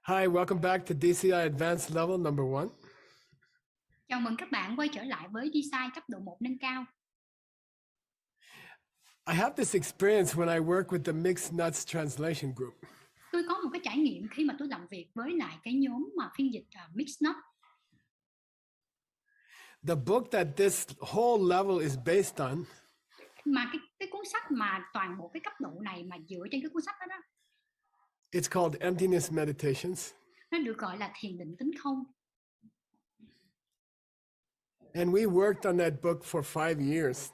Hi, welcome back to DCI Advanced Level number 1. Chào mừng các bạn quay trở lại với DCI cấp độ 1 nâng cao. I have this experience when I work with the Mixed Nuts Translation Group. Tôi có một cái trải nghiệm khi mà tôi làm việc với lại cái nhóm mà phiên dịch Mixed Nuts. The book that this whole level is based on Mà cái cuốn sách mà toàn bộ cái cấp độ này mà dựa trên cái cuốn sách đó, it's called Emptiness Meditations. nó được gọi là thiền định tính không. And we worked on that book for 5 years.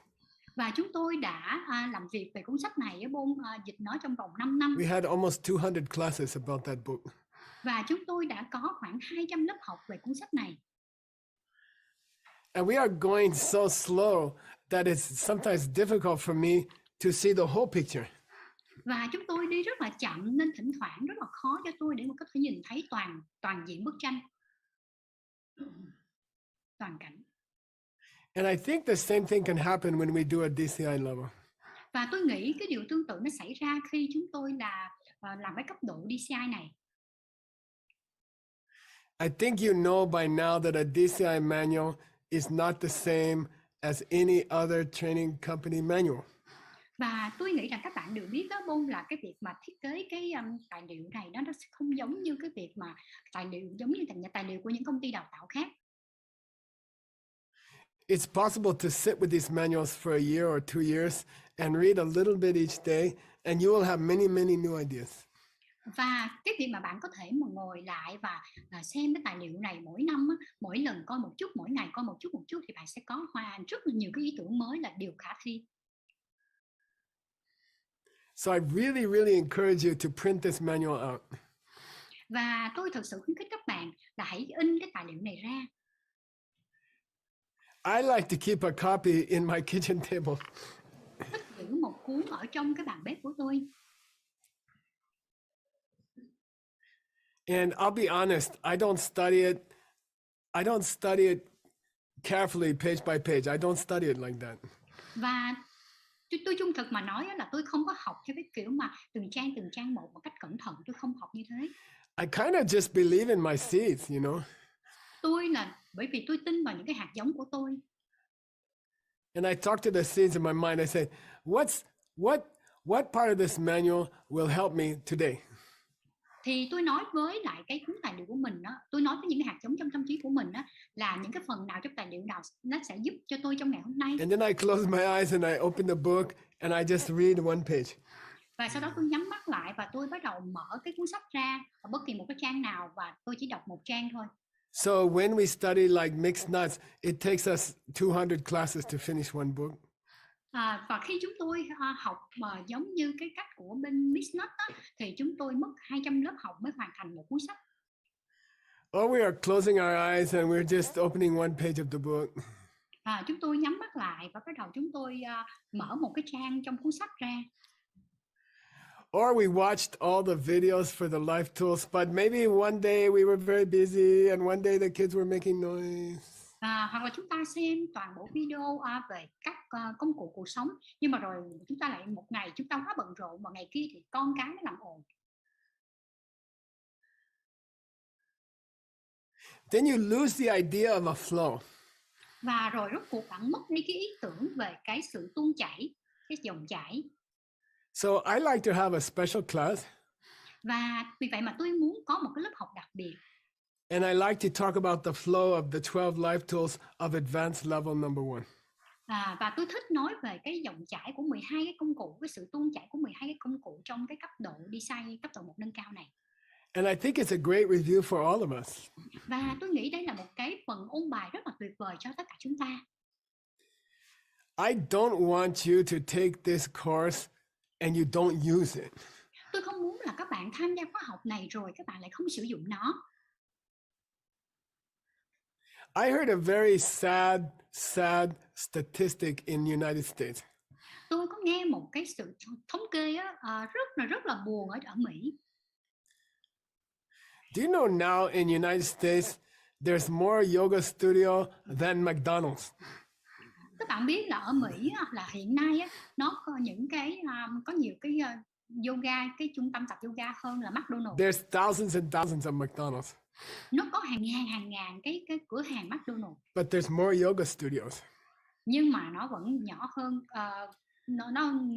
Và chúng tôi đã làm việc về cuốn sách này ở dịch nó trong vòng 5 năm. We had almost 200 classes about that book. Và chúng tôi đã có khoảng 200 lớp học về cuốn sách này. And we are going so slow that it's sometimes difficult for me to see the whole picture. Và chúng tôi đi rất là chậm nên thỉnh thoảng rất là khó cho tôi để mà có thể nhìn thấy toàn diện bức tranh, toàn cảnh. And I think the same thing can happen when we do a DCI level. Và tôi nghĩ cái điều tương tự nó xảy ra khi chúng tôi làm cái cấp độ DCI này. I think you know by now that a DCI manual is not the same as any other training company manual. Và tôi nghĩ rằng các bạn đều biết đó, Bôn, là cái việc mà thiết kế cái tài liệu này nó sẽ không giống như cái việc mà giống như tài liệu của những công ty đào tạo khác. It's possible to sit with these manuals for a year or 2 years and read a little bit each day, and you will have many, many new ideas. Và cái việc mà bạn có thể mà ngồi lại và xem cái tài liệu này mỗi năm, mỗi lần coi một chút, mỗi ngày coi một chút thì bạn sẽ có rất là nhiều cái ý tưởng mới là điều khả thi. So I really, really encourage you to print this manual out. Và tôi thực sự khuyến khích các bạn là hãy in cái tài liệu này ra. I like to keep a copy in my kitchen table. Thích giữ một cuốn ở trong cái bàn bếp của tôi. And I'll be honest, I don't study it carefully page by page. I don't study it like that. Và tôi trung thực mà nói là tôi không có học theo cái kiểu mà từng trang một cách cẩn thận, tôi không học như thế. I kind of just believe in my seeds, you know. Tôi là bởi vì tôi tin vào những cái hạt giống của tôi. And I talk to the seeds in my mind. I say, what part of this manual will help me today? Thì tôi nói với lại cái cuốn tài liệu của mình đó, tôi nói với những cái hạt giống trong tâm trí của mình đó, là những cái phần nào trong tài liệu nào nó sẽ giúp cho tôi trong ngày hôm nay. And then I close my eyes and I open the book and I just read one page. Và sau đó tôi nhắm mắt lại và tôi bắt đầu mở cái cuốn sách ra ở bất kỳ một cái trang nào và tôi chỉ đọc một trang thôi. So when we study like Mixed Nuts, it takes us 200 classes to finish one book. Và khi chúng tôi học giống như cái cách của bên Mixed Nuts đó, thì chúng tôi mất 200 lớp học mới hoàn thành một cuốn sách. Or we are closing our eyes and we're just opening one page of the book. Chúng tôi nhắm mắt lại và bắt đầu chúng tôi mở một cái trang trong cuốn sách ra. Or we watched all the videos for the life tools, but maybe one day we were very busy and one day the kids were making noise. Hoặc là chúng ta xem toàn bộ video về các công cụ cuộc sống, nhưng mà rồi chúng ta lại một ngày chúng ta quá bận rộn và ngày kia thì con cái nó làm ồn. Then you lose the idea of a flow. Và rồi rốt cuộc bạn mất đi cái ý tưởng về cái sự tuôn chảy, cái dòng chảy. So I like to have a special class. Và vì vậy mà tôi muốn có một cái lớp học đặc biệt. And I like to talk about the flow of the 12 life tools of advanced level number 1. Và tôi thích nói về cái dòng chảy của 12 cái công cụ, cái sự tuôn chảy của 12 cái công cụ trong cái cấp độ DCI cấp độ 1 nâng cao này. And I think it's a great review for all of us. Và tôi nghĩ đây là một cái phần ôn bài rất là tuyệt vời cho tất cả chúng ta. I don't want you to take this course and you don't use it. Tôi không muốn là các bạn tham gia khóa học này rồi các bạn lại không sử dụng nó. I heard a very sad statistic in United States. Tôi có nghe một cái sự thống kê rất là buồn ở Mỹ. Do you know now in United States there's more yoga studio than McDonald's? Các bạn biết là ở Mỹ á, là hiện nay á, nó có những cái có nhiều cái yoga, cái trung tâm tập yoga hơn là McDonald's. There's thousands and thousands of McDonald's, Nó có hàng ngàn cái cửa hàng McDonald's, but there's more yoga studios. nhưng mà nó vẫn nhỏ hơn.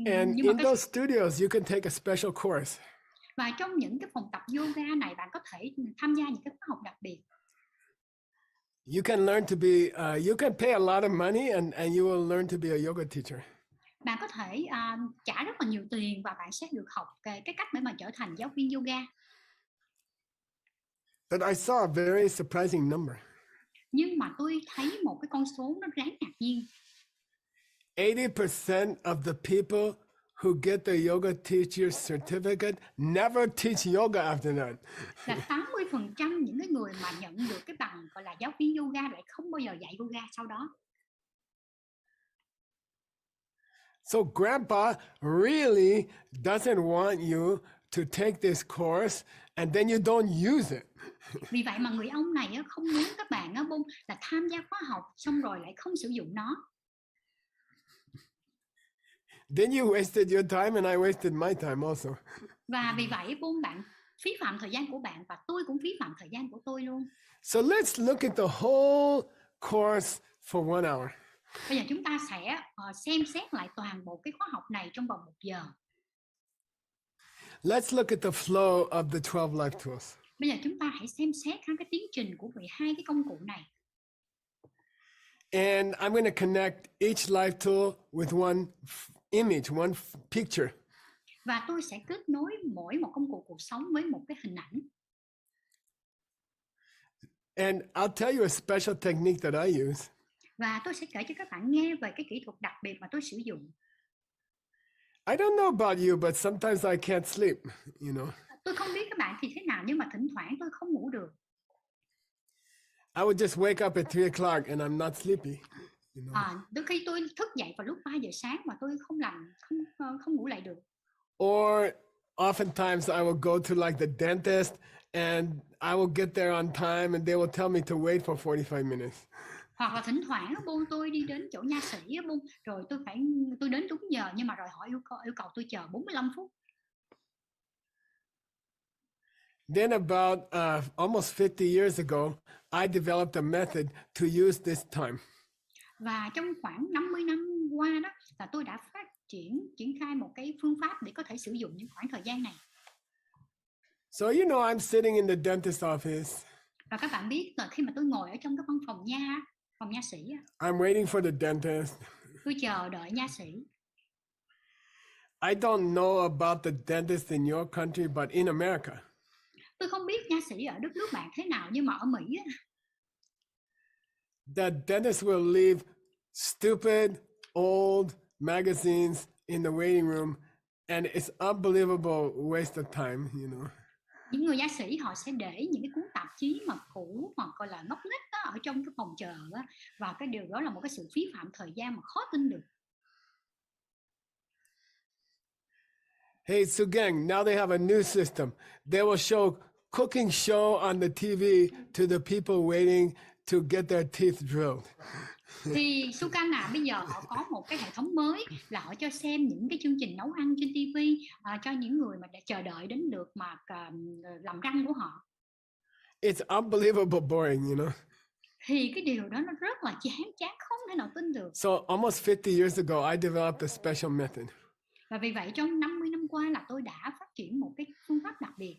And Nhưng mà in those studios, you can take a special course. và trong những cái phòng tập yoga này, bạn có thể tham gia những cái khóa học đặc biệt. You can learn to be, you can pay a lot of money and you will learn to be a yoga teacher. Bạn có thể trả rất là nhiều tiền và bạn sẽ được học cái cách để mà trở thành giáo viên yoga. But I saw a very surprising number. Nhưng mà tôi thấy một cái con số nó đáng ngạc nhiên. 80% of the people who get the yoga teacher certificate never teach yoga after that. Là 80% những cái người mà nhận được cái bằng gọi là giáo viên yoga lại không bao giờ dạy yoga sau đó. So grandpa really doesn't want you to take this course and then you don't use it. Vì vậy mà người ông này không muốn các bạn là tham gia khóa học xong rồi lại không sử dụng nó. Then you wasted your time and I wasted my time also. Và vì vậy bạn phí phạm thời gian của bạn và tôi cũng phí phạm thời gian của tôi luôn. So let's look at the whole course for 1 hour. Bây giờ chúng ta sẽ xem xét lại toàn bộ cái khóa học này trong vòng 1 giờ. Let's look at the flow of the 12 life tools. Bây giờ chúng ta hãy xem xét cái tiến trình của 12 cái công cụ này. And I'm going to connect each life tool with one image, one picture. Và tôi sẽ kết nối mỗi một công cụ cuộc sống với một cái hình ảnh. And I'll tell you a special technique that I use. Và tôi sẽ kể cho các bạn nghe về cái kỹ thuật đặc biệt mà tôi sử dụng. I don't know about you, but sometimes I can't sleep, you know. Tôi không biết các bạn thì thế nào, nhưng mà thỉnh thoảng tôi không ngủ được. I would just wake up at 3 o'clock and I'm not sleepy. You know? Đôi khi tôi thức dậy vào lúc 3 giờ sáng mà tôi không ngủ lại được. Or oftentimes I will go to like the dentist and I will get there on time and they will tell me to wait for 45 minutes. Hoặc là thỉnh thoảng tôi đi đến chỗ nha sĩ rồi tôi đến đúng giờ nhưng mà rồi họ yêu cầu tôi chờ 45 phút. Then about almost 50 years ago, I developed a method to use this time. Và trong khoảng 50 năm qua đó là tôi đã triển khai một cái phương pháp để có thể sử dụng những khoảng thời gian này. So you know I'm sitting in the dentist office. Và các bạn biết là khi mà tôi ngồi ở trong cái văn phòng nha sĩ, I'm waiting for the dentist. tôi chờ đợi nha sĩ. I don't know about the dentist in your country, but in America, Tôi không biết nha sĩ ở đất nước bạn thế nào, nhưng mà ở Mỹ the dentist will leave stupid old magazines in the waiting room, and it's unbelievable waste of time, you know. những người nha sĩ họ sẽ để những cái cuốn tạp chí mà cũ hoặc gọi là ngốc nghếch ở trong cái phòng chờ và cái điều đó là một cái sự phí phạm thời gian mà khó tin được. Hey, Sugang, now they have a new system. They will show cooking show on the TV to the people waiting to get their teeth drilled. Thì Sukan bây giờ họ có một cái hệ thống mới là họ cho xem những cái chương trình nấu ăn trên TV cho những người mà đã chờ đợi đến lượt mà làm răng của họ. It's unbelievable boring, you know. Thì cái điều đó nó rất là chán không thể nào tin được. So almost 50 years ago, I developed a special method. Và vì vậy trong 50 năm qua là tôi đã phát triển một cái phương pháp đặc biệt.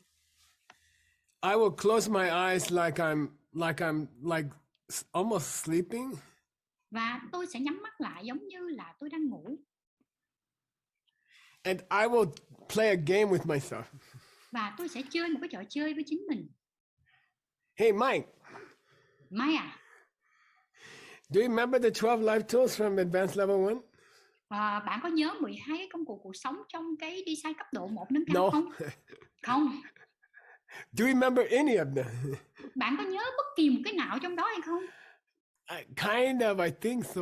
I will close my eyes like I'm almost sleeping. Và tôi sẽ nhắm mắt lại giống như là tôi đang ngủ. And I will play a game with myself. Và tôi sẽ chơi một cái trò chơi với chính mình. Hey, Mike. Mai à? Do you remember the 12 life tools from Advanced Level 1? Bạn có nhớ 12 cái công cụ cuộc sống trong cái design cấp độ 1 nâng cao No. không? Không. Do you remember any of them? Bạn có nhớ bất kỳ một cái nào trong đó hay không? Kind of, I think so.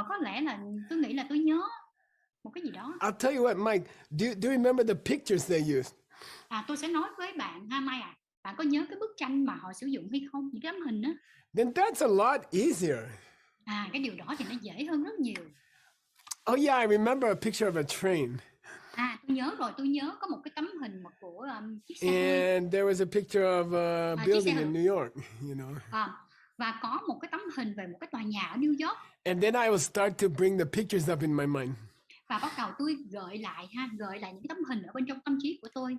Có lẽ là tôi nghĩ là tôi nhớ một cái gì đó. I'll tell you what, Mike. Do you remember the pictures they used? Tôi sẽ nói với bạn Mai à. Bạn có nhớ cái bức tranh mà họ sử dụng hay không? Những cái tấm hình á. Then that's a lot easier. Cái điều đó thì nó dễ hơn rất nhiều. Oh yeah, I remember a picture of a train. Tôi nhớ rồi, tôi nhớ có một cái tấm hình mà của chiếc xe hơi. And there was a picture of a chiếc xe building hơi in New York, you know. Và có một cái tấm hình về một cái tòa nhà ở New York. And then I will start to bring the pictures up in my mind. Và bắt đầu tôi gợi lại những tấm hình ở bên trong tâm trí của tôi.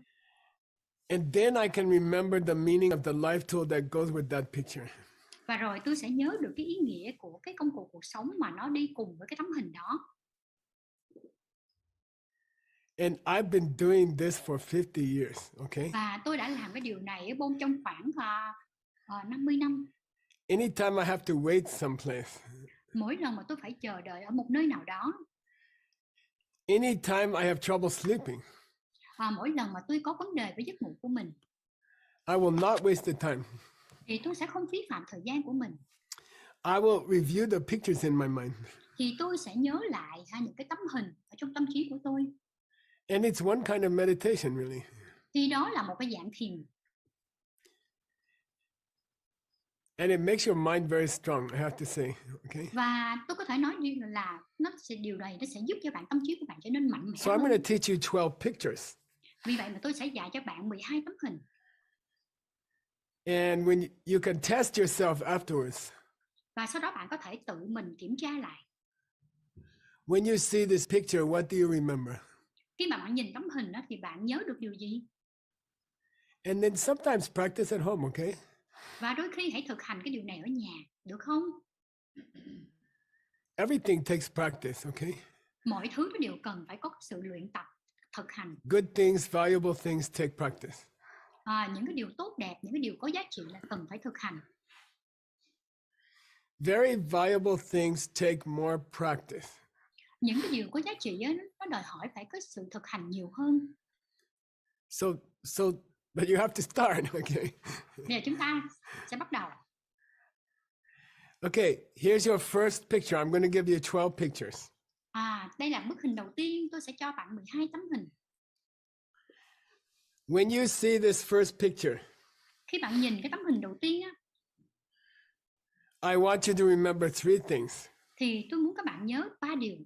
And then I can remember the meaning of the life tool that goes with that picture. Và rồi tôi sẽ nhớ được cái ý nghĩa của cái công cụ cuộc sống mà nó đi cùng với cái tấm hình đó. And I've been doing this for 50 years, okay? Và tôi đã làm cái điều này trong khoảng 50 năm. Anytime I have to wait someplace. Mỗi lần mà tôi phải chờ đợi ở một nơi nào đó. Anytime I have trouble sleeping. Mỗi lần mà tôi có vấn đề với giấc ngủ của mình. I will not waste the time. Thì tôi sẽ không phí phạm thời gian của mình. I will review the pictures in my mind. Thì tôi sẽ nhớ lại những cái tấm hình ở trong tâm trí của tôi. And it's one kind of meditation, really. Thì đó là một cái dạng thiền. And it makes your mind very strong, I have to say, okay? Và tôi có thể nói là điều này nó sẽ giúp cho bạn tâm trí của bạn trở nên mạnh mẽ. So I'm going to teach you 12 pictures. Vì vậy mà tôi sẽ dạy cho bạn 12 tấm hình. And when you can test yourself afterwards. Và sau đó bạn có thể tự mình kiểm tra lại. When you see this picture, what do you remember? Khi mà bạn nhìn tấm hình đó thì bạn nhớ được điều gì? And then sometimes practice at home, okay? Và đôi khi hãy thực hành cái điều này ở nhà, được không? Everything takes practice, okay? Mọi thứ nó đều cần phải có sự luyện tập, thực hành. Good things, valuable things take practice. Những cái điều tốt đẹp, những cái điều có giá trị là cần phải thực hành. Very valuable things take more practice. Những cái điều có giá trị nó đòi hỏi phải có sự thực hành nhiều hơn. But you have to start, okay? Bây giờ chúng ta sẽ bắt đầu. Okay, here's your first picture. I'm going to give you 12 pictures. Đây là bức hình đầu tiên, tôi sẽ cho bạn 12 tấm hình. When you see this first picture, khi bạn nhìn cái tấm hình đầu tiên I want you to remember 3 things. Thì tôi muốn các bạn nhớ 3 điều.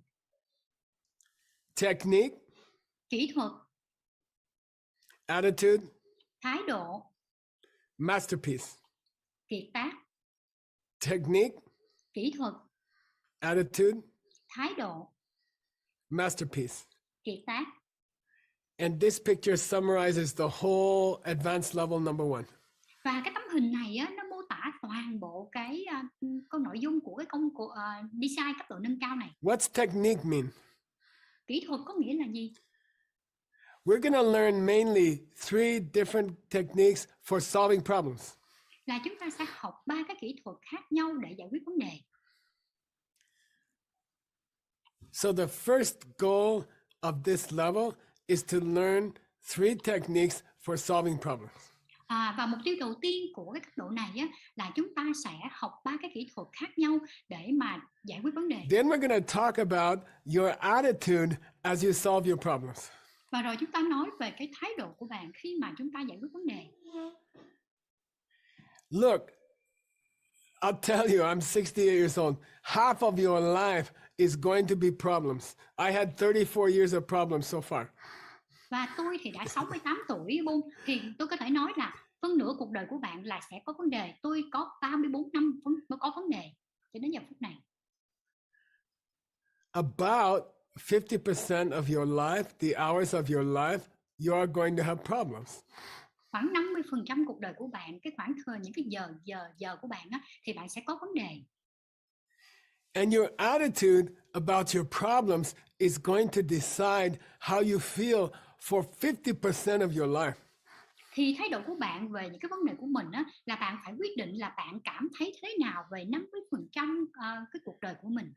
Technique, kỹ thuật, attitude, thái độ, masterpiece. kiệt tác. Technique, kỹ thuật, attitude, thái độ, masterpiece. kiệt tác. And this picture summarizes the whole advanced level number 1. Và cái tấm hình này nó mô tả toàn bộ cái nội dung của cái công cụ design cấp độ nâng cao này. What's technique mean? Kỹ thuật có nghĩa là gì? We're going to learn mainly 3 different techniques for solving problems. Là chúng ta sẽ học 3 cái kỹ thuật khác nhau để giải quyết vấn đề. So the first goal of this level is to learn 3 techniques for solving problems. Và mục tiêu đầu tiên của cái cấp độ này là chúng ta sẽ học 3 cái kỹ thuật khác nhau để mà giải quyết vấn đề. Then we're going to talk about your attitude as you solve your problems. Và rồi chúng ta nói về cái thái độ của bạn khi mà chúng ta giải quyết vấn đề. Look, I'll tell you, I'm 68 years old. Half of your life is going to be problems. I had 34 years of problems so far. Và tôi thì đã 68 tuổi, thì tôi có thể nói là phân nửa cuộc đời của bạn là sẽ có vấn đề. Tôi có 34 năm có vấn đề cho đến giờ phút này. About 50% of your life, the hours of your life, you are going to have problems. Khoảng 50% cuộc đời của bạn, cái khoảng thời những cái giờ của bạn thì bạn sẽ có vấn đề. And your attitude about your problems is going to decide how you feel for 50% of your life. Thì thái độ của bạn về những cái vấn đề của mình là bạn phải quyết định là bạn cảm thấy thế nào về 50% cái cuộc đời của mình.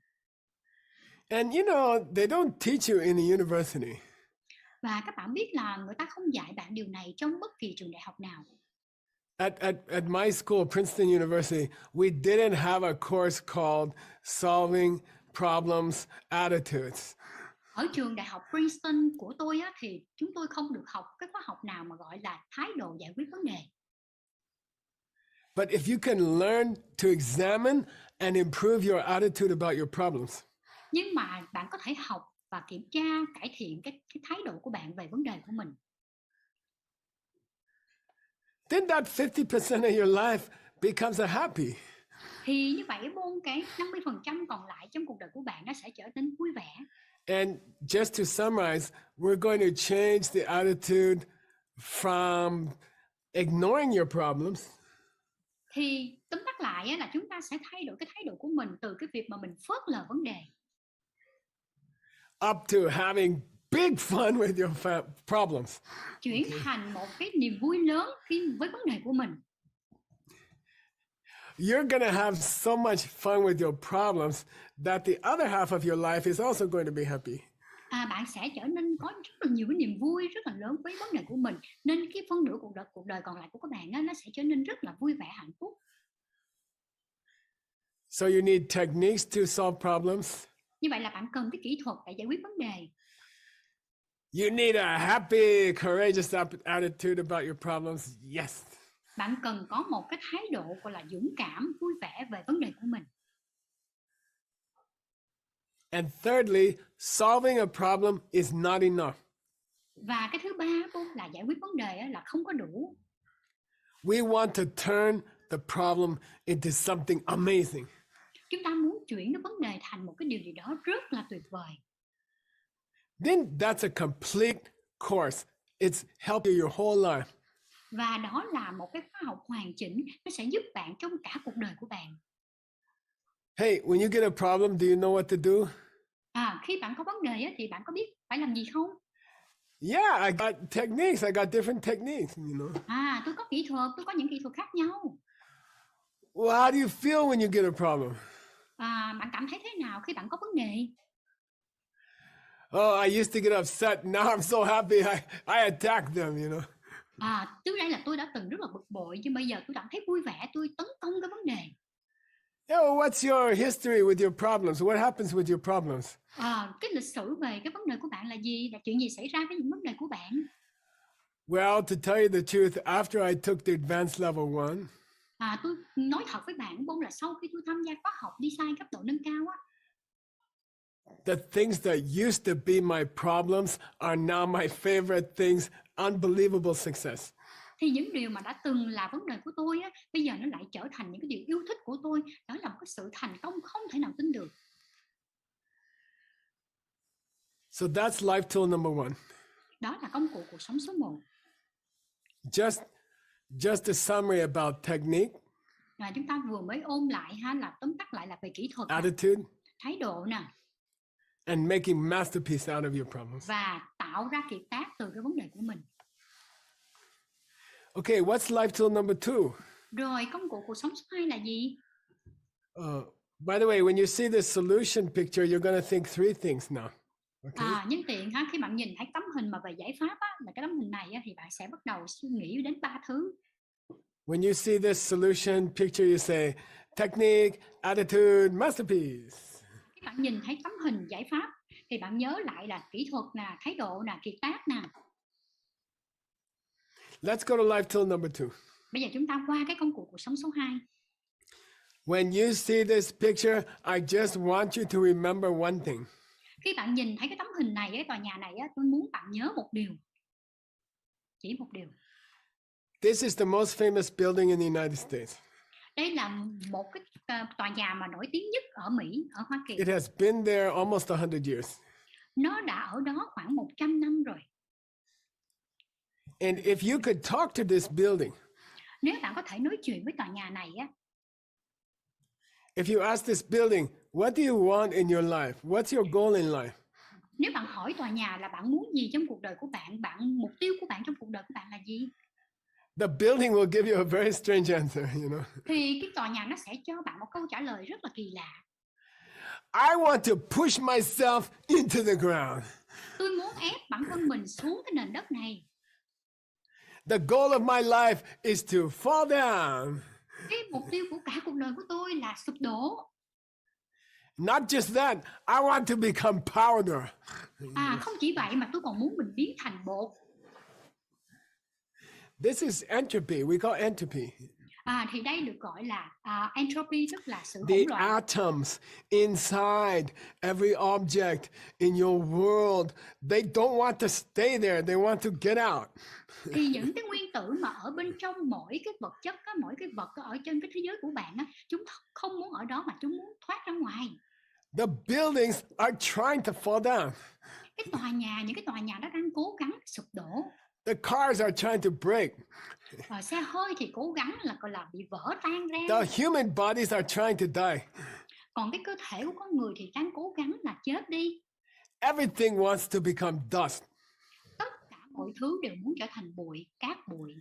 And you know, they don't teach you in the university. Và các bạn biết là người ta không dạy bạn điều này trong bất kỳ trường đại học nào. At my school, Princeton University, we didn't have a course called Solving Problems Attitudes. Ở trường đại học Princeton của tôi thì chúng tôi không được học cái khóa học nào mà gọi là thái độ giải quyết vấn đề. But if you can learn to examine and improve your attitude about your problems, Nhưng mà bạn có thể học và kiểm tra, cải thiện cái thái độ của bạn về vấn đề của mình. then that 50% of your life becomes a happy. Thì như vậy cái 50% còn lại trong cuộc đời của bạn nó sẽ trở nên vui vẻ. And just to summarize, we're going to change the attitude from ignoring your problems Thì tóm tắt lại là chúng ta sẽ thay đổi cái thái độ của mình từ cái việc mà mình phớt lờ vấn đề up to having big fun with your problems. chuyển thành một cái niềm vui lớn với vấn đề của mình. You're going to have so much fun with your problems that the other half of your life is also going to be happy. Bạn sẽ trở nên có rất là nhiều cái niềm vui rất là lớn với vấn đề của mình, nên cái phân nửa cuộc đời còn lại của các bạn nó sẽ trở nên rất là vui vẻ hạnh phúc. So you need techniques to solve problems. Như vậy là bạn cần cái kỹ thuật để giải quyết vấn đề. You need a happy, courageous attitude about your problems. Yes. Bạn cần có một cái thái độ gọi là dũng cảm, vui vẻ về vấn đề của mình. And thirdly, solving a problem is not enough. Và cái thứ ba là giải quyết vấn đề là không có đủ. We want to turn the problem into something amazing. Chúng ta muốn chuyển cái vấn đề thành một cái điều gì đó rất là tuyệt vời. Then that's a complete course. It's helped you your whole life. Và đó là một cái khóa học hoàn chỉnh, nó sẽ giúp bạn trong cả cuộc đời của bạn. Hey, when you get a problem, do you know what to do? Khi bạn có vấn đề thì bạn có biết phải làm gì không? Yeah, I got techniques. I got different techniques, you know. Tôi có kỹ thuật, tôi có những kỹ thuật khác nhau. Well, how do you feel when you get a problem? Bạn cảm thấy thế nào khi bạn có vấn đề? Oh, I used to get upset. Now I'm so happy. I attack them, you know. Trước đây là tôi đã từng rất là bực bội, nhưng bây giờ tôi cảm thấy vui vẻ, tôi tấn công cái vấn đề. Yeah, well, what's your history with your problems? What happens with your problems? Cái lịch sử về cái vấn đề của bạn là gì? Là chuyện gì xảy ra với những vấn đề của bạn? Well, to tell you the truth, after I took the advanced level 1, Tôi nói thật với bạn là sau khi tôi tham gia khóa học đi sai cấp độ nâng cao the things that used to be my problems are now my favorite things. Unbelievable success. Thì những điều mà đã từng là vấn đề của tôi bây giờ nó lại trở thành những cái điều yêu thích của tôi. Đó là một cái sự thành công không thể nào tin được. So that's life tool number 1. Đó là công cụ cuộc sống số 1. Just a summary about technique. Chúng ta vừa mới ôn lại là tóm tắt lại là về kỹ thuật, attitude, thái độ nè, and making masterpiece out of your problems. và tạo ra kiệt tác từ cái vấn đề của mình. Okay, what's life tool number 2? Rồi công cụ cuộc sống số 2 là gì? By the way, when you see the solution picture, you're going to think 3 things now. Okay? Nhân tiện khi bạn nhìn thấy tấm hình mà về giải pháp là cái tấm hình này thì bạn sẽ bắt đầu suy nghĩ đến 3 thứ. When you see this solution picture, you say technique, attitude, masterpiece. Khi bạn nhìn thấy tấm hình giải pháp thì bạn nhớ lại là kỹ thuật nè, thái độ nè, kiệt tác nè. Let's go to life tool number 2. Bây giờ chúng ta qua cái công cụ cuộc sống số 2. When you see this picture, I just want you to remember one thing. Khi bạn nhìn thấy cái tấm hình này, cái tòa nhà này tôi muốn bạn nhớ một điều. Chỉ một điều. This is the most famous building in the United States. Đây là một cái tòa nhà mà nổi tiếng nhất ở Mỹ, ở Hoa Kỳ. It has been there almost 100 years. Nó đã ở đó khoảng 100 năm rồi. And if you could talk to this building, nếu bạn có thể nói chuyện với tòa nhà này if you ask this building, what do you want in your life? What's your goal in life? Nếu bạn hỏi tòa nhà là bạn muốn gì trong cuộc đời của bạn, mục tiêu của bạn trong cuộc đời của bạn là gì? The building will give you a very strange answer, you know. Thì cái tòa nhà nó sẽ cho bạn một câu trả lời rất là kỳ lạ. I want to push myself into the ground. Tôi muốn ép bản thân mình xuống cái nền đất này. The goal of my life is to fall down. Cái mục tiêu của cả cuộc đời của tôi là sụp đổ. Not just that, I want to become powder. Không chỉ vậy mà tôi còn muốn mình biến thành bột. This is entropy. We call entropy. Thì đây được gọi là entropy, tức là sự The hỗn loạn. atoms inside every object in your world, they don't want to stay there. They want to get out. Thì những cái nguyên tử mà ở bên trong mỗi cái vật chất á, mỗi cái vật ở trên cái thế giới của bạn á, chúng không muốn ở đó mà chúng muốn thoát ra ngoài. The buildings are trying to fall down. Những cái tòa nhà đó đang cố gắng sụp đổ. The cars are trying to break. Xe hơi thì cố gắng là gọi là bị vỡ tan ra. The human bodies are trying to die. Còn cái cơ thể của con người thì đang cố gắng là chết đi. Everything wants to become dust. Tất cả mọi thứ đều muốn trở thành bụi, cát bụi.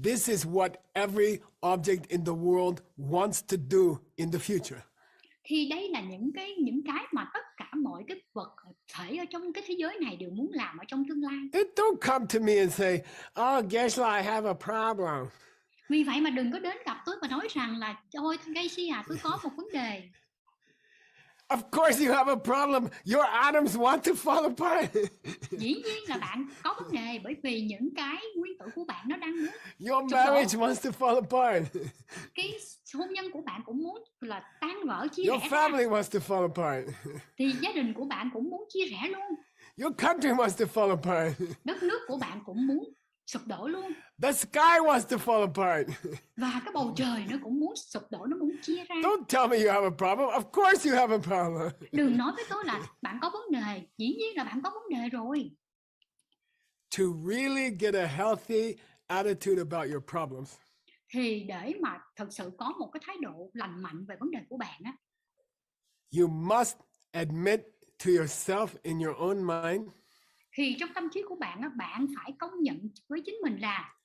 This is what every object in the world wants to do in the future. Thì đây là những cái mà tất cả mọi cái vật thể ở trong cái thế giới này đều muốn làm ở trong tương lai. Don't come to me and say, "Oh, Gesla, I have a problem." Vì vậy mà đừng có đến gặp tôi và nói rằng là ôi Gacy tôi có một vấn đề. Of course you have a problem. Your atoms want to fall apart. Dĩ nhiên là bạn có vấn đề bởi vì những cái nguyên tử của bạn nó đang muốn Your marriage wants to fall apart. Cái hôn nhân của bạn cũng muốn là tan vỡ, chia Your rẽ family ra. wants to fall apart. Thì gia đình của bạn cũng muốn chia rẽ luôn. Your country wants to fall apart. Đất nước của bạn cũng muốn sụp đổ luôn. The sky wants to fall apart. Và cái bầu trời nó cũng muốn sụp đổ, nó muốn chia ra. Don't tell me you have a problem. Of course you have a problem. Đừng nói với tôi là bạn có vấn đề. Dĩ nhiên là bạn có vấn đề rồi. To really get a healthy attitude about your problems, Thì để mà thật sự có một cái thái độ lành mạnh về vấn đề của bạn á, you must admit to yourself in your own mind thì trong tâm trí của bạn á, bạn phải công nhận với chính mình là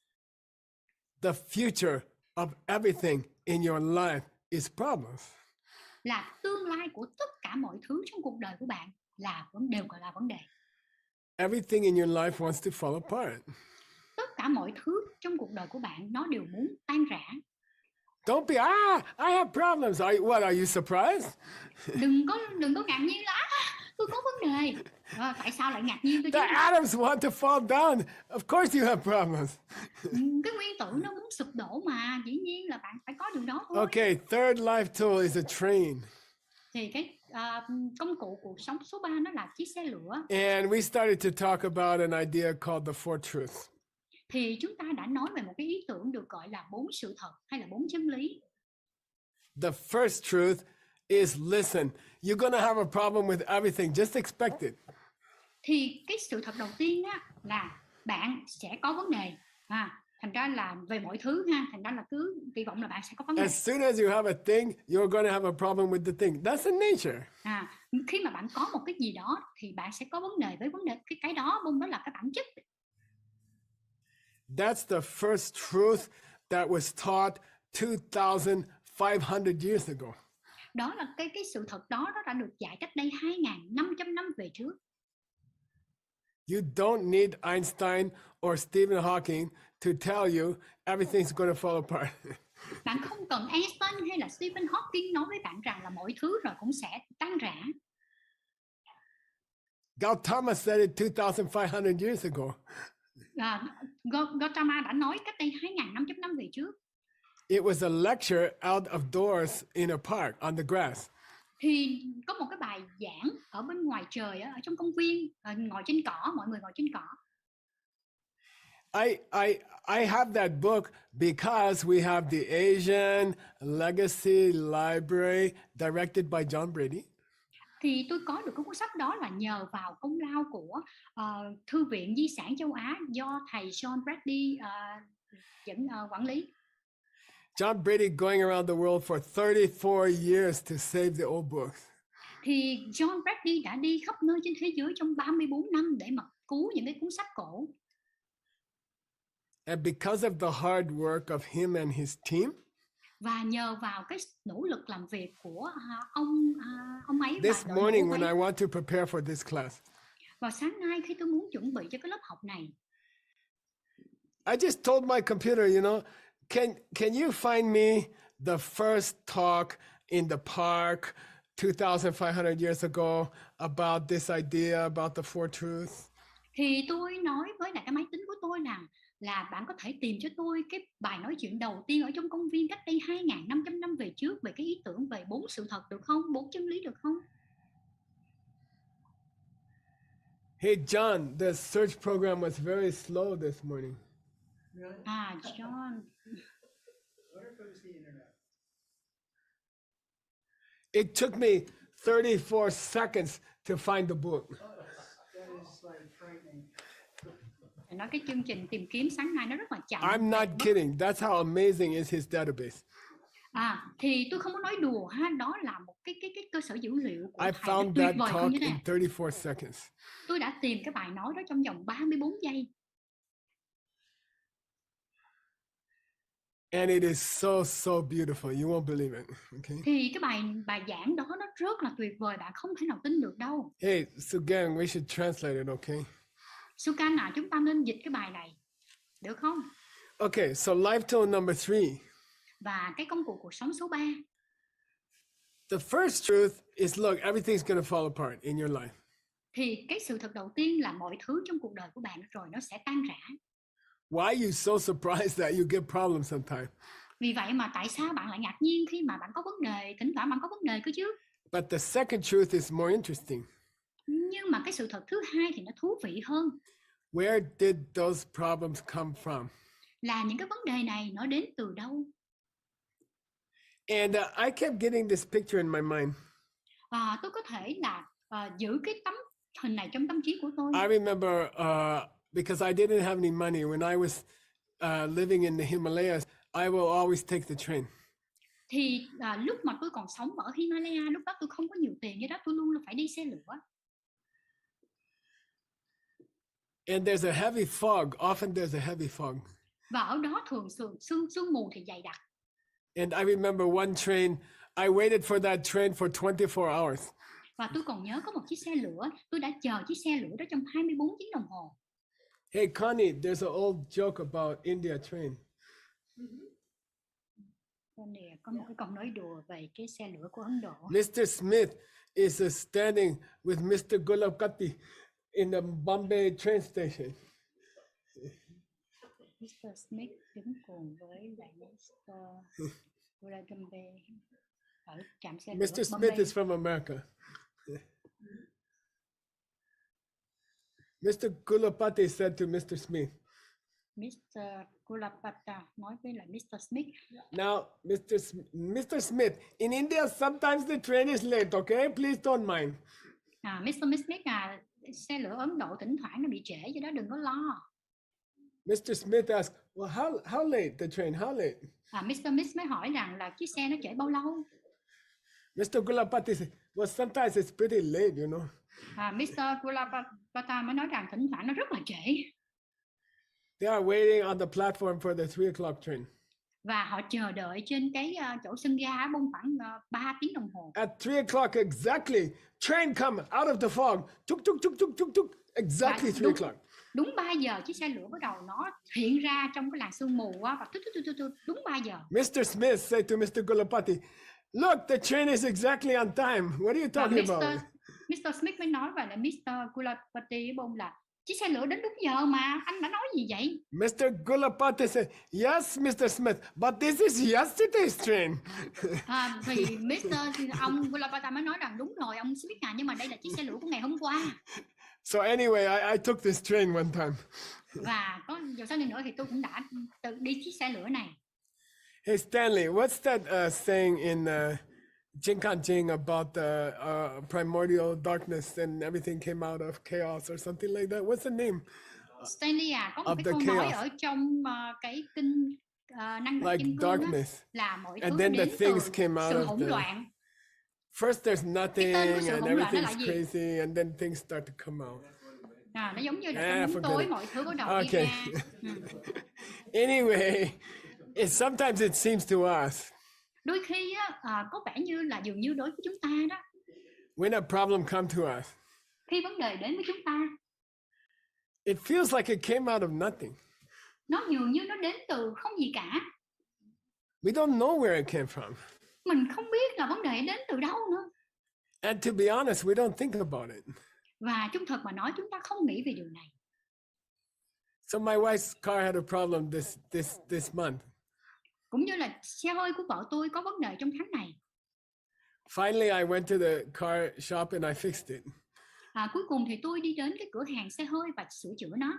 the future of everything in your life is problems. Là tương lai của tất cả mọi thứ trong cuộc đời của bạn đều gọi là vấn đề. Everything in your life wants to fall apart. Tất cả mọi thứ trong cuộc đời của bạn nó đều muốn tan rã. Don't be, I have problems. What, are you surprised? Đừng có ngạc nhiên là tôi có vấn đề. Tại sao lại ngạc nhiên tôi chứ? The atoms want to fall down. Of course you have problems. Cái nguyên tử nó muốn sụp đổ mà, dĩ nhiên là bạn phải có điều đó thôi. Okay, third life tool is a train. Thì cái công cụ cuộc sống số 3 nó là chiếc xe lửa. And we started to talk about an idea called the four truths. Thì chúng ta đã nói về một cái ý tưởng được gọi là 4 sự thật hay là 4 chân lý. The first truth is listen. You're going to have a problem with everything. Just expect it. Thì cái sự thật đầu tiên á, là bạn sẽ có vấn đề. Thành ra là về mọi thứ ha, thành ra là cứ kỳ vọng là bạn sẽ có vấn đề. As soon as you have a thing, you're going to have a problem with the thing. That's in nature. Khi mà bạn có một cái gì đó thì bạn sẽ có vấn đề với vấn đề cái đó, đó là cái bản chất. That's the first truth that was taught 2,500 years ago. Đó là cái sự thật đó đã được dạy cách đây 2.500 năm về trước. You don't need Einstein or Stephen Hawking to tell you everything's going to fall apart. Bạn không cần Einstein hay là Stephen Hawking nói với bạn rằng là mọi thứ rồi cũng sẽ tan rã. Gautama said it 2,500 years ago. Gautama đã nói cách đây 2.500 năm về trước. It was a lecture out of doors in a park on the grass. Thì có một cái bài giảng ở bên ngoài trời, ở trong công viên, ngồi trên cỏ, mọi người ngồi trên cỏ. I have that book because we have the Asian Legacy Library directed by John Brady. Thì tôi có được cái cuốn sách đó là nhờ vào công lao của Thư viện Di sản châu Á do thầy John Brady quản lý. John Brady going around the world for 34 years to save the old books. Thì John Brady đã đi khắp nơi trên thế giới trong 34 năm để mà cứu những cái cuốn sách cổ. And because of the hard work of him and his team, và nhờ vào cái nỗ lực làm việc của ông ấy. This morning when I want to prepare for this class, vào sáng nay khi tôi muốn chuẩn bị cho cái lớp học này, I just told my computer, can you find me the first talk in the park 2,500 years ago about this idea about the four truths? Thì tôi nói với lại cái máy tính của tôi rằng là bạn có thể tìm cho tôi cái bài nói chuyện đầu tiên ở trong công viên cách đây 2.500 năm về trước về cái ý tưởng về 4 sự thật được không? 4 chân lý được không? Hey, John, the search program was very slow this morning. Really? John. What if it was the internet? It took me 34 seconds to find the book. That is like frightening. Phải nói cái chương trình tìm kiếm sáng nay nó rất là chậm. I'm not kidding. That's how amazing is his database. Thì tôi không có nói đùa ha, đó là một cái cơ sở dữ liệu của I thầy found tuyệt that vời không talk như thế in này. 34 seconds. Tôi đã tìm cái bài nói đó trong vòng 34 giây. And it is so, so beautiful. You won't believe it. Okay. Thì cái bài giảng đó nó rất là tuyệt vời, bạn không thể nào tin được đâu. Hey, Sugang, we should translate it, okay? Sukan chúng ta nên dịch cái bài này, được không? Okay, so life tool number 3. Và cái công cụ cuộc sống số 3. The first truth is, look, everything's going to fall apart in your life. Thì cái sự thật đầu tiên là mọi thứ trong cuộc đời của bạn rồi nó sẽ tan rã. Why are you so surprised that you get problems sometimes? Vì vậy mà tại sao bạn lại ngạc nhiên khi mà bạn có vấn đề, thỉnh thoảng bạn có vấn đề cơ chứ? But the second truth is more interesting. Nhưng mà cái sự thật thứ hai thì nó thú vị hơn. Where did those problems come from? Là những cái vấn đề này nó đến từ đâu? And I kept getting this picture in my mind. Tôi có thể là giữ cái tấm hình này trong tâm trí của tôi. I remember because I didn't have any money when I was living in the Himalayas, I will always take the train. Thì lúc mà tôi còn sống ở Himalaya, lúc đó tôi không có nhiều tiền, do đó tôi luôn là phải đi xe lửa. And there's a heavy fog. Often there's a heavy fog. Và ở đó thường sương mù thì dày đặc. And I remember one train, I waited for that train for 24 hours. Và tôi còn nhớ có một chiếc xe lửa, tôi đã chờ chiếc xe lửa đó trong 24 tiếng đồng hồ. Hey, Connie, there's an old joke about India train. Có một cái câu nói đùa về cái xe lửa của Ấn Độ. Mr. Smith is standing with Mr. Gulabkati in the Bombay train station. Mr. Smith đứng cùng với lại Mr. Gulagambe ở trạm xe lửa Mr. Bombay. Smith is from America. Mr. Gulabkati said to Mr. Smith, Mr. Kulapata nói với lại Mr. Smith. now, Mr. Smith, in India, sometimes the train is late, okay? Please don't mind. Mr. Smith xe lửa Ấn Độ thỉnh thoảng nó bị trễ, do đó đừng có lo. Mr. Smith asked, well, how late the train? How late? Mr. Smith mới hỏi rằng là chiếc xe nó trễ bao lâu? Mr. Gulabkati said, well, sometimes it's pretty late, you know. Mr. Kulapata mới nói rằng thỉnh thoảng nó rất là trễ. They are waiting on the platform for the 3 o'clock train. Và họ chờ đợi trên cái chỗ sân ga bông khoảng 3 tiếng đồng hồ. At 3 o'clock exactly, train come out of the fog. Tuk, tuk, tuk, tuk, tuk, tuk. Exactly 3 o'clock. Đúng 3 giờ chiếc xe lửa bắt đầu nó hiện ra trong cái làn sương mù và đúng 3 giờ. Mr. Smith said to Mr. Gulabkati, look, the train is exactly on time. What are you talking about? Mr. Smith mới nói và lại Mr. Kulapati bông là chiếc xe lửa đến đúng giờ mà, anh đã nói gì vậy? Mr. Gulabkati said, yes, Mr. Smith, but this is yesterday's train. Thì ông Kulapata mới nói rằng đúng rồi ông Smith nhưng mà đây là chiếc xe lửa của ngày hôm qua. So anyway, I took this train one time. Và có dù sao đi nữa thì tôi cũng đã tự đi chiếc xe lửa này. Hey Stanley, what's that saying in Jinkanjing about the primordial darkness and everything came out of chaos or something like that? What's the name? Stanley có một cái câu nói ở trong cái kinh năng lực kim cương là mọi thứ đến từ sự hỗn loạn. First there's nothing and everything's crazy and then things start to come out. Nó giống như là trong bóng tối mọi thứ bắt đầu đi ra. Anyway, sometimes it seems to us. Đôi khi có vẻ như là dường như đối với chúng ta đó. When a problem comes to us. Khi vấn đề đến với chúng ta. It feels like it came out of nothing. Nó dường như nó đến từ không gì cả. We don't know where it came from. Mình không biết là vấn đề đến từ đâu nữa. And to be honest, we don't think about it. Và trung thực mà nói chúng ta không nghĩ về điều này. So my wife's car had a problem this month. Cũng như là xe hơi của vợ tôi có vấn đề trong tháng này. Finally, I went to the car shop and I fixed it. Cuối cùng thì tôi đi đến cái cửa hàng xe hơi và sửa chữa nó.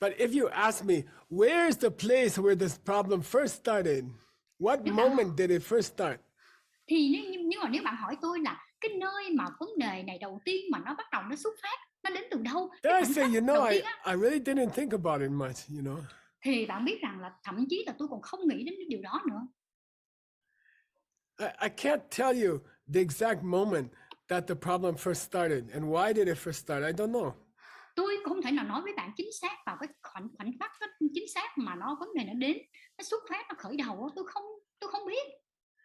But if you ask me, where is the place where this problem first started? What moment did it first start? Thì nếu bạn hỏi tôi là cái nơi mà vấn đề này đầu tiên mà nó bắt đầu nó xuất phát, nó đến từ đâu? Then I say, you know, I really didn't think about it much, you know. Thì bạn biết rằng là thậm chí là tôi còn không nghĩ đến cái điều đó nữa. I can't tell you the exact moment that the problem first started and why did it first start. I don't know. Tôi cũng không thể nào nói với bạn chính xác vào cái khoảnh khắc chính xác mà vấn đề nó đến, nó xuất phát, nó khởi đầu. Tôi không biết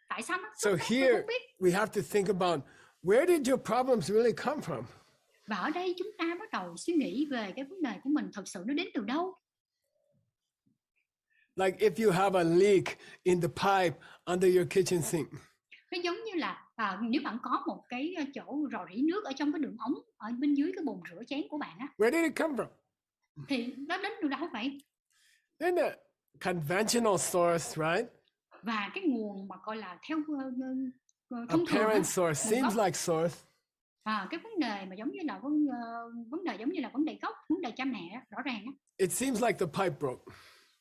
tại sao nó xuất phát, here we have to think about where did your problems really come from. Và ở đây chúng ta bắt đầu suy nghĩ về cái vấn đề của mình thực sự nó đến từ đâu. Like if you have a leak in the pipe under your kitchen sink. Nó giống như là nếu bạn có một cái chỗ rò rỉ nước ở trong cái đường ống ở bên dưới cái bồn rửa chén của bạn á. Where did it come from? Thì nó đến từ đâu vậy? In a conventional source, right? Và cái nguồn mà gọi là theo thông thường. Apparent source seems like source. Cái vấn đề mà giống như là vấn đề giống như là vấn đề gốc, vấn đề cha mẹ rõ ràng á. It seems like the pipe broke.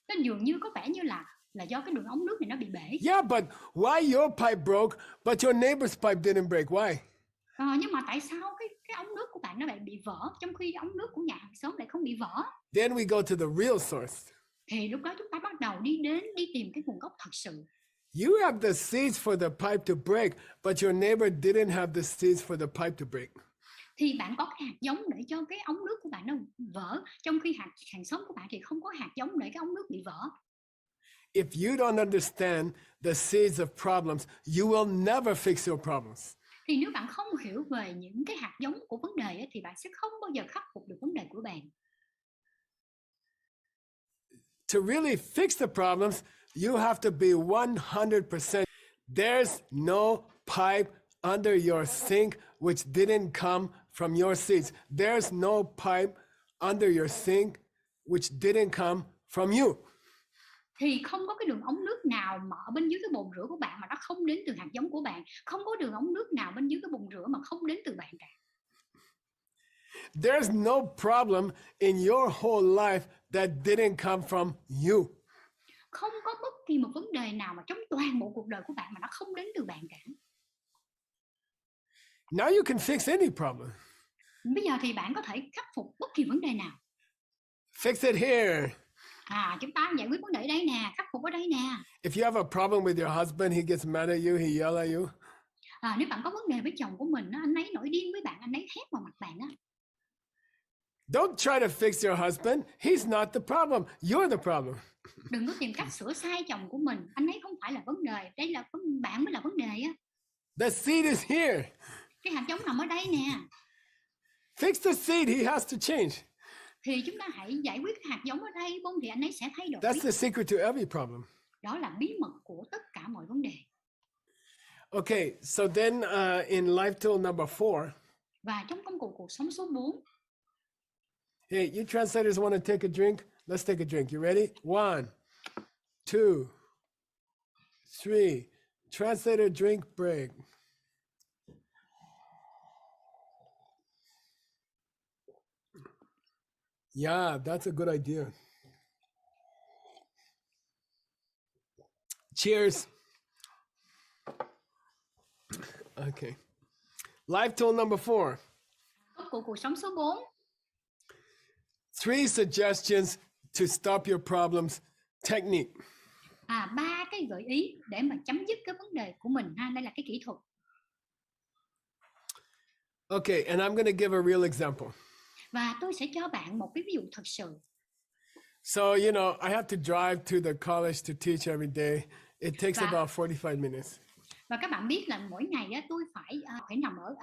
Nó dường như có vẻ như là do cái đường ống nước này nó bị bể. Yeah, but why your pipe broke, but your neighbor's pipe didn't break? Why? Nhưng mà tại sao cái ống nước của bạn nó lại bị vỡ, trong khi ống nước của nhà hàng xóm lại không bị vỡ? Then we go to the real source. Thì lúc đó chúng ta bắt đầu đi tìm cái nguồn gốc thật sự. You have the seeds for the pipe to break, but your neighbor didn't have the seeds for the pipe to break. Thì bạn có cái hạt giống để cho cái ống nước của bạn nó vỡ, trong khi hàng xóm của bạn thì không có hạt giống để cái ống nước bị vỡ. If you don't understand the seeds of problems, you will never fix your problems. Thì nếu bạn không hiểu về những cái hạt giống của vấn đề thì bạn sẽ không bao giờ khắc phục được vấn đề của bạn. To really fix the problems, you have to be 100%. There's no pipe under your sink which didn't come from your seeds. There's no pipe under your sink which didn't come from you. Thì không có cái đường ống nước nào mà ở bên dưới cái bồn rửa của bạn mà nó không đến từ hạt giống của bạn. Không có đường ống nước nào bên dưới cái bồn rửa mà không đến từ bạn cả. There's no problem in your whole life that didn't come from you. Không có bất kỳ một vấn đề nào mà trong toàn bộ cuộc đời của bạn mà nó không đến từ bạn cả. Now you can fix any problem. Bây giờ thì bạn có thể khắc phục bất kỳ vấn đề nào. Fix it here. Chúng ta giải quyết vấn đề ở đây nè, khắc phục ở đây nè. If you have a problem with your husband, he gets mad at you, he yell at you. Nếu bạn có vấn đề với chồng của mình, anh ấy nổi điên với bạn, anh ấy hét vào mặt bạn á. Don't try to fix your husband. He's not the problem. You're the problem. Đừng có tìm cách sửa sai chồng của mình, anh ấy không phải là vấn đề, đây là bạn mới là vấn đề á. The seed is here. Cái hạt giống nằm ở đây nè. Fix the seed, he has to change. Thì chúng ta hãy giải quyết hạt giống ở đây, bông thì anh ấy sẽ thay đổi. That's the secret to every problem. Đó là bí mật của tất cả mọi vấn đề. Okay, so then in life tool number 4. Và trong công cụ cuộc sống số 4. Hey, you translators want to take a drink? Let's take a drink. You ready? 1, 2, 3. Translator drink break. Yeah, that's a good idea. Cheers. Okay. Life tool number 4. Công cụ cuộc sống số 4. 3 suggestions to stop your problems technique. 3 cái gợi ý để mà chấm dứt cái vấn đề của mình ha. Đây là cái kỹ thuật. Okay, and I'm going to give a real example. Và tôi sẽ cho bạn một cái ví dụ thật sự. So, you know, I have to drive to the college to teach every day. It takes about 45 minutes. Và các bạn biết là mỗi ngày á, tôi phải nằm ở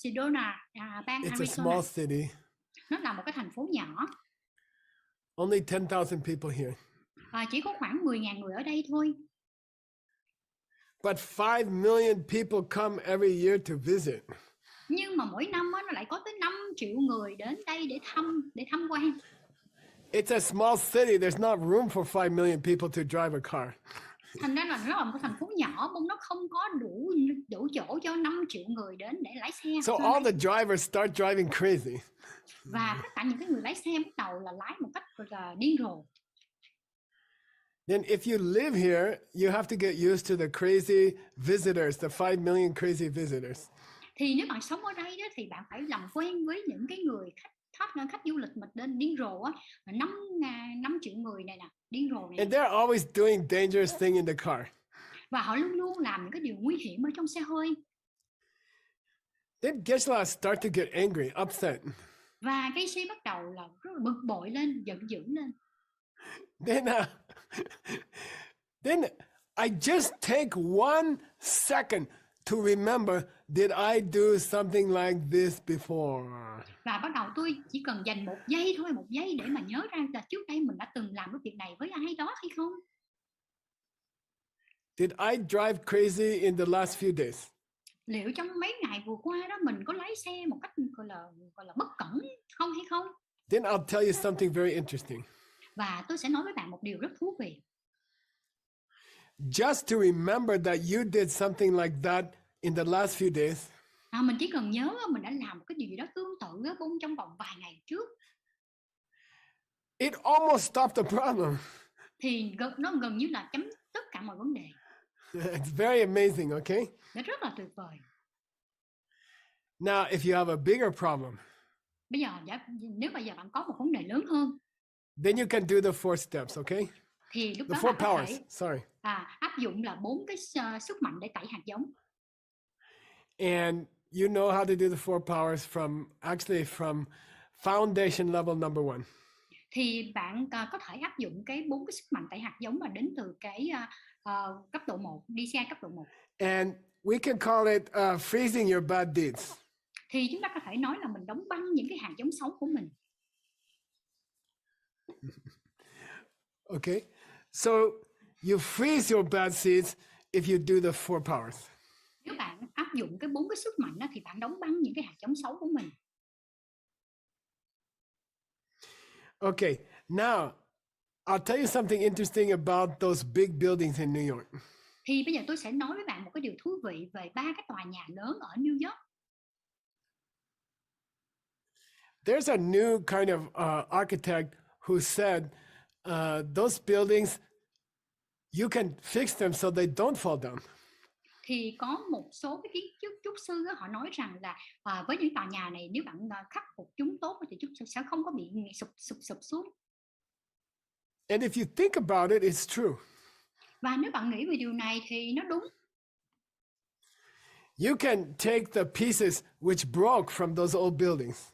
Sedona, bang It's Arizona. a small city. Nó là một cái thành phố nhỏ. Only 10,000 people here. Chỉ có khoảng 10.000 người ở đây thôi. But 5 million people come every year to visit. Nhưng mà mỗi năm á, nó lại có tới 5 triệu người đến đây để tham quan. It's a small city. There's not room for 5 million people to drive a car. Thành ra là nó là một cái thành phố nhỏ, nó không có đủ chỗ cho 5 triệu người đến để lái xe. So all the drivers start driving crazy. Và tất cả những cái người lái xe bắt đầu là lái một cách là điên rồ. Then if you live here, you have to get used to the crazy visitors, the 5 million crazy visitors. Thì nếu bạn sống ở đây đó, thì bạn phải làm quen với những cái người khách du lịch mà đến điên rồ á, 5 triệu người này nè, điên rồ này. And they're always doing dangerous thing in the car. Và họ luôn luôn làm những cái điều nguy hiểm ở trong xe hơi. Then Geshe-la start to get angry, upset. Và cái si bắt đầu là rất là bực bội lên, giận dữ lên. Then I just take 1 second to remember, did I do something like this before? Và bắt đầu tôi chỉ cần dành 1 giây thôi, 1 giây để mà nhớ ra là trước đây mình đã từng làm cái việc này với ai đó hay không? Did I drive crazy in the last few days? Liệu trong mấy ngày vừa qua đó mình có lái xe một cách gọi là bất cẩn không hay không? Then I'll tell you something very interesting. Và tôi sẽ nói với bạn một điều rất thú vị. Just to remember that you did something like that in the last few days. Mình chỉ cần nhớ mình đã làm một cái điều gì đó tương tự trong vòng vài ngày trước. It almost stopped the problem. Thì nó gần như là chấm tất cả mọi vấn đề. It's very amazing, okay? Nó rất là tuyệt vời. Now, if you have a bigger problem, Bây giờ nếu bây giờ bạn có một vấn đề lớn hơn, then you can do the 4 steps, okay? thì lúc The đó 4 bạn có powers, thể sorry. áp dụng là 4 cái sức mạnh để tẩy hạt giống. And you know how to do the 4 powers from foundation level number 1. Thì bạn có thể áp dụng 4 cái sức mạnh tẩy hạt giống mà đến từ cái cấp độ 1, đi xe cấp độ 1. And we can call it freezing your bad deeds. Thì chúng ta có thể nói là mình đóng băng những cái hạt giống xấu của mình. Okay? So you freeze your bad seeds if you do the 4 powers. Nếu bạn áp dụng 4 cái sức mạnh đó, thì bạn đóng băng những cái hạt giống xấu của mình. Okay, now I'll tell you something interesting about those big buildings in New York. Thì bây giờ tôi sẽ nói với bạn một cái điều thú vị về 3 cái tòa nhà lớn ở New York. There's a new kind of architect who said those buildings, you can fix them so they don't fall down. Thì có một số cái kiến trúc sư đó, họ nói rằng là với những tòa nhà này, nếu bạn khắc phục chúng tốt thì chúng sẽ không có bị sụp xuống. And if you think about it, it's true. Và nếu bạn nghĩ về điều này thì nó đúng. You can take the pieces which broke from those old buildings.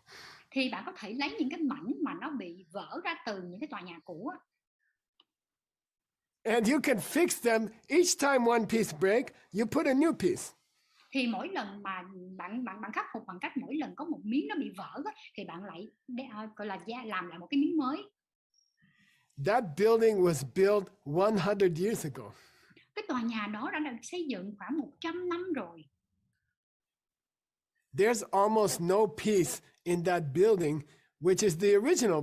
Thì bạn có thể lấy những cái mảnh mà nó bị vỡ ra từ những cái tòa nhà cũ á. And you can fix them each time one piece break, you put a new piece. Thì mỗi lần mà bạn khắc phục bằng cách mỗi lần có một miếng nó bị vỡ á, thì bạn lại gọi là làm lại một cái miếng mới. That building was built 100 years ago. Cái tòa nhà đó đã được xây dựng khoảng 100 năm rồi. There's almost no piece in that building which is the original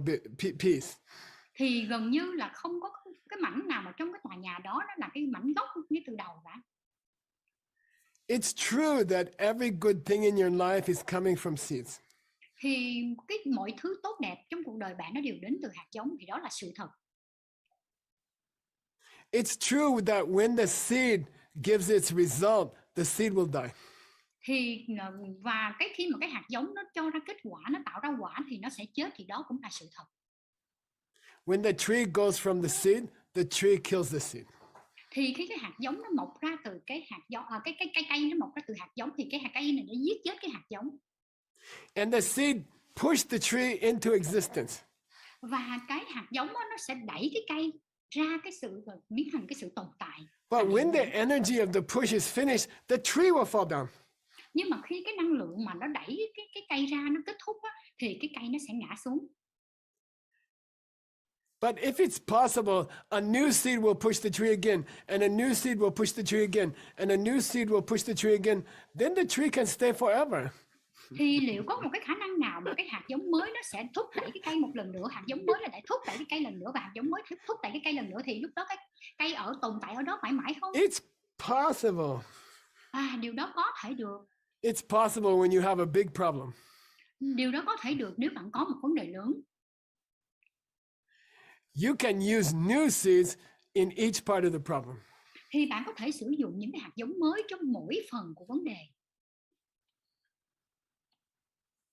piece. Thì gần như là không có cái mảnh nào mà trong cái tòa nhà đó nó là cái mảnh gốc ngay từ đầu cả. It's true that every good thing in your life is coming from seeds. Thì mọi thứ tốt đẹp trong cuộc đời bạn nó đều đến từ hạt giống, thì đó là sự thật. It's true that when the seed gives its result, the seed will die. Thì và khi mà cái hạt giống nó cho ra kết quả, nó tạo ra quả thì nó sẽ chết, thì đó cũng là sự thật. When the tree goes from the seed, the tree kills the seed. Thì khi cái hạt giống nó mọc ra từ cái hạt giống, cái cây nó mọc ra từ hạt giống, thì cái hạt cây này nó giết chết cái hạt giống. And the seed pushed the tree into existence. Và cái hạt giống đó, nó sẽ đẩy cái cây ra cái sự biến thành cái sự tồn tại. But when the energy of the push is finished, the tree will fall down. Nhưng mà khi cái năng lượng mà nó đẩy cái cây ra nó kết thúc á, thì cái cây nó sẽ ngã xuống. But if it's possible, a new seed will push the tree again, and a new seed will push the tree again, and a new seed will push the tree again, then the tree can stay forever. thì liệu có một cái khả năng nào mà cái hạt giống mới nó sẽ thúc đẩy cái cây một lần nữa, hạt giống mới là lại thúc đẩy cái cây lần nữa, và hạt giống mới thúc đẩy cái cây lần nữa, thì lúc đó cái cây tồn tại ở đó mãi mãi không? It's possible. Điều đó có thể được. It's possible when you have a big problem. Điều đó có thể được nếu bạn có một vấn đề lớn. You can use new seeds in each part of the problem. Thì bạn có thể sử dụng những cái hạt giống mới trong mỗi phần của vấn đề.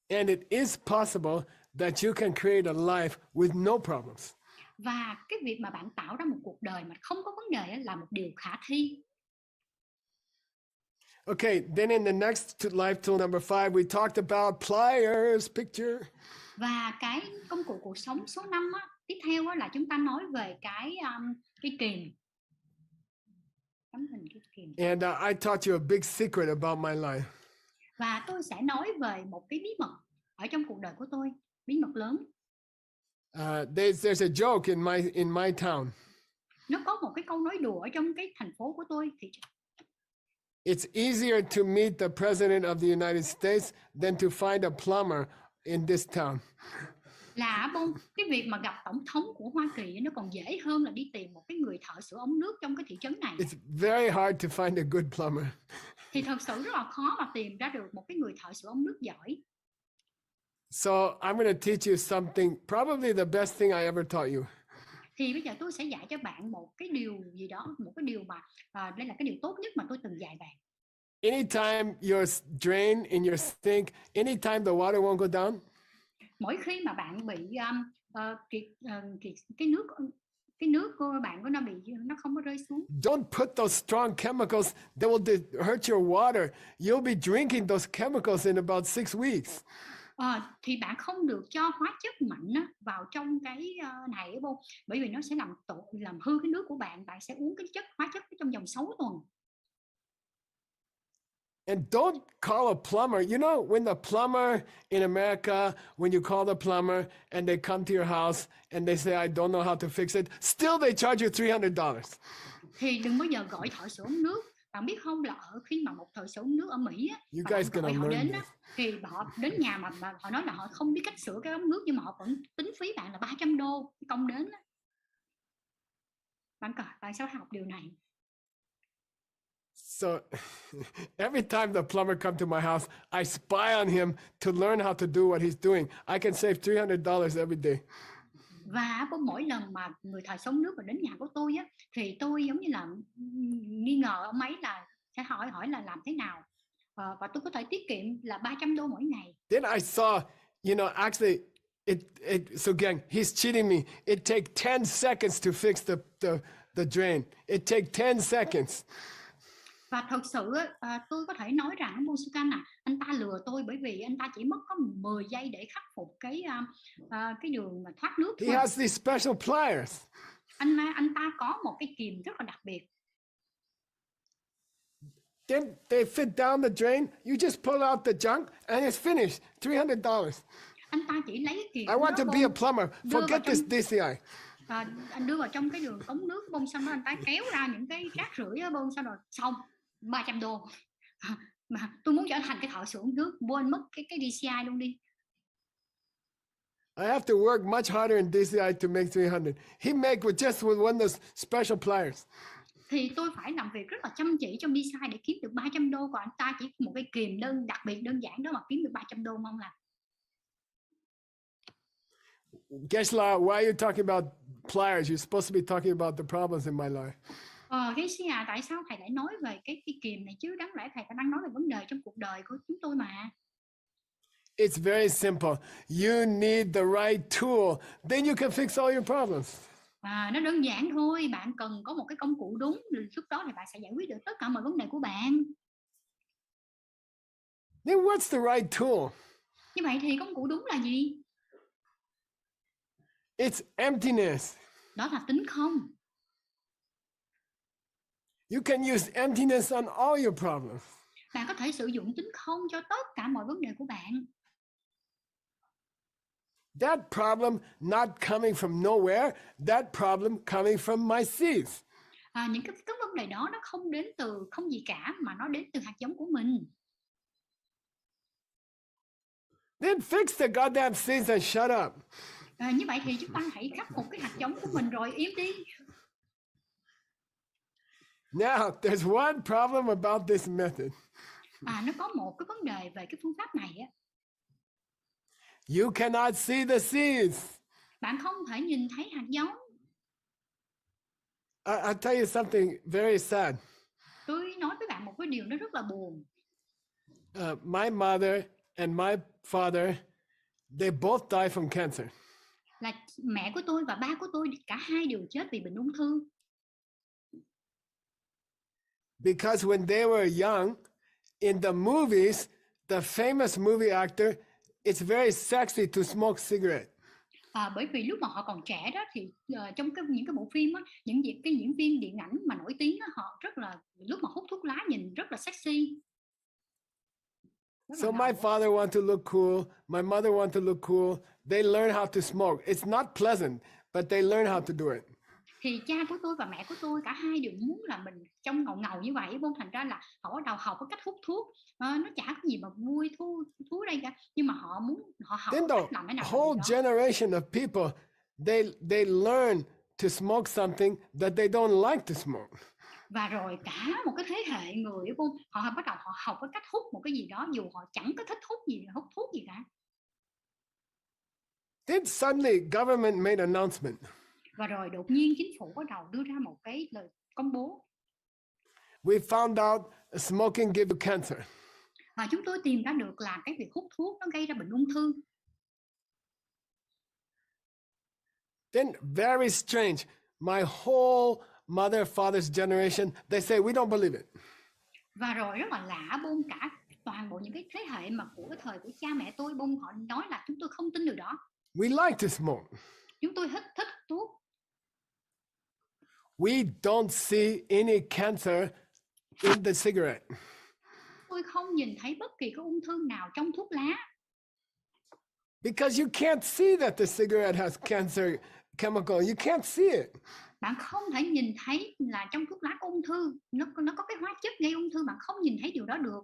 And it is possible that you can create a life with no problems. Và cái việc mà bạn tạo ra một cuộc đời mà không có vấn đề là một điều khả thi. Okay, then in the next life tool number 5, we talked about pliers picture. Và cái công cụ cuộc sống số 5 tiếp theo là chúng ta nói về cái kìm. Tấm hình cái kìm. And I taught you a big secret about my life. Và tôi sẽ nói về một cái bí mật ở trong cuộc đời của tôi, bí mật lớn. There's a joke in my town. Nó có một cái câu nói đùa ở trong cái thành phố của tôi. Thì it's easier to meet the president of the United States than to find a plumber in this town. Là cái việc mà gặp tổng thống của Hoa Kỳ nó còn dễ hơn là đi tìm một cái người thợ sửa ống nước trong cái thị trấn này. It's very hard to find a good plumber. Thì thật sự rất là khó mà tìm ra được một cái người thợ sửa ống nước giỏi. So I'm going to teach you something, probably the best thing I ever taught you. Thì bây giờ tôi sẽ dạy cho bạn một cái điều gì đó, một cái điều mà đây là cái điều tốt nhất mà tôi từng dạy bạn. Anytime your drain in your sink, anytime the water won't go down, mỗi khi mà bạn bị cái nước của bạn của nó không có rơi xuống, don't put those strong chemicals that will hurt your water. You'll be drinking those chemicals in about 6 weeks. Thì bạn không được cho hóa chất mạnh vào trong cái này không? Bởi vì nó sẽ làm hư cái nước của bạn. Bạn sẽ uống cái hóa chất trong vòng 6 tuần. And don't call a plumber. You know, when the plumber in America, when you call the plumber and they come to your house and they say, I don't know how to fix it, still they charge you $300. Thì đừng bao giờ gọi thợ sửa ống nước. Bạn biết không, là khi mà một thợ sửa ống nước ở Mỹ gọi họ đến thì họ đến nhà mà họ nói là họ không biết cách sửa cái ống nước, nhưng mà họ vẫn tính phí bạn là $300 công đến. Bạn sao học điều này? So every time the plumber comes to my house, I spy on him to learn how to do what he's doing. I can save $300 every day. Và mỗi lần mà người thợ sửa nước mà đến nhà của tôi thì tôi giống như là nghi ngờ ông ấy, là sẽ hỏi là làm thế nào, và tôi có thể tiết kiệm là $300 mỗi ngày. Then I saw, actually, so again, he's cheating me. It takes 10 seconds to fix the drain. It takes 10 seconds. Và thật sự tôi có thể nói rằng Musican anh ta lừa tôi, bởi vì anh ta chỉ mất có 10 giây để khắc phục cái đường mà thoát nước thôi. He has these special pliers. Anh ta có một cái kìm rất là đặc biệt. Then they fit down the drain. You just pull out the junk and it's finished. $300. Anh ta chỉ lấy cái kìm. I want to be a plumber. Forget this DCI. Anh đưa vào trong cái đường cống nước bông, xong đó anh ta kéo ra những cái rác rưởi ở bông, sau rồi xong $300. Mà tôi muốn trở thành cái thợ sửa nước, quên mất cái DCI luôn đi. I have to work much harder in DCI to make 300. He make with one of those special pliers. Thì tôi phải làm việc rất là chăm chỉ trong DCI để kiếm được $300, còn anh ta chỉ một cái kìm đặc biệt đơn giản đó mà kiếm được $300 mong làm. Gesla, why are you talking about pliers? You're supposed to be talking about the problems in my life. Gesla, tại sao thầy lại nói về cái kìm này chứ? Đáng lẽ thầy phải đang nói về vấn đề trong cuộc đời của chúng tôi mà. It's very simple. You need the right tool, then you can fix all your problems. Nó đơn giản thôi. Bạn cần có một cái công cụ đúng, lúc đó thì bạn sẽ giải quyết được tất cả mọi vấn đề của bạn. Then what's the right tool? Như vậy thì công cụ đúng là gì? It's emptiness. Đó là tính không. You can use emptiness on all your problems. Bạn có thể sử dụng tính không cho tất cả mọi vấn đề của bạn. That problem not coming from nowhere, that problem coming from my seeds. Những cái vấn đề đó nó không đến từ không gì cả, mà nó đến từ hạt giống của mình. Then fix the goddamn seeds and shut up. Như vậy thì chúng ta hãy khắc phục cái hạt giống của mình rồi im đi. Now, there's one problem about this method. Nó có một cái vấn đề về cái phương pháp này á. You cannot see the seeds. Bạn không thể nhìn thấy hạt giống. I'll tell you something very sad. Tôi nói với bạn một cái điều nó rất là buồn. My mother and my father, they both died from cancer. Là mẹ của tôi và ba của tôi cả hai đều chết vì bệnh ung thư. Because when they were young, in the movies, the famous movie actor, it's very sexy to smoke cigarette. Bởi vì lúc mà họ còn trẻ đó thì trong những cái bộ phim á, những diễn viên điện ảnh mà nổi tiếng á, họ rất là lúc mà hút thuốc lá nhìn rất là sexy. So my father wanted to look cool, my mother wanted to look cool. They learn how to smoke. It's not pleasant, but they learn how to do it. Thì cha của tôi và mẹ của tôi cả hai đều muốn là mình trông ngầu ngầu như vậy, bon thành ra là họ bắt đầu học cái cách hút thuốc. Nó chả có gì mà vui thú đây cả, nhưng mà họ học cách làm cái nào. Whole generation of people, they learn to smoke something that they don't like to smoke. Và rồi cả một cái thế hệ người họ bắt đầu họ học cái cách hút một cái gì đó dù họ chẳng có thích hút thuốc gì cả. Then suddenly government made announcement. Và rồi đột nhiên chính phủ bắt đầu đưa ra một cái lời công bố. We found out smoking gives you cancer. Và chúng tôi tìm ra được là cái việc hút thuốc nó gây ra bệnh ung thư. Then very strange, my whole mother, father's generation, they say we don't believe it. Và rồi rất là lạ cả toàn bộ những cái thế hệ mà của cái thời của cha mẹ tôi họ nói là chúng tôi không tin điều đó. We like to smoke. Chúng tôi thích thuốc. We don't see any cancer in the cigarette. Tôi không nhìn thấy bất kỳ cái ung thư nào trong thuốc lá. Because you can't see that the cigarette has cancer chemical. You can't see it. Bạn không thể nhìn thấy là trong thuốc lá có ung thư, nó có cái hóa chất gây ung thư, bạn không nhìn thấy điều đó được.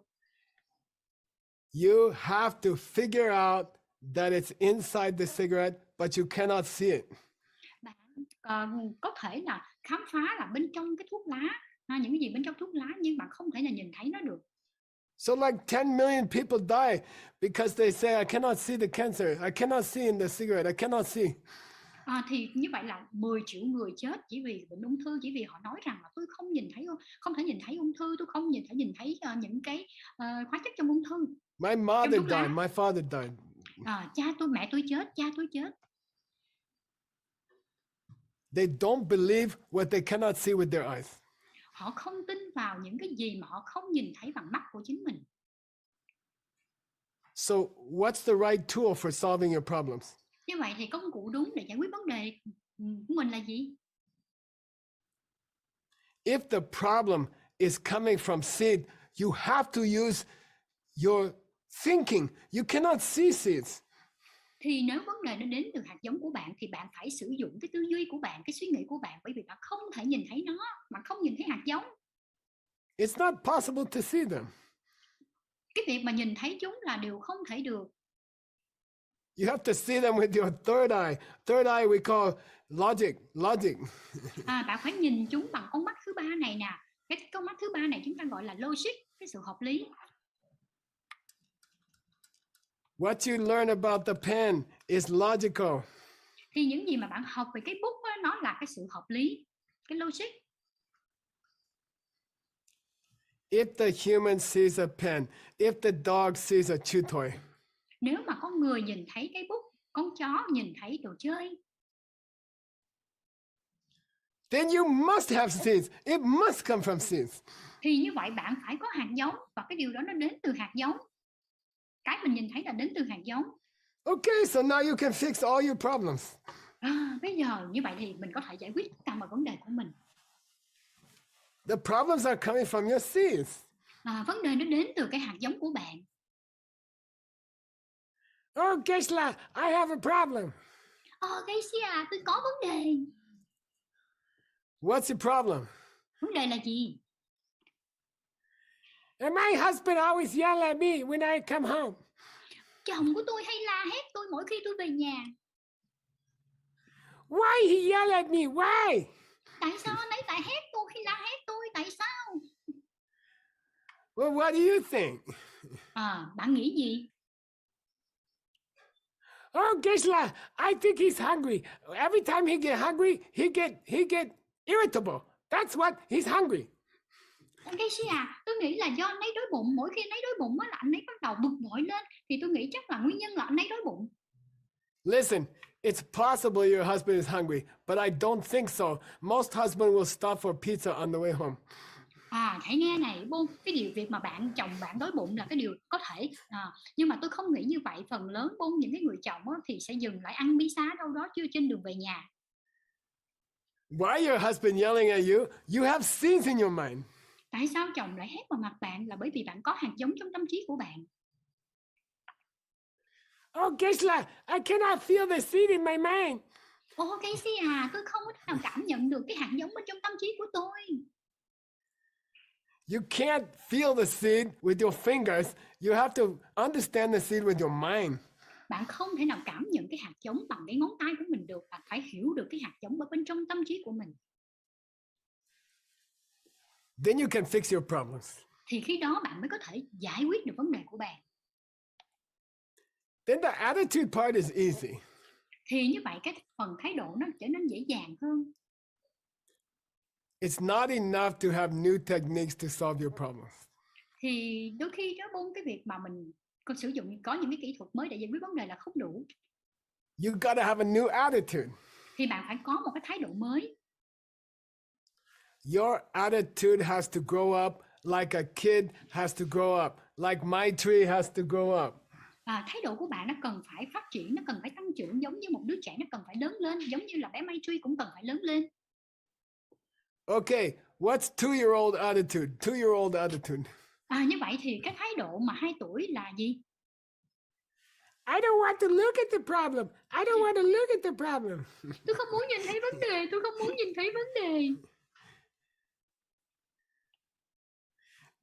You have to figure out that it's inside the cigarette, but you cannot see it. Bạn có thể là khám phá là bên trong cái thuốc lá, những cái gì bên trong thuốc lá, nhưng bạn không thể là nhìn thấy nó được. So like 10 million people die because they say I cannot see the cancer. I cannot see in the cigarette. I cannot see. Thì như vậy là 10 triệu người chết chỉ vì bệnh ung thư, chỉ vì họ nói rằng là tôi không thể nhìn thấy ung thư, tôi không nhìn thấy những cái hóa chất trong ung thư. My mother died. My father died. Mẹ tôi chết, cha tôi chết. They don't believe what they cannot see with their eyes. Họ không tin vào những cái gì mà họ không nhìn thấy bằng mắt của chính mình. So what's the right tool for solving your problems? Như vậy thì công cụ đúng để giải quyết vấn đề của mình là gì? If the problem is coming from seed, you have to use your thinking. You cannot see seeds. Thì nếu vấn đề nó đến từ hạt giống của bạn thì bạn phải sử dụng cái tư duy của bạn, cái suy nghĩ của bạn, bởi vì bạn không thể nhìn thấy nó, bạn không nhìn thấy hạt giống. It's not possible to see them. Cái việc mà nhìn thấy chúng là điều không thể được. You have to see them with your third eye. Third eye we call logic. Bạn phải nhìn chúng bằng con mắt thứ ba này nè. Cái con mắt thứ ba này chúng ta gọi là logic, cái sự hợp lý. What you learn about the pen is logical. Thì những gì mà bạn học về cái bút đó, nó là cái sự hợp lý, cái logic. If the human sees a pen, if the dog sees a chew toy. Nếu mà con người nhìn thấy cái bút, con chó nhìn thấy đồ chơi, then you must have seeds. It must come from seeds. thì như vậy bạn phải có hạt giống, và cái điều đó nó đến từ hạt giống. Cái mình nhìn thấy là đến từ hạt giống. Okay, so now you can fix all your problems. Bây giờ như vậy thì mình có thể giải quyết tất cả mọi vấn đề của mình. The problems are coming from your seeds. Vấn đề nó đến từ cái hạt giống của bạn. Oh, Gesla, I have a problem. Geisha, tôi có vấn đề. What's your problem? Vấn đề là gì? And my husband always yell at me when I come home. Chồng của tôi hay la hét tôi mỗi khi tôi về nhà. Why he yell at me? Why? Tại sao anh ấy lại hét tôi hay la hét tôi? Tại sao? Well, what do you think? Bạn nghĩ gì? Oh, Gisela, I think he's hungry. Every time he get hungry, he get irritable. That's what he's hungry. Casey tôi nghĩ là do anh ấy đói bụng. Mỗi khi anh ấy đói bụng là anh ấy bắt đầu bực bội lên. Thì tôi nghĩ chắc là nguyên nhân là anh ấy đói bụng. Listen, it's possible your husband is hungry, but I don't think so. Most husbands will stop for pizza on the way home. Hãy nghe này, Bôn, cái việc mà chồng bạn đói bụng là cái điều có thể. Nhưng mà tôi không nghĩ như vậy. Phần lớn Bôn, những cái người chồng thì sẽ dừng lại ăn pizza đâu đó chưa trên đường về nhà. Why your husband yelling at you? You have seeds in your mind. Tại sao chồng lại hét vào mặt bạn? Là bởi vì bạn có hạt giống trong tâm trí của bạn. Oh, Gisela, I cannot feel the seed in my mind. Casey tôi không có thể nào cảm nhận được cái hạt giống ở trong tâm trí của tôi. You can't feel the seed with your fingers. You have to understand the seed with your mind. Bạn không thể nào cảm nhận cái hạt giống bằng cái ngón tay của mình được. Bạn phải hiểu được cái hạt giống ở bên trong tâm trí của mình. Then you can fix your problems. Thì khi đó bạn mới có thể giải quyết được vấn đề của bạn. Then the attitude part is easy. Thì như vậy cái phần thái độ nó trở nên dễ dàng hơn. It's not enough to have new techniques to solve your problems. Thì đôi khi đó cái việc mà mình có sử dụng có những cái kỹ thuật mới để giải quyết vấn đề là không đủ. You gotta have a new attitude. Thì bạn phải có một cái thái độ mới. Your attitude has to grow up like a kid has to grow up, like my tree has to grow up. Thái độ của bạn nó cần phải phát triển, nó cần phải tăng trưởng, giống như một đứa trẻ nó cần phải lớn lên, giống như là bé Mai Tree cũng cần phải lớn lên. Okay, what's 2-year-old attitude? 2-year-old attitude. Như vậy thì cái thái độ mà 2 tuổi là gì? I don't want to look at the problem. I don't want to look at the problem. Tôi không muốn nhìn thấy vấn đề, tôi không muốn nhìn thấy vấn đề.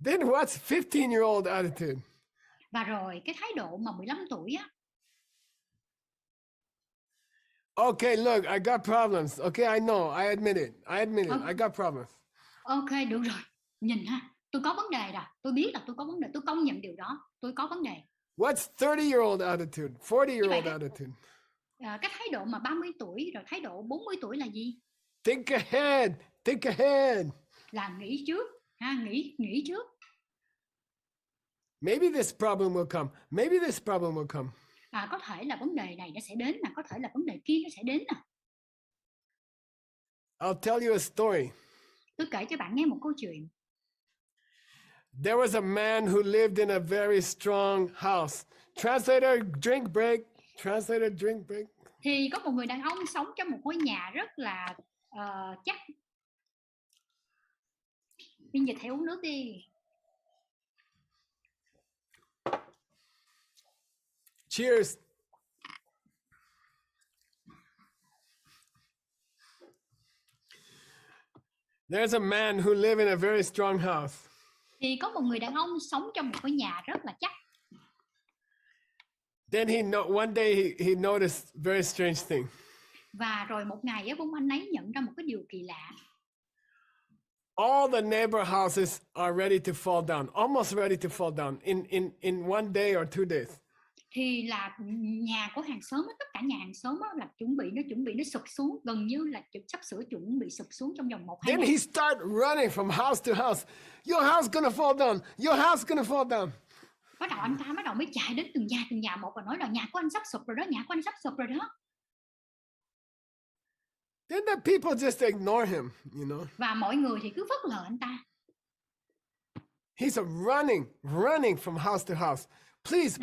Then what's 15-year-old attitude? Và rồi cái thái độ mà 15 tuổi á. Okay, look, I got problems. Okay, I know. I admit it. I got problems. Okay, được rồi. Nhìn ha, tôi có vấn đề rồi. Tôi biết là tôi có vấn đề. Tôi công nhận điều đó. Tôi có vấn đề. What's 30-year-old attitude? 40-year-old attitude? Cái thái độ mà 30 tuổi rồi thái độ 40 tuổi là gì? Think ahead. Think ahead. Là nghĩ trước. Nghĩ trước. Maybe this problem will come. Maybe this problem will come. Có thể là vấn đề này nó sẽ đến, có thể là vấn đề kia nó sẽ đến nè. I'll tell you a story. Tôi kể cho bạn nghe một câu chuyện. There was a man who lived in a very strong house. Translator, drink break. Translator, drink break. Thì có một người đàn ông sống trong một ngôi nhà rất là chắc. Biên dịch hãy uống nước đi. Cheers. There's a man who lived in a very strong house. Thì có một người đàn ông sống trong một ngôi nhà rất là chắc. Then one day he noticed a very strange thing. Và rồi một ngày anh ấy nhận ra một cái điều kỳ lạ. All the neighbor houses are ready to fall down, almost ready to fall down in 1 day or 2 days. Thì là nhà của hàng xóm, tất cả nhà hàng xóm là chuẩn bị nó sụp xuống, gần như là sắp sửa chuẩn bị sụp xuống trong vòng 1-2 ngày. Then he start running from house to house. Your house gonna fall down. Your house gonna fall down. Anh ta bắt đầu mới chạy đến từng nhà một và nói là nhà của anh sắp sụp rồi đó, nhà của anh sắp sụp rồi đó. Then the people just ignore him, you know. Và mọi người thì cứ phớt lờ anh ta. He's running from house to house. Please,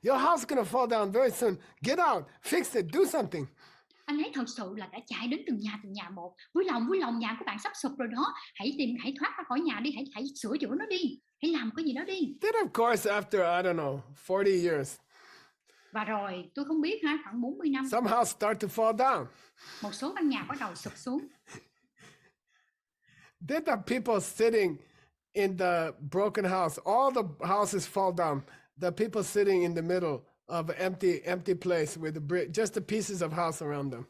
your house is gonna fall down very soon. Get out, fix it, do something. Anh ấy thật sự là đã chạy đến từng nhà một. Vui lòng, nhà của bạn sắp sụp rồi đó. Hãy thoát ra khỏi nhà đi, hãy sửa chữa nó đi. Hãy làm cái gì đó đi. Then of course after, I don't know, 40 years. Và rồi, tôi không biết khoảng 40 năm. Some house start to fall down. Một số căn nhà bắt đầu sụp xuống. Then the people sitting in the broken house, all the houses fall down. the people sitting in the middle of an empty place with just the pieces of house around them.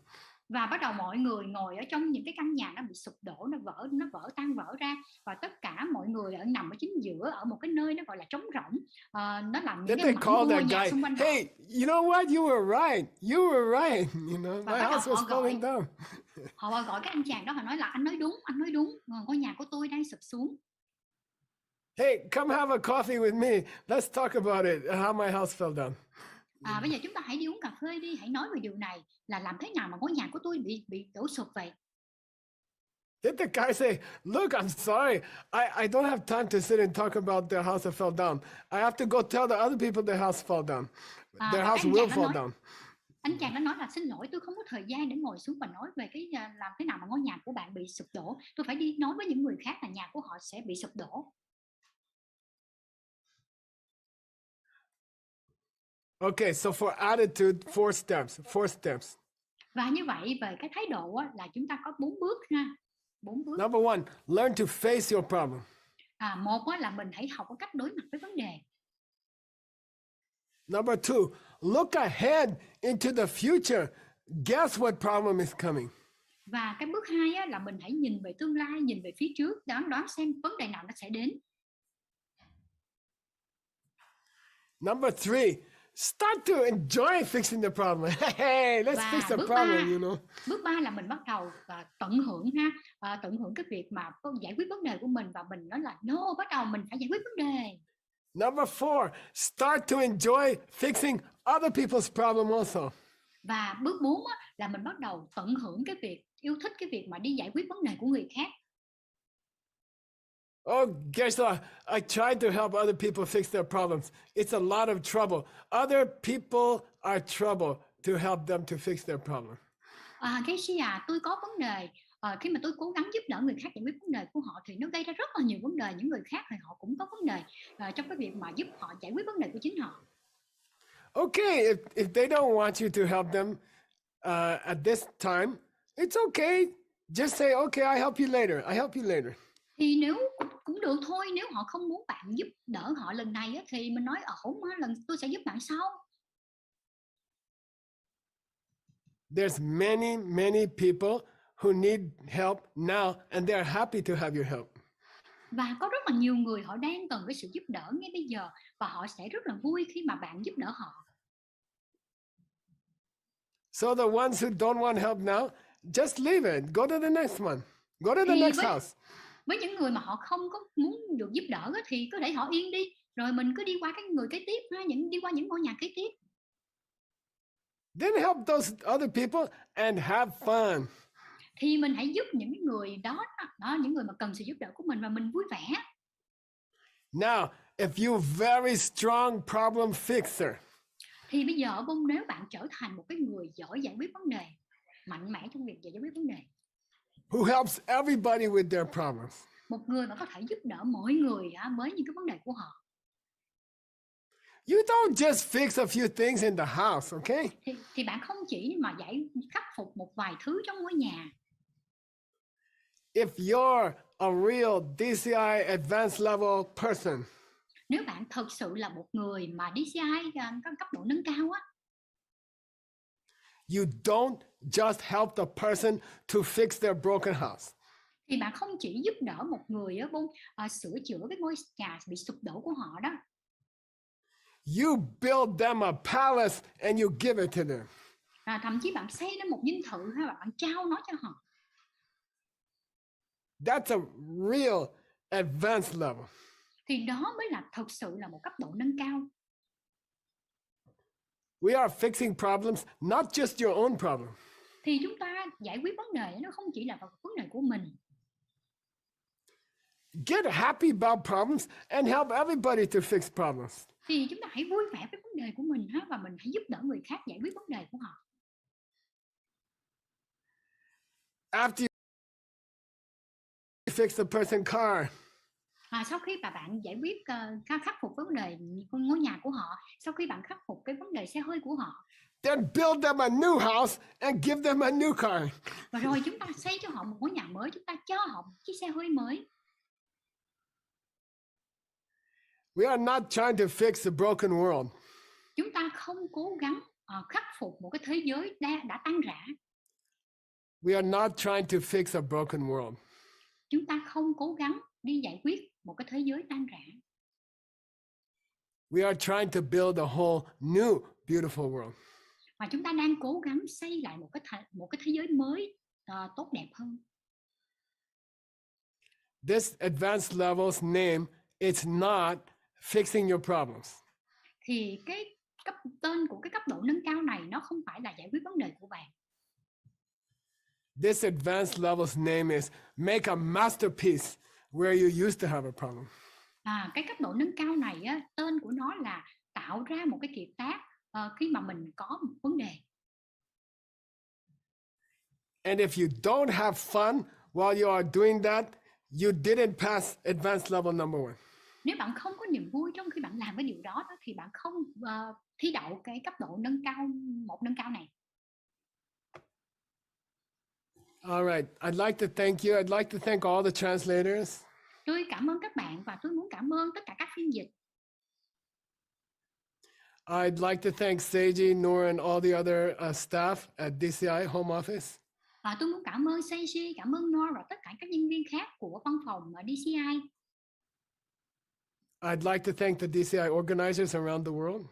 Và bắt đầu mọi người ngồi ở trong những cái căn nhà nó bị sụp đổ, nó vỡ tan vỡ ra, và tất cả mọi người nằm ở chính giữa, ở một cái nơi nó gọi là trống rỗng. Nó làm những cái mảnh vụn nhà xung quanh. Hey, you know what? You were right. You were right. You know, my house was falling down. Họ gọi cái anh chàng đó, họ nói là anh nói đúng, ngôi nhà của tôi đang sụp xuống. Hey, come have a coffee with me. Let's talk about it. How my house fell down. Bây giờ chúng ta hãy đi uống cà phê đi, hãy nói về điều này, là làm thế nào mà ngôi nhà của tôi bị đổ sụp vậy. Did the guy say, look, I'm sorry. I don't have time to sit and talk about the house that fell down. I have to go tell the other people the house fell down. Their house will fall down. Anh chàng đã nói là xin lỗi, tôi không có thời gian để ngồi xuống và nói về cái làm thế nào mà ngôi nhà của bạn bị sụp đổ. Tôi phải đi nói với những người khác là nhà của họ sẽ bị sụp đổ. Okay, so for attitude, 4 steps. Và như vậy về cái thái độ là chúng ta có 4 bước ha. 4 bước. Number 1, learn to face your problem. Một là mình hãy học cái cách đối mặt với vấn đề. Number 2, look ahead into the future. Guess what problem is coming. Và cái bước 2 là mình hãy nhìn về tương lai, nhìn về phía trước, đoán xem vấn đề nào nó sẽ đến. Number 3, start to enjoy fixing the problem. Hey, let's fix the problem, you know. Bước 3 là mình bắt đầu tận hưởng tận hưởng cái việc mà giải quyết vấn đề của mình, và mình nói là no, bắt đầu mình phải giải quyết vấn đề. Number 4, start to enjoy fixing other people's problem also. Và bước 4 là mình bắt đầu tận hưởng cái việc, yêu thích cái việc mà đi giải quyết vấn đề của người khác. Oh, Gesla, I tried to help other people fix their problems. It's a lot of trouble. Other people are trouble to help them to fix their problem. Gesla, tôi có vấn đề. Khi mà tôi cố gắng giúp đỡ người khác giải quyết vấn đề của họ thì nó gây ra rất là nhiều vấn đề. Những người khác thì họ cũng có vấn đề trong cái việc mà giúp họ giải quyết vấn đề của chính họ. Okay, if they don't want you to help them at this time, it's okay. Just say, okay, I help you later. Thì nếu cũng được thôi, nếu họ không muốn bạn giúp đỡ họ lần này thì mình nói lần tôi sẽ giúp bạn sau. There's many people who need help now and they are happy to have your help. Và có rất là nhiều người họ đang cần cái sự giúp đỡ ngay bây giờ, và họ sẽ rất là vui khi mà bạn giúp đỡ họ. So the ones who don't want help now, just leave it. Go to the next one. Go to the next house. Với những người mà họ không có muốn được giúp đỡ thì có thể họ yên đi, rồi mình cứ đi qua cái người kế tiếp đi qua những ngôi nhà kế tiếp. Then help those other people and have fun. Thì mình hãy giúp những người đó, những người mà cần sự giúp đỡ của mình, và mình vui vẻ. Now, if you're very strong problem fixer. Thì bây giờ nếu bạn trở thành một cái người giỏi giải quyết vấn đề, mạnh mẽ trong việc giải quyết vấn đề, who helps everybody with their problems. Một người mà có thể giúp đỡ mọi người với những cái vấn đề của họ. You don't just fix a few things in the house, okay? Thì bạn không chỉ mà khắc phục một vài thứ trong ngôi nhà. If you're a real DCI advanced level person, nếu bạn thực sự là một người mà DCI có cấp độ nâng cao you don't just help the person to fix their broken house. Thì bạn không chỉ giúp đỡ một người sửa chữa cái ngôi nhà bị sụp đổ của họ đó. You build them a palace and you give it to them. Thậm chí bạn xây lên một dinh thự hay bạn trao nó cho họ. That's a real advanced level. Thì đó mới là thực sự là một cấp độ nâng cao. We are fixing problems, not just your own problem. Thì chúng ta giải quyết vấn đề nó không chỉ là vấn đề của mình. Get happy about problems and help everybody to fix problems. Thì chúng ta hãy vui vẻ với vấn đề của mình và mình hãy giúp đỡ người khác giải quyết vấn đề của họ. After you fix the person's car, sau khi mà bạn giải quyết khắc phục vấn đề ngôi nhà của họ, sau khi bạn khắc phục cái vấn đề xe hơi của họ, then build them a new house and give them a new car. Và rồi chúng ta xây cho họ một ngôi nhà mới, chúng ta cho họ một chiếc xe hơi mới. We are not trying to fix the broken world. Chúng ta không cố gắng khắc phục một cái thế giới đã tan rã. We are not trying to fix a broken world. Chúng ta không cố gắng đi giải quyết một cái thế giới tan rã. We are trying to build a whole new beautiful world. Mà chúng ta đang cố gắng xây lại một cái thế giới mới tốt đẹp hơn. This advanced level's name, it's not fixing your problems. Thì cái tên của cái cấp độ nâng cao này nó không phải là giải quyết vấn đề của bạn. This advanced level's name is make a masterpiece where you used to have a problem. Cái cấp độ nâng cao này á, tên của nó là tạo ra một cái kiệt tác khi mà mình có một vấn đề. And if you don't have fun while you are doing that, you didn't pass advanced level number 1. Nếu bạn không có niềm vui trong khi bạn làm cái điều đó thì bạn không thi đậu cái cấp độ nâng cao này. All right, I'd like to thank you. I'd like to thank all the translators. Tôi cảm ơn các bạn và tôi muốn cảm ơn tất cả các phiên dịch. I'd like to thank Seiji, Noor, and all the other staff at DCI Home Office. Và tôi muốn cảm ơn Seiji, cảm ơn Noor và tất cả các nhân viên khác của văn phòng DCI. I'd like to thank the DCI organizers around the world.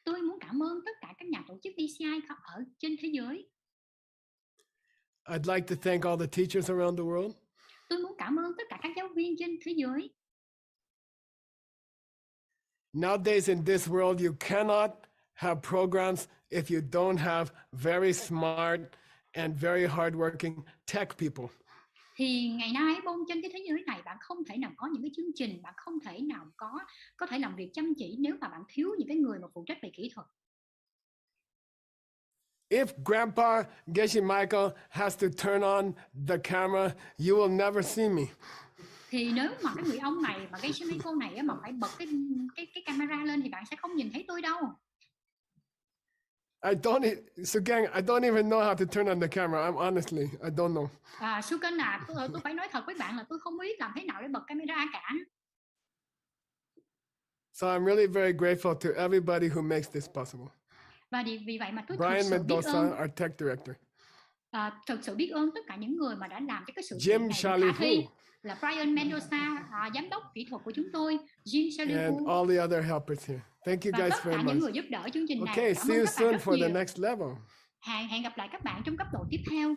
Tôi muốn cảm ơn tất cả các nhà tổ chức DCI ở trên thế giới. I'd like to thank all the teachers around the world. Tôi muốn cảm ơn tất cả các giáo viên trên thế giới. Nowadays in this world, you cannot have programs if you don't have very smart and very hardworking tech people. Thì ngày nay trên cái thế giới này bạn không thể nào có những cái chương trình, bạn không thể nào có thể làm việc chăm chỉ nếu mà bạn thiếu những cái người mà phụ trách về kỹ thuật. If Grandpa Geshe Michael has to turn on the camera, you will never see me. Thì nếu mà cái người ông này mà Geshe Michael này mà phải bật cái camera lên thì bạn sẽ không nhìn thấy tôi đâu. Sugang, I don't even know how to turn on the camera. I'm honestly, I don't know. Sugan tôi phải nói thật với bạn là tôi không biết làm thế nào để bật camera cả. So I'm really very grateful to everybody who makes this possible. Và vì vậy mà tôi Brian Mendoza, our tech director. Thực sự biết ơn tất cả những người mà đã làm cho cái sự Jim Shalihu, là Brian Mendoza, giám đốc kỹ thuật của chúng tôi, Jim Shalihu, and all the other helpers here. Thank you guys very những much. người giúp đỡ chương trình này. Okay, see you soon for the next level. Hẹn gặp lại các bạn trong cấp độ tiếp theo.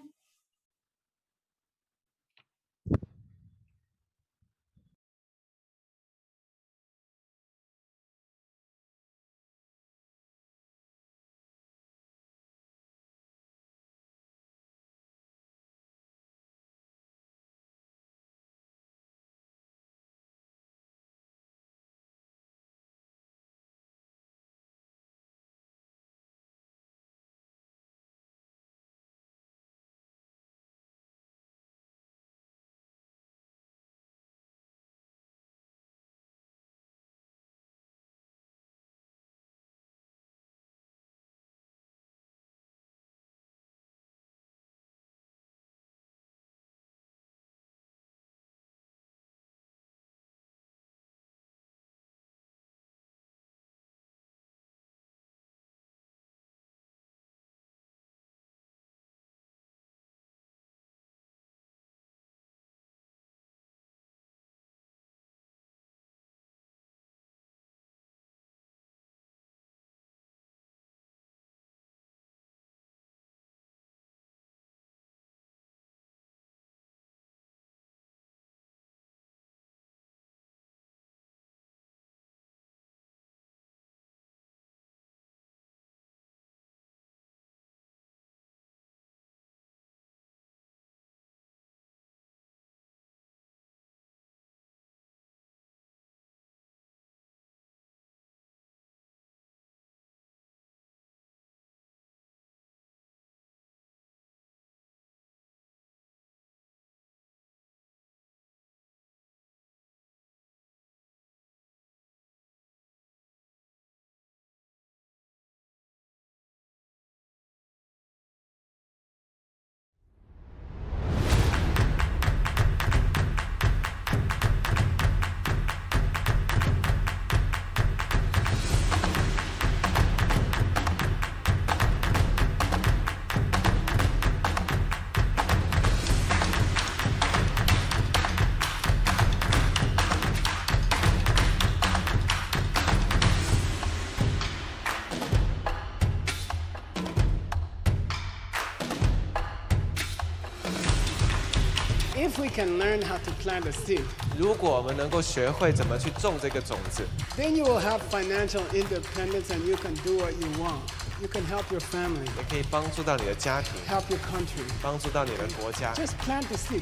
if we can learn how to plant a seed, 如果我们能够学会怎么去种这个种子， then you will have financial independence and you can do what you want. You can help your family, 也可以帮助到你的家庭， help your country. 帮助到你的国家。 Just plant the seed.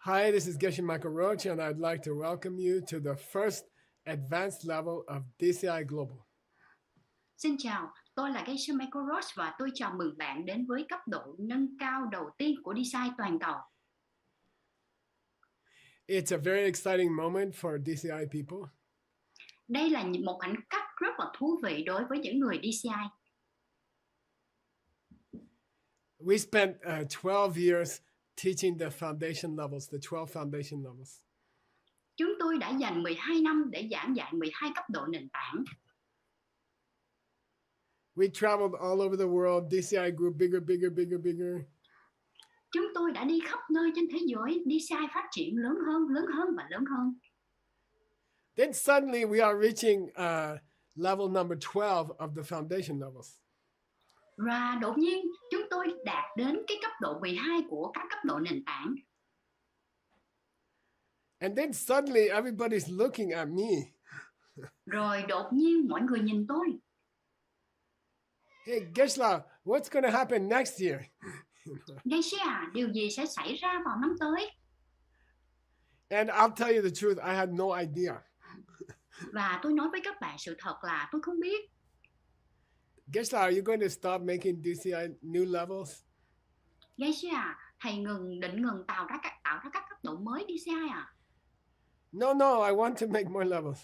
Hi, this is Geshe Michael Roach, and I'd like to welcome you to the first advanced level of DCI Global. Xin chào, tôi là Geshe Michael Roach và tôi chào mừng bạn đến với cấp độ nâng cao đầu tiên của DCI toàn cầu. It's a very exciting moment for DCI people. Đây là một khoảnh khắc rất là thú vị đối với những người DCI. We spent 12 years teaching the foundation levels, the 12 foundation levels. Chúng tôi đã dành 12 năm để giảng dạy 12 cấp độ nền tảng. We traveled all over the world. DCI grew bigger, bigger, bigger, bigger. Chúng tôi đã đi khắp nơi trên thế giới, DCI phát triển lớn hơn và lớn hơn. Then suddenly we are reaching level number 12 of the foundation levels. Và đột nhiên chúng tôi đạt đến cái cấp độ 12 của các cấp độ nền tảng. And then suddenly everybody's looking at me. Rồi đột nhiên mọi người nhìn tôi. Hey, Geshe, what's going to happen next year? Geshe à, điều gì sẽ xảy ra vào năm tới? And I'll tell you the truth, I had no idea. Và tôi nói với các bạn sự thật là tôi không biết. Geshe, are you going to stop making DCI new levels? Geshe à, thầy định ngừng tạo ra các cấp độ mới DCI à? No, I want to make more levels.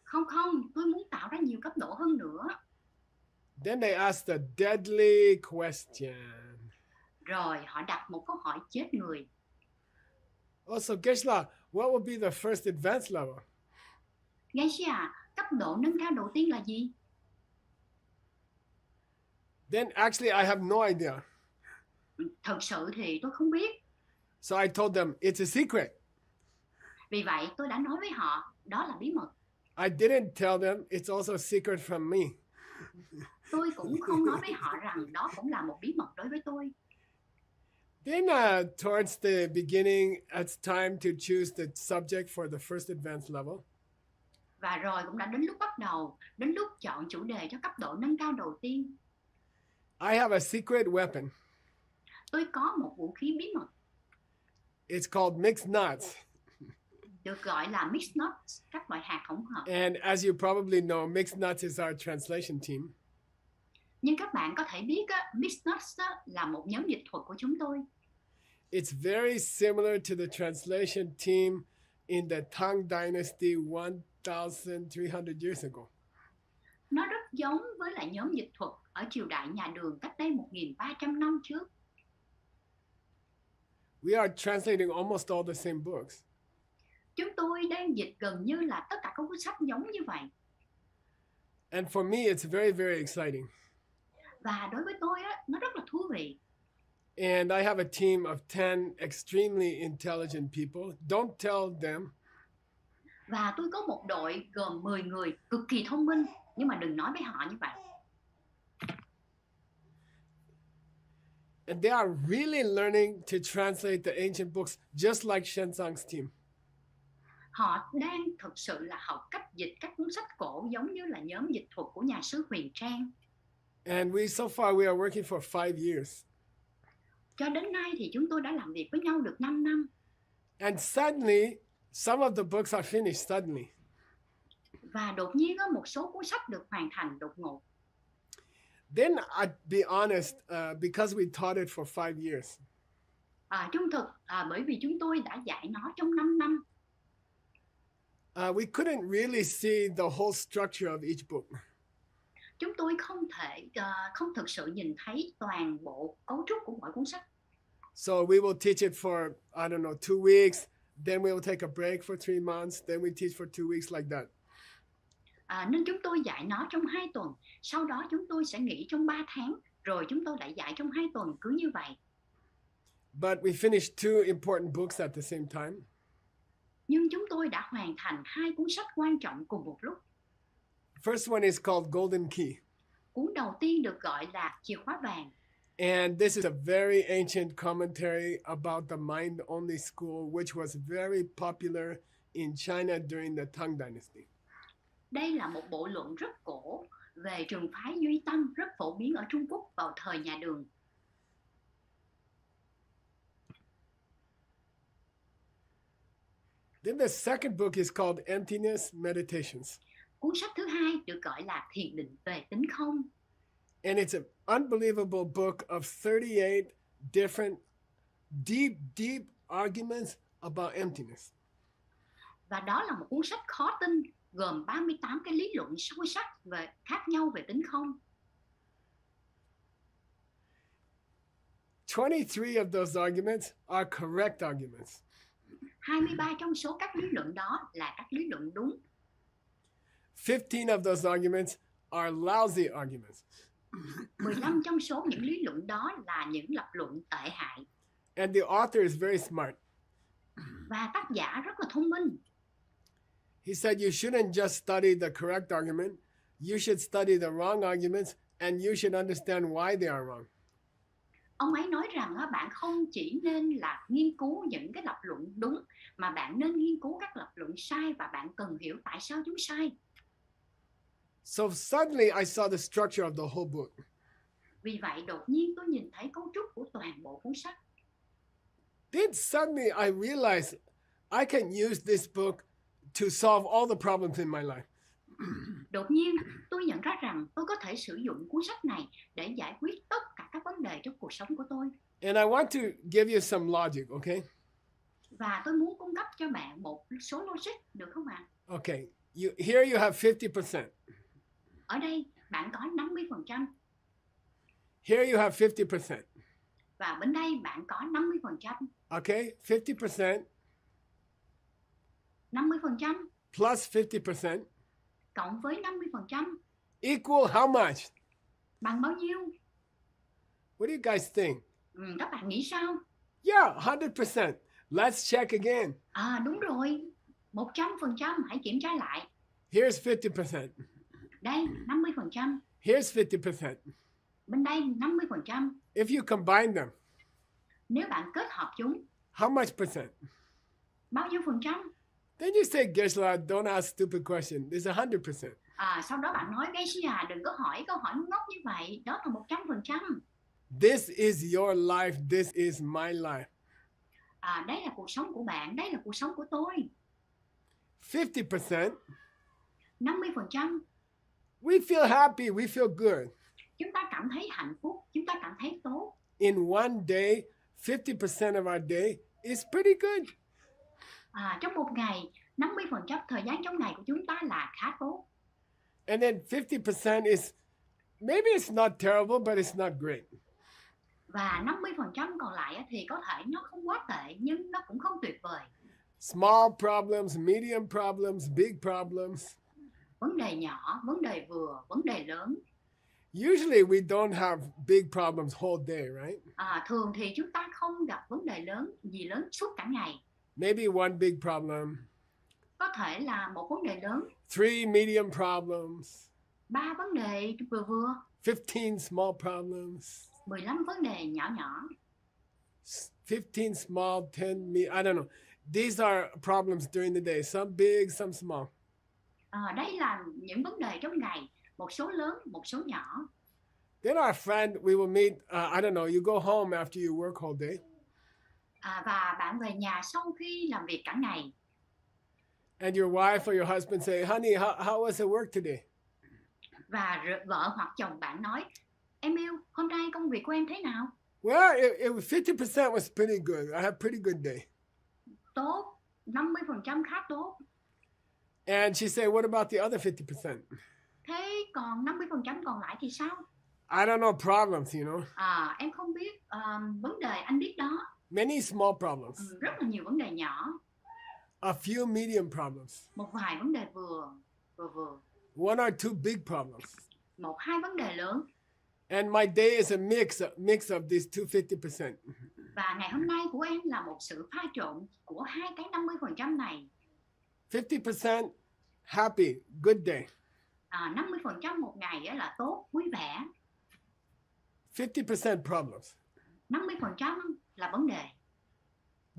Không, tôi muốn tạo ra nhiều cấp độ hơn nữa. Then they asked a deadly question. Rồi họ đặt một câu hỏi chết người. Also, Geshe, what will be the first advanced level? Geshe à, cấp độ nâng cao đầu tiên là gì? Then actually I have no idea. Thật sự thì tôi không biết. So I told them, it's a secret. Vì vậy tôi đã nói với họ, đó là bí mật. I didn't tell them, it's also a secret from me. Tôi cũng không nói với họ rằng đó cũng là một bí mật đối với tôi. Then towards the beginning, it's time to choose the subject for the first advanced level. Và rồi cũng đã đến lúc bắt đầu, đến lúc chọn chủ đề cho cấp độ nâng cao đầu tiên. I have a secret weapon. Tôi có một vũ khí bí mật. It's called mixed nuts. Được gọi là mixed nuts, các loại hạt hỗn hợp. And as you probably know, mixed nuts is our translation team. Nhưng các bạn có thể biết, mixed nuts là một nhóm dịch thuật của chúng tôi. It's very similar to the translation team in the Tang Dynasty 1,300 years ago. Nó rất giống với lại nhóm dịch thuật ở triều đại nhà Đường cách đây 1.300 năm trước. We are translating almost all the same books. Chúng tôi đang dịch gần như là tất cả các cuốn sách giống như vậy. And for me, it's very, very exciting. Và đối với tôi, nó rất là thú vị. And I have a team of 10 extremely intelligent people. Don't tell them. Và tôi có một đội gồm 10 người cực kỳ thông minh, nhưng mà đừng nói với họ như vậy. And they are really learning to translate the ancient books just like Shenzang's team. Họ đang thực sự là học cách dịch các cuốn sách cổ giống như là nhóm dịch thuật của nhà sư Huyền Trang. And so far we are working for 5 years. Cho đến nay thì chúng tôi đã làm việc với nhau được 5 năm. And suddenly, some of the books are finished suddenly. Và đột nhiên một số cuốn sách được hoàn thành đột ngột. Then I'd be honest, because we taught it for 5 years. Trung thực, bởi vì chúng tôi đã dạy nó trong 5 năm. we couldn't really see the whole structure of each book. Chúng tôi không thực sự nhìn thấy toàn bộ cấu trúc của mỗi cuốn sách. So we will teach it for, I don't know, 2 weeks. Then we will take a break for 3 months. Then we teach for 2 weeks like that. Nên chúng tôi dạy nó trong 2 tuần. Sau đó chúng tôi sẽ nghỉ trong 3 tháng. Rồi chúng tôi lại dạy trong 2 tuần, cứ như vậy. But we finished 2 important books at the same time. Nhưng chúng tôi đã hoàn thành 2 cuốn sách quan trọng cùng một lúc. First one is called Golden Key. Cuốn đầu tiên được gọi là Chìa khóa vàng. And this is a very ancient commentary about the mind-only school, which was very popular in China during the Tang Dynasty. Đây là một bộ luận rất cổ về trường phái duy tâm rất phổ biến ở Trung Quốc vào thời nhà Đường. Then the second book is called Emptiness Meditations. Cuốn sách thứ hai được gọi là Thiền định về tính không. And it's an unbelievable book of 38 different deep arguments about emptiness. Và đó là một cuốn sách khó tin, gồm 38 cái lý luận sâu sắc khác nhau về tính không. 23 of those arguments are correct arguments. 23 trong số các lý luận đó là các lý luận đúng. 15 of those arguments are lousy arguments. 15 trong số những lý luận đó là những lập luận tệ hại. And the author is very smart. Và tác giả rất là thông minh. He said you shouldn't just study the correct argument, you should study the wrong arguments and you should understand why they are wrong. Ông ấy nói rằng bạn không chỉ nên là nghiên cứu những cái lập luận đúng, mà bạn nên nghiên cứu các lập luận sai và bạn cần hiểu tại sao chúng sai. So suddenly I saw the structure of the whole book. Vì vậy đột nhiên tôi nhìn thấy cấu trúc của toàn bộ cuốn sách. Then suddenly I realized I can use this book to solve all the problems in my life. Đột nhiên tôi nhận ra rằng tôi có thể sử dụng cuốn sách này để giải quyết tất cả các vấn đề trong cuộc sống của tôi. And I want to give you some logic, okay? Và tôi muốn cung cấp cho bạn một số logic, được không ạ? Okay, here you have 50%. Ở đây bạn có 50%. Here you have 50%. Và bên đây bạn có 50%. Okay, 50%. 50% plus 50% cộng với 50% equal how much? bằng bao nhiêu? What do you guys think? Các bạn nghĩ sao? Yeah, 100%. Let's check again. Đúng rồi. 100%, hãy kiểm tra lại. Here's 50%. Đây, 50%. Here's 50%. Bên đây 50%. If you combine them, nếu bạn kết hợp chúng, how much percent? bao nhiêu phần trăm? Then you say, Gesla, don't ask stupid question. It's 100%. Sau đó bạn nói, Gesla, đừng có hỏi câu hỏi ngốc như vậy. Đó là 100%. This is your life. This is my life. Đây là cuộc sống của bạn. Đây là cuộc sống của tôi. 50%. 50%. We feel happy. We feel good. Chúng ta cảm thấy hạnh phúc. Chúng ta cảm thấy tốt. In one day, 50% of our day is pretty good. Trong một ngày, 50% thời gian trong ngày của chúng ta là khá tốt. And then 50% is, maybe it's not terrible, but it's not great. Và 50% còn lại thì có thể nó không quá tệ, nhưng nó cũng không tuyệt vời. Small problems, medium problems, big problems. Vấn đề nhỏ, vấn đề vừa, vấn đề lớn. Usually we don't have big problems whole day, right? Thường thì chúng ta không gặp vấn đề lớn suốt cả ngày. Maybe one big problem. Có thể là một vấn đề lớn. 3 medium problems. 3 vấn đề vừa. 15 small problems. 15 vấn đề nhỏ. 15 small, 10, I don't know. These are problems during the day. Some big, some small. Đây là những vấn đề trong ngày. Một số lớn, một số nhỏ. Then our friend, we will meet, I don't know, you go home after you work whole day. Và bạn về nhà sau khi làm việc cả ngày. And your wife or your husband say, honey, how was the work today? Và vợ hoặc chồng bạn nói, em yêu, hôm nay công việc của em thế nào? Well, it was 50% was pretty good. I had a pretty good day. Tốt, 50% khá tốt. And she said, what about the other 50%? Thế còn 50% còn lại thì sao? I don't know problems, you know. Em không biết vấn đề, anh biết đó. Many small problems. Rất là nhiều vấn đề nhỏ. A few medium problems. Một vài vấn đề vừa. One or two big problems. Một hai vấn đề lớn. And my day is a mix of these two 50%. Và ngày hôm nay của em là một sự pha trộn của hai cái 50% này. 50% happy, good day. 50% một ngày là tốt, vui vẻ. 50% problems. 50% là vấn đề.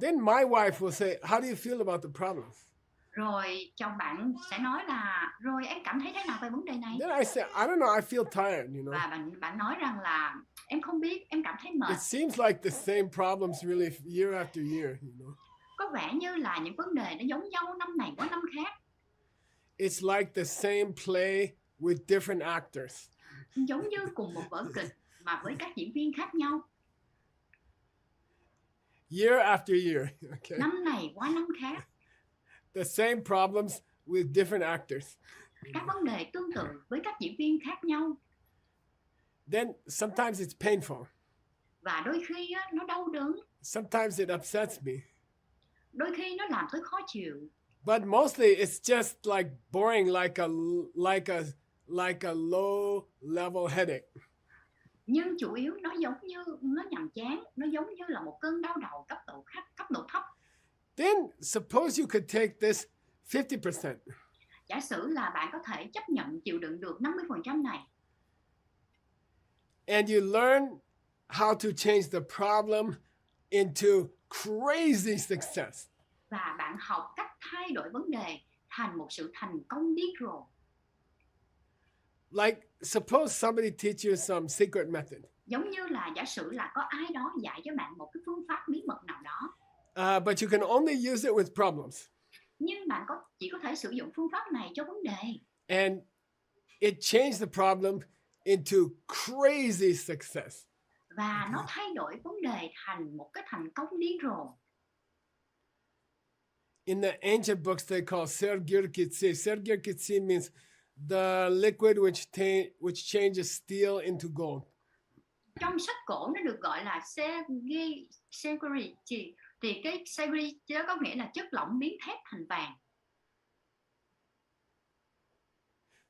Then my wife will say, how do you feel about the problems? Rồi chồng bạn sẽ nói là, rồi em cảm thấy thế nào về vấn đề này? Then I say, I don't know, I feel tired, you know. Và bạn nói rằng là em không biết, em cảm thấy mệt. It seems like the same problems really year after year, you know. Có vẻ như là những vấn đề nó giống nhau năm này qua năm khác. It's like the same play with different actors. Giống như cùng một vở kịch mà với các diễn viên khác nhau. Year after year, okay. Năm này qua năm khác. The same problems with different actors. Các vấn đề tương tự với các diễn viên khác nhau. Then sometimes it's painful. Và đôi khi nó đau đớn. Sometimes it upsets me. Đôi khi nó làm tôi khó chịu. But mostly it's just like boring, like a low level headache. Nhưng chủ yếu nó giống như nó nhàm chán, nó giống như là một cơn đau đầu cấp độ thấp. Then suppose you could take this 50%. Giả sử là bạn có thể chấp nhận chịu đựng được 50% này. And you learn how to change the problem into crazy success. Và bạn học cách thay đổi vấn đề thành một sự thành công điên rồ. Like, suppose somebody teach you some secret method. Giống như là giả sử là có ai đó dạy cho bạn một cái phương pháp bí mật nào đó. But you can only use it with problems. Nhưng bạn chỉ có thể sử dụng phương pháp này cho vấn đề. And it changed the problem into crazy success. Và nó thay đổi vấn đề thành một cái thành công điên rồ. In the ancient books they call sergirkitsi. Sergirkitsi means the liquid which changes steel into gold. Trong sách cổ nó được gọi là sergirkitsi. Thì cái sergirkitsi có nghĩa là chất lỏng biến thép thành vàng.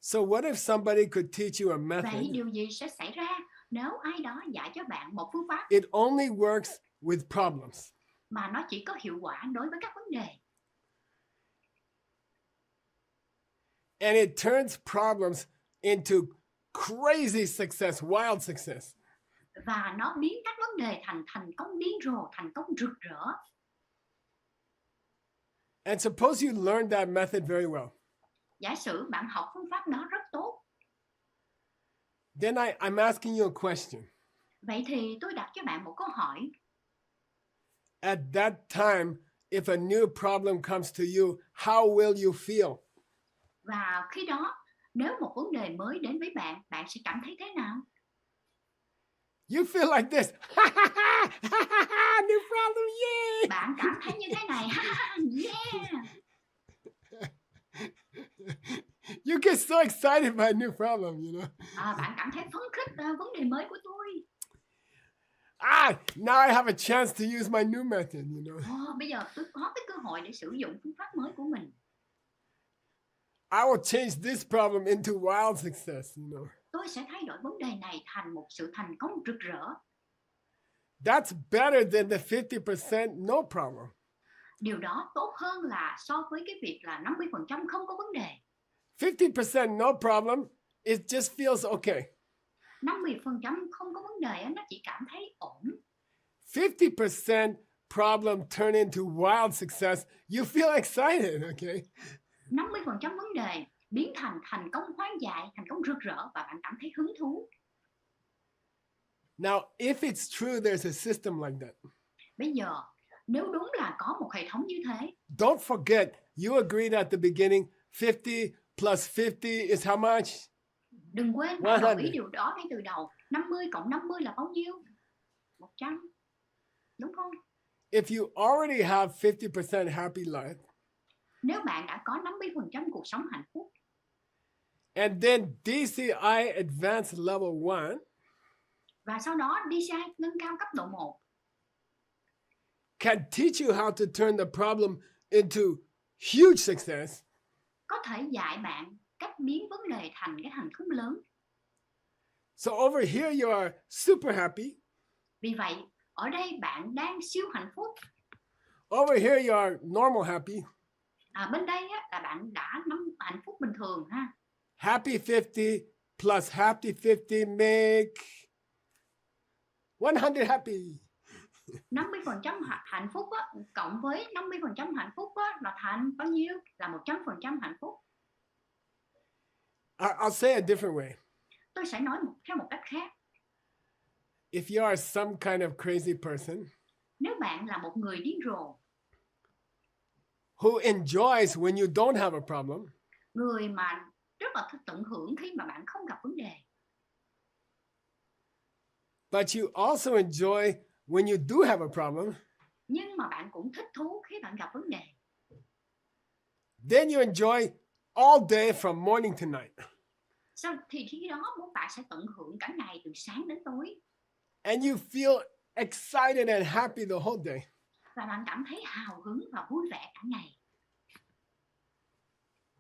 So what if somebody could teach you a method? Vậy điều gì sẽ xảy ra nếu ai đó dạy cho bạn một phương pháp? It only works with problems. Mà nó chỉ có hiệu quả đối với các vấn đề. And it turns problems into crazy success, wild success. Và nó biến các vấn đề thành công điên rồ, thành công rực rỡ. And suppose you learned that method very well. Giả sử bạn học phương pháp đó rất tốt. Then I'm asking you a question. Vậy thì tôi đặt cho bạn một câu hỏi. At that time, if a new problem comes to you, how will you feel? Và khi đó, nếu một vấn đề mới đến với bạn, bạn sẽ cảm thấy thế nào? You feel like this. New problem, yay! Bạn cảm thấy như thế này. Yeah! You get so excited by a new problem, you know. Bạn cảm thấy phấn khích vấn đề mới của tôi. Now I have a chance to use my new method, you know. Bây giờ tôi có cái cơ hội để sử dụng phương pháp mới của mình. I will change this problem into wild success, you know. Tôi sẽ thay đổi vấn đề này thành một sự thành công rực rỡ. That's better than the 50% no problem. Điều đó tốt hơn là so với cái việc là 50% không có vấn đề. 50% no problem, it just feels okay. 50% không có vấn đề, nó chỉ cảm thấy ổn. 50% problem turn into wild success, you feel excited, okay? 50% vấn đề biến thành công hoang dại, thành công rực rỡ và bạn cảm thấy hứng thú. Now, if it's true there's a system like that. Bây giờ, nếu đúng là có một hệ thống như thế. Don't forget, you agreed at the beginning, 50 plus 50 is how much? Đừng quên, bạn đồng ý điều đó ngay từ đầu. 50 cộng 50 là bao nhiêu? 100. Đúng không? If you already have 50% happy life, Nếu bạn đã có 50% cuộc sống hạnh phúc, and then DCI Advanced Level 1 và sau đó DCI nâng cao cấp độ 1 can teach you how to turn the problem into huge success, có thể dạy bạn cách biến vấn đề thành cái thành công lớn. so over here you are super happy. Vì vậy, ở đây bạn đang siêu hạnh phúc. Over here you are normal happy. Bên đây á, là bạn đã hạnh phúc bình thường ha. Happy 50 plus happy 50 make 100 happy. 50% hạnh phúc á, cộng với 50% hạnh phúc á, là thành bao nhiêu? Là 100% hạnh phúc. I'll say a different way. Tôi sẽ nói theo một cách khác. If you are some kind of crazy person Nếu bạn là một người điên rồ, who enjoys when you don't have a problem, người mà rất là tận hưởng khi mà bạn không gặp vấn đề, but you also enjoy when you do have a problem, nhưng mà bạn cũng thích thú khi bạn gặp vấn đề, then you enjoy all day from morning to night. thì khi đó bạn sẽ tận hưởng cả ngày từ sáng đến tối. And you feel excited and happy the whole day. Và bạn cảm thấy hào hứng và vui vẻ cả ngày.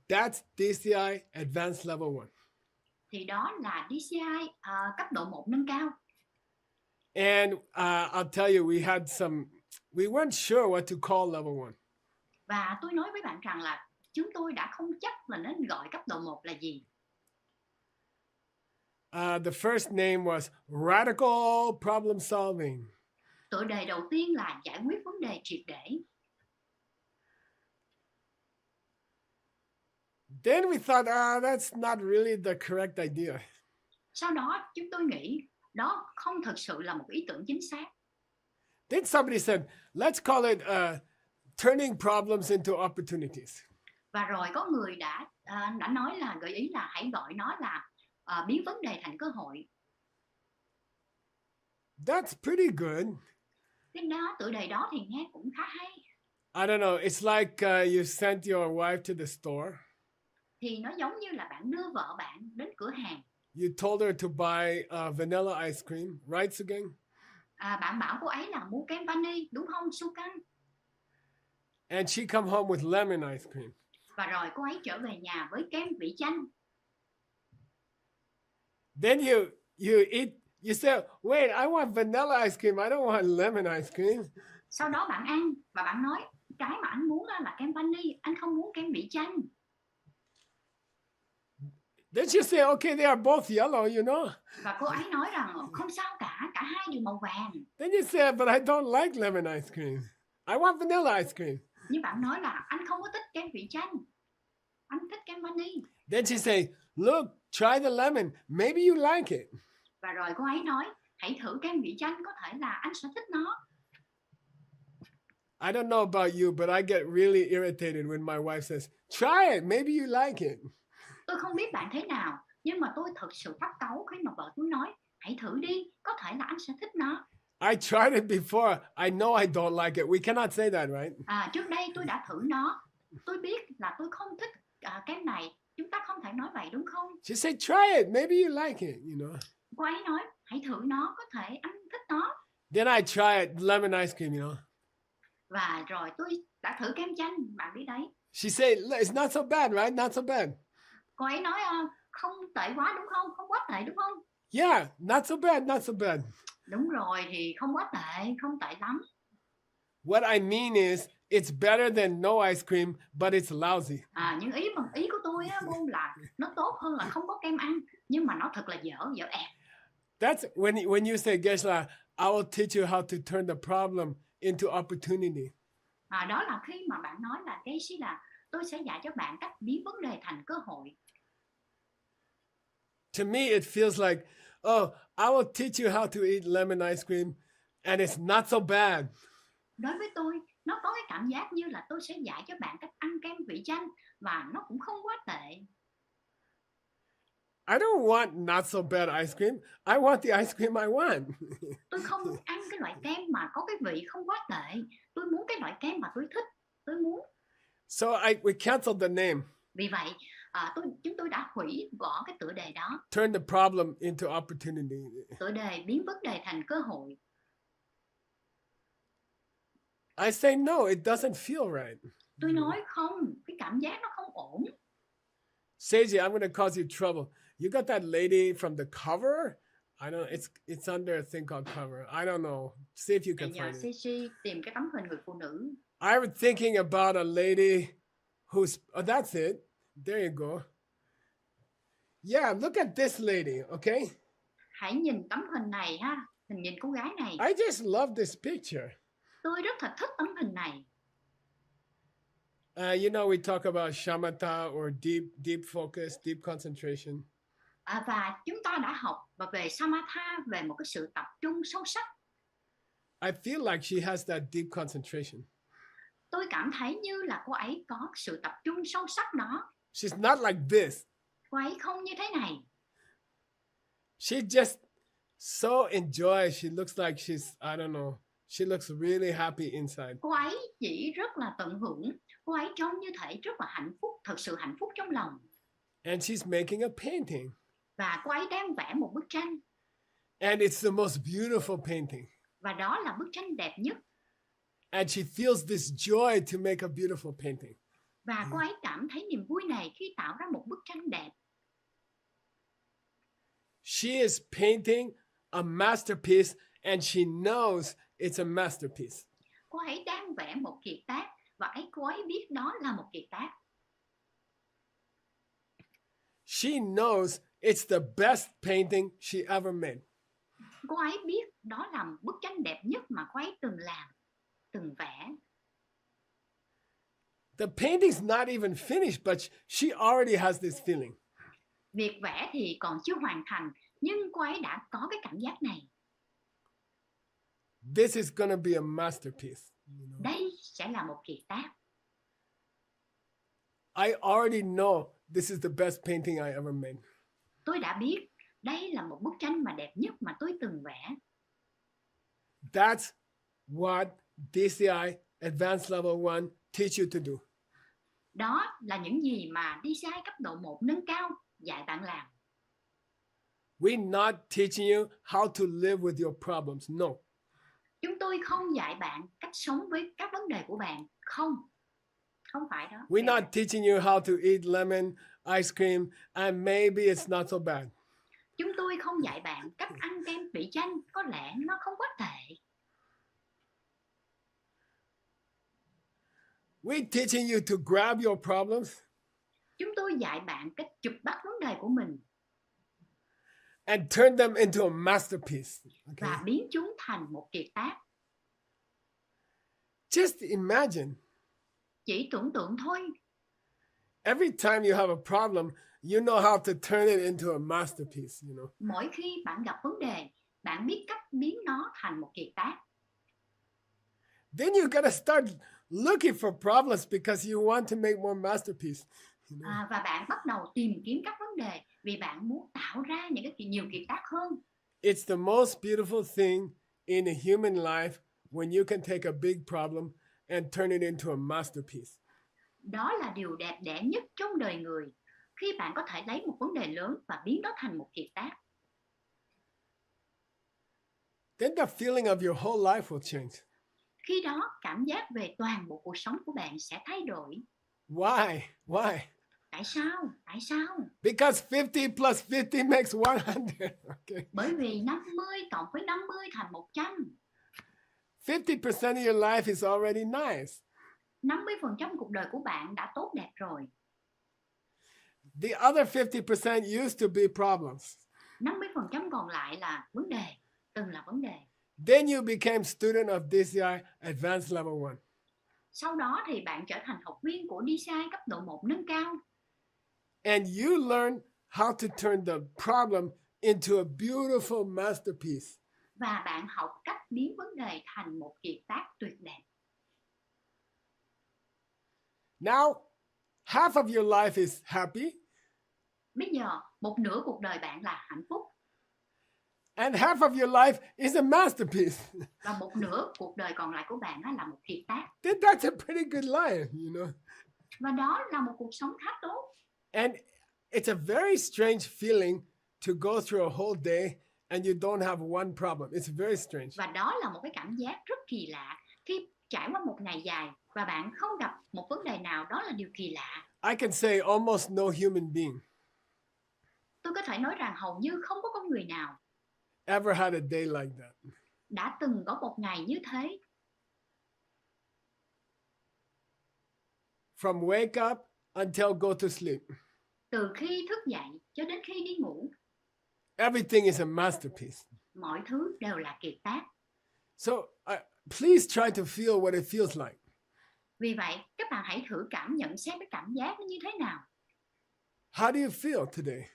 That's DCI Advanced Level 1. Thì đó là DCI cấp độ 1 nâng cao. And I'll tell you, we weren't sure what to call level 1. Và tôi nói với bạn rằng là chúng tôi đã không chắc là nên gọi cấp độ 1 là gì. The first name was Radical Problem Solving. Tựa đề đầu tiên là giải quyết vấn đề triệt để. Then we thought, that's not really the correct idea. Sau đó chúng tôi nghĩ đó không thực sự là một ý tưởng chính xác. Then somebody said, let's call it turning problems into opportunities. Và rồi có người đã nói là gợi ý là hãy gọi nó là biến vấn đề thành cơ hội. That's pretty good. Cái đó tựa đề đó thì nghe cũng khá hay. I don't know. It's like you sent your wife to the store. Thì nó giống như là bạn đưa vợ bạn đến cửa hàng. You told her to buy vanilla ice cream, right, Sugang? Bạn bảo cô ấy là mua kem vani, đúng không, Sugang? And she come home with lemon ice cream. Và rồi cô ấy trở về nhà với kem vị chanh. Then you eat. You say, wait, I want vanilla ice cream. I don't want lemon ice cream. Sau đó bạn ăn và bạn nói cái mà anh muốn là kem vani, anh không muốn kem vị chanh. Then she say, okay, they are both yellow, you know. Và cô ấy nói rằng không sao cả hai đều màu vàng. Then you say, but I don't like lemon ice cream. I want vanilla ice cream. Nhưng bạn nói là anh không có thích kem vị chanh, anh thích kem vani. Then she say, look, try the lemon. Maybe you like it. Và rồi cô ấy nói, hãy thử kem vị chanh, có thể là anh sẽ thích nó. I don't know about you, but I get really irritated when my wife says, try it. Maybe you like it. Tôi không biết bạn thế nào, nhưng mà tôi thật sự phát cáu khi mà vợ tôi nói, hãy thử đi, có thể là anh sẽ thích nó. I tried it before. I know I don't like it. We cannot say that, right? Trước đây tôi đã thử nó. Tôi biết là tôi không thích kem này. Chúng ta không thể nói vậy đúng không? She said, try it. Maybe you like it, you know. Cô ấy nói, hãy thử nó, có thể anh thích nó. Then I tried lemon ice cream, you know. Và rồi tôi đã thử kem chanh, bạn biết đấy. She said, it's not so bad, right? Not so bad. Cô ấy nói không tệ quá đúng không? Không quá tệ đúng không? Yeah, not so bad, not so bad. Đúng rồi, thì không quá tệ, không tệ lắm. What I mean is, it's better than no ice cream, but it's lousy. Nhưng ý của tôi là nó tốt hơn là không có kem ăn, nhưng mà nó thật là dở ẹt. That's when you say, Gesla, I will teach you how to turn the problem into opportunity. Đó là khi mà bạn nói là Casey là tôi sẽ dạy cho bạn cách biến vấn đề thành cơ hội. To me, it feels like, oh, I will teach you how to eat lemon ice cream, and it's not so bad. Đối với tôi, nó có cái cảm giác như là tôi sẽ dạy cho bạn cách ăn kem vị chanh và nó cũng không quá tệ. I don't want not so bad ice cream. I want the ice cream I want. Tôi không muốn ăn cái loại kem mà có cái vị không quá tệ. Tôi muốn cái loại kem mà tôi thích. Tôi muốn. So we canceled the name. Vì vậy, chúng tôi đã hủy bỏ cái tựa đề đó. Turn the problem into opportunity. Tựa đề biến vấn đề thành cơ hội. I say no, it doesn't feel right. Tôi nói không, cái cảm giác nó không ổn. Seiji, I'm going to cause you trouble. You got that lady from the cover? I don't know. It's under a thing called cover. I don't know. See if you can Nhờ find it. Seiji tìm cái tấm hình người phụ nữ. I was thinking about a lady who's... Oh, that's it. There you go. Yeah, look at this lady, okay? Hãy nhìn tấm hình này ha. Mình nhìn cô gái này. I just love this picture. Tôi rất là thích tấm hình này. You know, we talk about shamatha or deep focus, deep concentration. Và chúng ta đã học về samatha, về một cái sự tập trung sâu sắc. I feel like she has that deep concentration. Tôi cảm thấy như là cô ấy có sự tập trung sâu sắc đó. She's not like this. Cô ấy không như thế này. She just so enjoy. She looks like she's, I don't know. She looks really happy inside. Cô ấy chỉ rất là tận hưởng. Cô ấy trông như thể rất là hạnh phúc, thật sự hạnh phúc trong lòng. And she's making a painting. Và cô ấy đang vẽ một bức tranh. And it's the most beautiful painting. Và đó là bức tranh đẹp nhất. And she feels this joy to make a beautiful painting. Và cô ấy cảm thấy niềm vui này khi tạo ra một bức tranh đẹp. She is painting a masterpiece and she knows it's a masterpiece. Cô ấy đang vẽ một kiệt tác và cô ấy biết đó là một kiệt tác. She knows it's the best painting she ever made. Cô ấy biết đó là bức tranh đẹp nhất mà cô ấy từng làm, từng vẽ. The painting's not even finished, but she already has this feeling. Việc vẽ thì còn chưa hoàn thành, nhưng cô ấy đã có cái cảm giác này. This is gonna be a masterpiece. Đây sẽ là một kiệt tác. I already know this is the best painting I ever made. Tôi đã biết đây là một bức tranh mà đẹp nhất mà tôi từng vẽ. That's what DCI Advanced Level 1 teach you to do. Đó là những gì mà DCI cấp độ 1 nâng cao dạy bạn làm. We're not teaching you how to live with your problems. No. Chúng tôi không dạy bạn cách sống với các vấn đề của bạn. Không. Không phải đó. We're not teaching you how to eat lemon ice cream and maybe it's not so bad. Chúng tôi không dạy bạn cách ăn kem vị chanh, có lẽ nó không quá tệ. We're teaching you to grab your problems. Chúng tôi dạy bạn cách chụp bắt vấn đề của mình. And turn them into a masterpiece. Okay? Và biến chúng thành một kiệt tác. Just imagine. Chỉ tưởng tượng thôi. Every time you have a problem, you know how to turn it into a masterpiece, you know. Mỗi khi bạn gặp vấn đề, bạn biết cách biến nó thành một kiệt tác. Then you gotta start looking for problems because you want to make more masterpiece. You know? Và bạn bắt đầu tìm kiếm các vấn đề vì bạn muốn tạo ra những cái nhiều kiệt tác hơn. It's the most beautiful thing in a human life when you can take a big problem and turn it into a masterpiece. Đó là điều đẹp đẽ nhất trong đời người, khi bạn có thể lấy một vấn đề lớn và biến nó thành một kiệt tác. Then the feeling of your whole life will change. Khi đó, cảm giác về toàn bộ cuộc sống của bạn sẽ thay đổi. Why? Why? Tại sao? Tại sao? Because 50 plus 50 makes 100. Okay. Bởi vì 50 cộng với 50 thành 100. 50% of your life is already nice. 50% cuộc đời của bạn đã tốt đẹp rồi. The other 50% used to be problems. 50% còn lại là vấn đề, từng là vấn đề. Then you became student of DCI Advanced Level 1. Sau đó thì bạn trở thành học viên của DCI cấp độ 1 nâng cao. And you learn how to turn the problem into a beautiful masterpiece. Và bạn học cách biến vấn đề thành một kiệt tác tuyệt đẹp. Now, half of your life is happy. Bây giờ, một nửa cuộc đời bạn là hạnh phúc. And half of your life is a masterpiece. Và một nửa cuộc đời còn lại của bạn là một kiệt tác. Then that's a pretty good life, you know. Và đó là một cuộc sống khá tốt. And it's a very strange feeling to go through a whole day and you don't have one problem. It's very strange. Và đó là một cái cảm giác rất kỳ lạ khi trải qua một ngày dài và bạn không gặp một vấn đề nào, đó là điều kỳ lạ. I can say almost no human being Tôi có thể nói rằng hầu như không có con người nào ever had a day like that. đã từng có một ngày như thế. From wake up until go to sleep. Từ khi thức dậy cho đến khi đi ngủ, Everything is a masterpiece. mọi thứ đều là kiệt tác. So please try to feel what it feels like. Vì vậy, các bạn hãy thử cảm nhận xem cái cảm giác nó như thế nào. How do you feel today?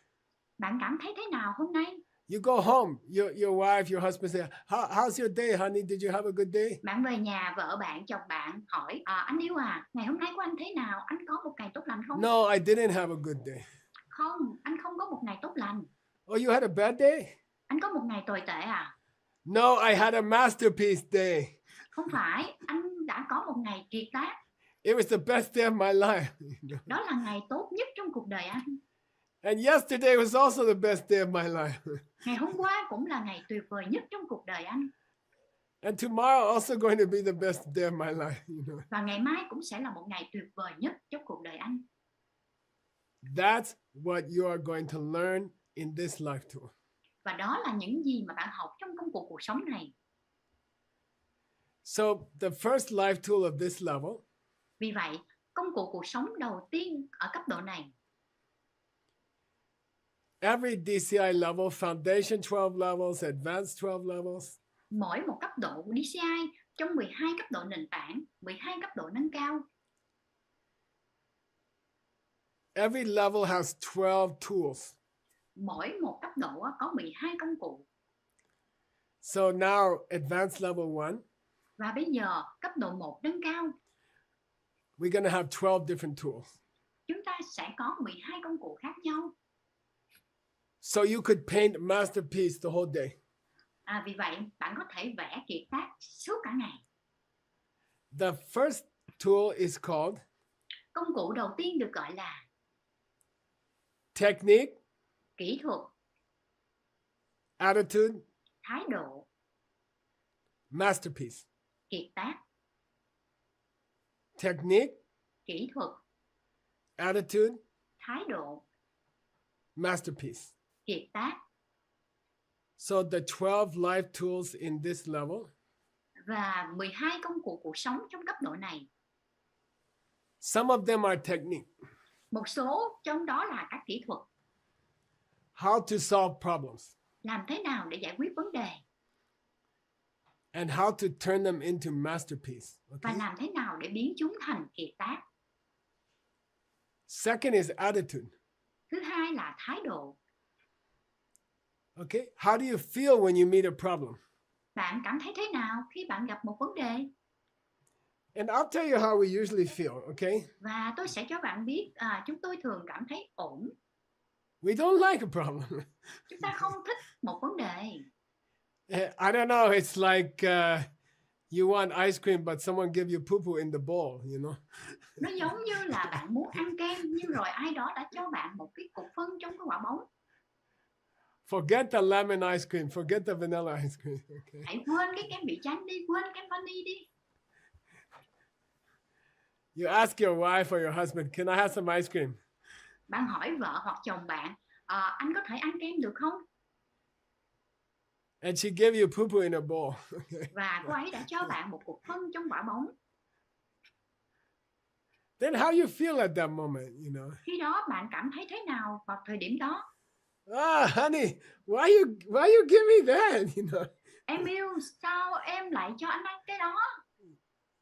Bạn cảm thấy thế nào hôm nay? You go home, your wife, your husband say, how's your day, honey? Did you have a good day? Bạn về nhà, vợ bạn, chồng bạn hỏi, anh yêu à, ngày hôm nay của anh thế nào? Anh có một ngày tốt lành không? No, I didn't have a good day. Không, anh không có một ngày tốt lành. Oh, you had a bad day? Anh có một ngày tồi tệ à? No, I had a masterpiece day. Không phải, anh đã có một ngày kiệt tác. It was the best day of my life. Đó là ngày tốt nhất trong cuộc đời anh. And yesterday was also the best day of my life. Ngày hôm qua cũng là ngày tuyệt vời nhất trong cuộc đời anh. And tomorrow also going to be the best day of my life. Và ngày mai cũng sẽ là một ngày tuyệt vời nhất trong cuộc đời anh. That's what you are going to learn in this life tool. Và đó là những gì mà bạn học trong công cụ cuộc sống này. So the first life tool of this level Vì vậy, công cụ cuộc sống đầu tiên ở cấp độ này, every DCI level, foundation 12 levels, advanced 12 levels, mỗi một cấp độ của DCI trong 12 cấp độ nền tảng, 12 cấp độ nâng cao, every level has 12 tools. mỗi một cấp độ có 12 công cụ. So now advanced level 1, Và bây giờ cấp độ 1 nâng cao, we're going to have 12 different tools. chúng ta sẽ có 12 công cụ khác nhau. So you could paint a masterpiece the whole day. Vì vậy, bạn có thể vẽ kiệt tác suốt cả ngày. The first tool is called Công cụ đầu tiên được gọi là technique, kỹ thuật, attitude, thái độ, masterpiece. kiệt tác. Technique, Kỹ thuật, attitude, thái độ, masterpiece. kiệt tác. So the 12 life tools in this level Và 12 công cụ cuộc sống trong cấp độ này. some of them are technique. Một số trong đó là các kỹ thuật. How to solve problems Làm thế nào để giải quyết vấn đề. and how to turn them into masterpiece. Và Okay? làm thế nào để biến chúng thành kiệt tác. Second is attitude. Thứ hai là thái độ. Okay? How do you feel when you meet a problem? Bạn cảm thấy thế nào khi bạn gặp một vấn đề? And I'll tell you how we usually feel, okay? Và tôi sẽ cho bạn biết chúng tôi thường cảm thấy ổn. We don't like a problem. Chúng ta không thích một vấn đề. I don't know, it's like you want ice cream but someone give you poo-poo in the bowl, you know? Nó giống như là bạn muốn ăn kem nhưng rồi ai đó đã cho bạn một cái cục phân trong cái quả bóng. Forget the lemon ice cream, forget the vanilla ice cream, okay? Hãy quên cái kem vị chanh đi, quên kem vani đi. You ask your wife or your husband, can I have some ice cream? Bạn hỏi vợ hoặc chồng bạn, anh có thể ăn kem được không? And she gave you poo-poo in a bowl. Okay. Và cô ấy đã cho bạn một cục phân trong quả bóng. Then how you feel at that moment, you know? Khi đó bạn cảm thấy thế nào vào thời điểm đó? Honey, why you give me that, you know? Em yêu, sao em lại cho anh ăn cái đó?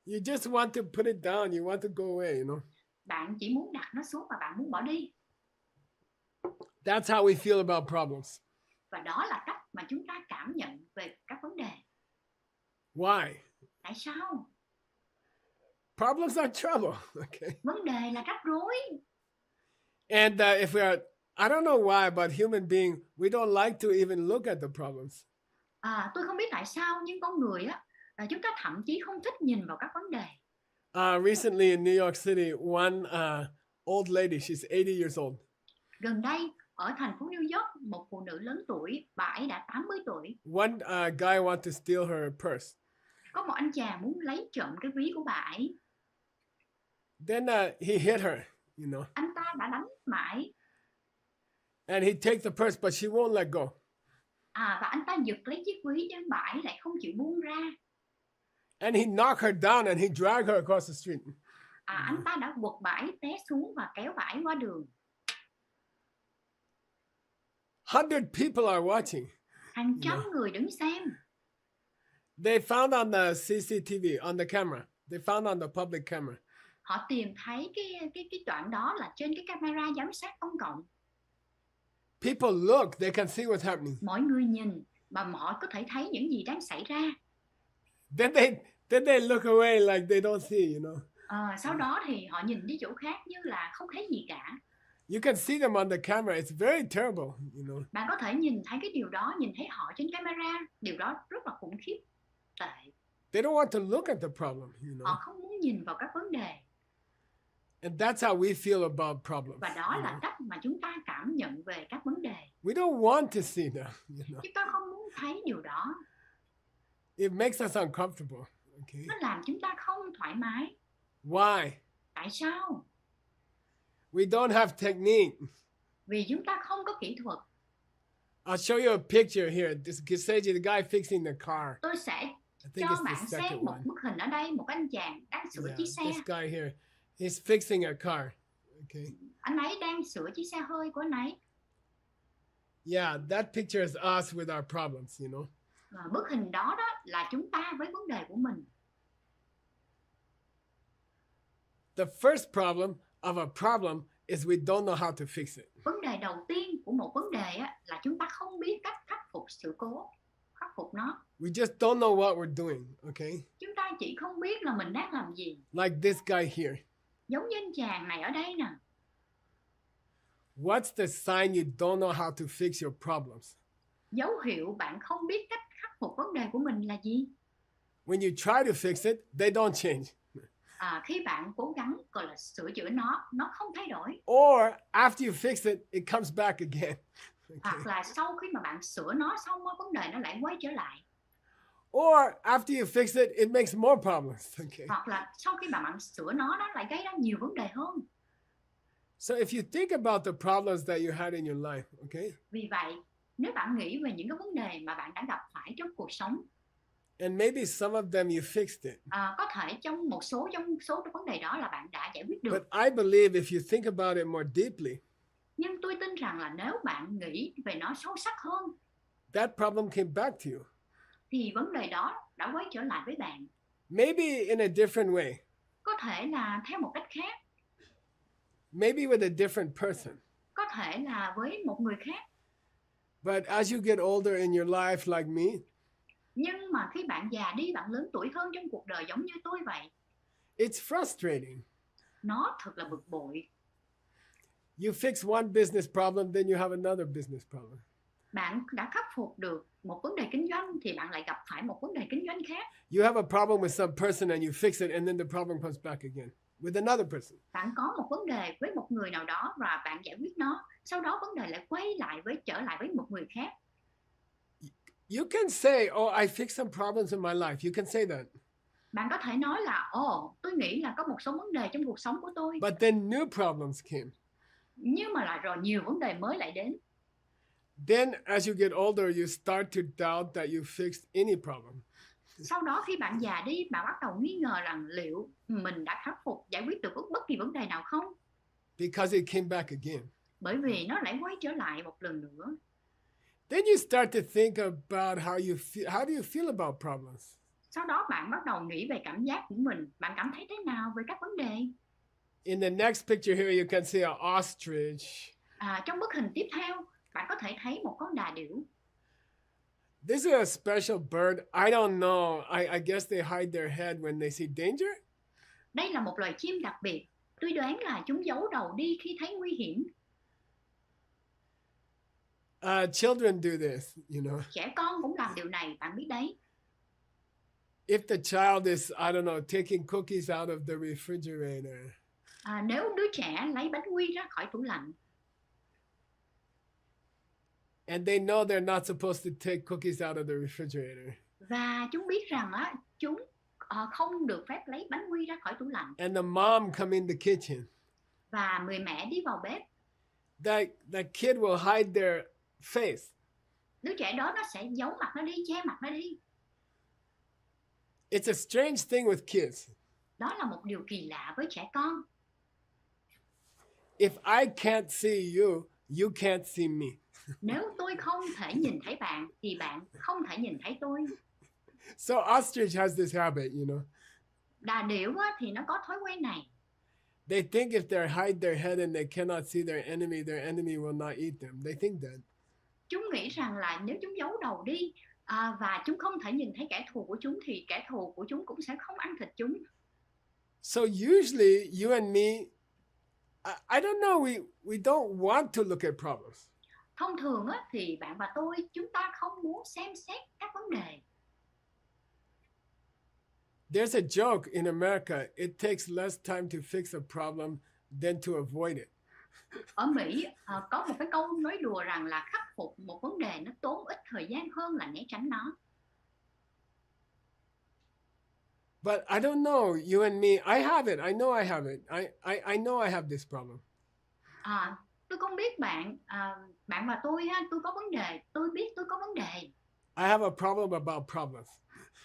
You just want to put it down, you want to go away, you know? Bạn chỉ muốn đặt nó xuống và bạn muốn bỏ đi. That's how we feel about problems. Và đó là cách mà chúng ta cảm nhận về các vấn đề. Why? Tại sao? Problems are trouble, okay? Vấn đề là rắc rối. And if we are, I don't know why, but human being, we don't like to even look at the problems. Tôi không biết tại sao nhưng con người chúng ta thậm chí không thích nhìn vào các vấn đề. Recently in New York City, one old lady, she's 80 years old. Gần đây ở thành phố New York, một phụ nữ lớn tuổi, bà ấy đã 80 tuổi. One guy wanted to steal her purse. Có một anh chàng muốn lấy trộm cái ví của bà ấy. Then he hit her, you know. Anh ta đã đánh bà ấy. And he takes the purse, but she won't let go. Và anh ta giật lấy chiếc ví nhưng bà ấy lại không chịu buông ra. And he knocked her down and he dragged her across the street. Anh ta đã quật bà ấy té xuống và kéo bà ấy qua đường. 100 people are watching. Hàng trăm người đứng xem. They found on the CCTV, on the camera. They found on the public camera. Họ tìm thấy cái đoạn đó là trên cái camera giám sát công cộng. People look, they can see what's happening. Mọi người nhìn và họ có thể thấy những gì đang xảy ra. Then they look away like they don't see, you know. Sau đó thì họ nhìn đi chỗ khác như là không thấy gì cả. You can see them on the camera. It's very terrible, you know. Bạn có thể nhìn thấy cái điều đó, nhìn thấy họ trên camera. Điều đó rất là khủng khiếp, tệ. They don't want to look at the problem, you know. Họ không muốn nhìn vào các vấn đề. And that's how we feel about problems. Và đó là cách mà chúng ta cảm nhận về các vấn đề. We don't want to see them, you know. Chúng ta không muốn thấy điều đó. It makes us uncomfortable, okay? Nó làm chúng ta không thoải mái. Why? Tại sao? We don't have technique. Vì chúng ta không có kỹ thuật. I'll show you a picture here. This Giseji, the guy fixing the car. Tôi sẽ I think cho it's bạn the xem second một one. bức hình ở đây, một anh chàng đang sửa chiếc xe. This guy here, he's fixing a car. Okay. Anh ấy đang sửa chiếc xe hơi của anh ấy. Yeah, that picture is us with our problems, you know. Bức hình đó là chúng ta với vấn đề của mình. The first problem of a problem is we don't know how to fix it. Vấn đề đầu tiên của một vấn đề là chúng ta không biết cách khắc phục sự cố, khắc phục nó. We just don't know what we're doing, okay? Chúng ta chỉ không biết là mình đang làm gì. Like this guy here. Giống như anh chàng này ở đây nè. What's the sign you don't know how to fix your problems? Dấu hiệu bạn không biết cách khắc phục vấn đề của mình là gì? When you try to fix it, they don't change. Khi bạn cố gắng gọi là sửa chữa nó không thay đổi. Or after you fix it, it comes back again. Okay. Hoặc là sau khi mà bạn sửa nó xong, vấn đề nó lại quay trở lại. Or after you fix it, it makes more problems. Okay. Hoặc là sau khi mà bạn sửa nó lại gây ra nhiều vấn đề hơn. So if you think about the problems that you had in your life, okay? Vì vậy, nếu bạn nghĩ về những cái vấn đề mà bạn đã gặp phải trong cuộc sống, and maybe some of them you fixed it. Có thể trong một số vấn đề đó là bạn đã giải quyết được. But I believe if you think about it more deeply, nhưng tôi tin rằng là nếu bạn nghĩ về nó sâu sắc hơn, that problem came back to you. Thì vấn đề đó đã quay trở lại với bạn. Maybe in a different way. Có thể là theo một cách khác. Maybe with a different person. Có thể là với một người khác. But as you get older in your life like me, nhưng mà khi bạn già đi, bạn lớn tuổi hơn trong cuộc đời giống như tôi vậy, it's frustrating. Nó thật là bực bội. You fix one business problem, then you have another business problem. Bạn đã khắc phục được một vấn đề kinh doanh thì bạn lại gặp phải một vấn đề kinh doanh khác. You have a problem with some person and you fix it and then the problem comes back again with another person. Bạn có một vấn đề với một người nào đó và bạn giải quyết nó, sau đó vấn đề lại trở lại với một người khác. You can say, oh, I fixed some problems in my life. You can say that. Bạn có thể nói là, tôi nghĩ là có một số vấn đề trong cuộc sống của tôi. But then new problems came. Nhưng mà lại rồi nhiều vấn đề mới lại đến. Then as you get older, you start to doubt that you fixed any problem. Sau đó khi bạn già đi, bạn bắt đầu nghi ngờ rằng liệu mình đã khắc phục, giải quyết được bất kỳ vấn đề nào không? Because it came back again. Bởi vì nó lại quay trở lại một lần nữa. Then you start to think about how do you feel about problems? Sau đó bạn bắt đầu nghĩ về cảm giác của mình. Bạn cảm thấy thế nào về các vấn đề? In the next picture here, you can see an ostrich. Trong bức hình tiếp theo, bạn có thể thấy một con đà điểu. This is a special bird. I don't know. I guess they hide their head when they see danger. Đây là một loài chim đặc biệt. Tôi đoán là chúng giấu đầu đi khi thấy nguy hiểm. Children do this, you know. Trẻ con cũng làm điều này, bạn biết đấy. If the child is, I don't know, taking cookies out of the refrigerator. Nếu đứa trẻ lấy bánh quy ra khỏi tủ lạnh And they know they're not supposed to take cookies out of the refrigerator. và chúng biết rằng chúng không được phép lấy bánh quy ra khỏi tủ lạnh. And the mom come in the kitchen. Và người mẹ đi vào bếp. That kid will hide their face. Đứa trẻ đó nó sẽ giấu mặt nó đi, che mặt nó đi. It's a strange thing with kids. Đó là một điều kỳ lạ với trẻ con. If I can't see you, you can't see me. Nếu tôi không thể nhìn thấy bạn thì bạn không thể nhìn thấy tôi. So ostrich has this habit, you know. Đà điểu thì nó có thói quen này. They think if they hide their head and they cannot see their enemy will not eat them. They think that. Chúng nghĩ rằng là nếu chúng giấu đầu đi và chúng không thể nhìn thấy kẻ thù của chúng thì kẻ thù của chúng cũng sẽ không ăn thịt chúng. So usually you and me, I don't know, we don't want to look at problems. Thông thường thì bạn và tôi chúng ta không muốn xem xét các vấn đề. There's a joke in America, it takes less time to fix a problem than to avoid it. Ở Mỹ có một cái câu nói đùa rằng là khắc phục một vấn đề nó tốn ít thời gian hơn là né tránh nó. But I don't know, you and me, I have it. I know I have it. I know I have this problem. Tôi không biết bạn và tôi có vấn đề. Tôi biết tôi có vấn đề. I have a problem about problems.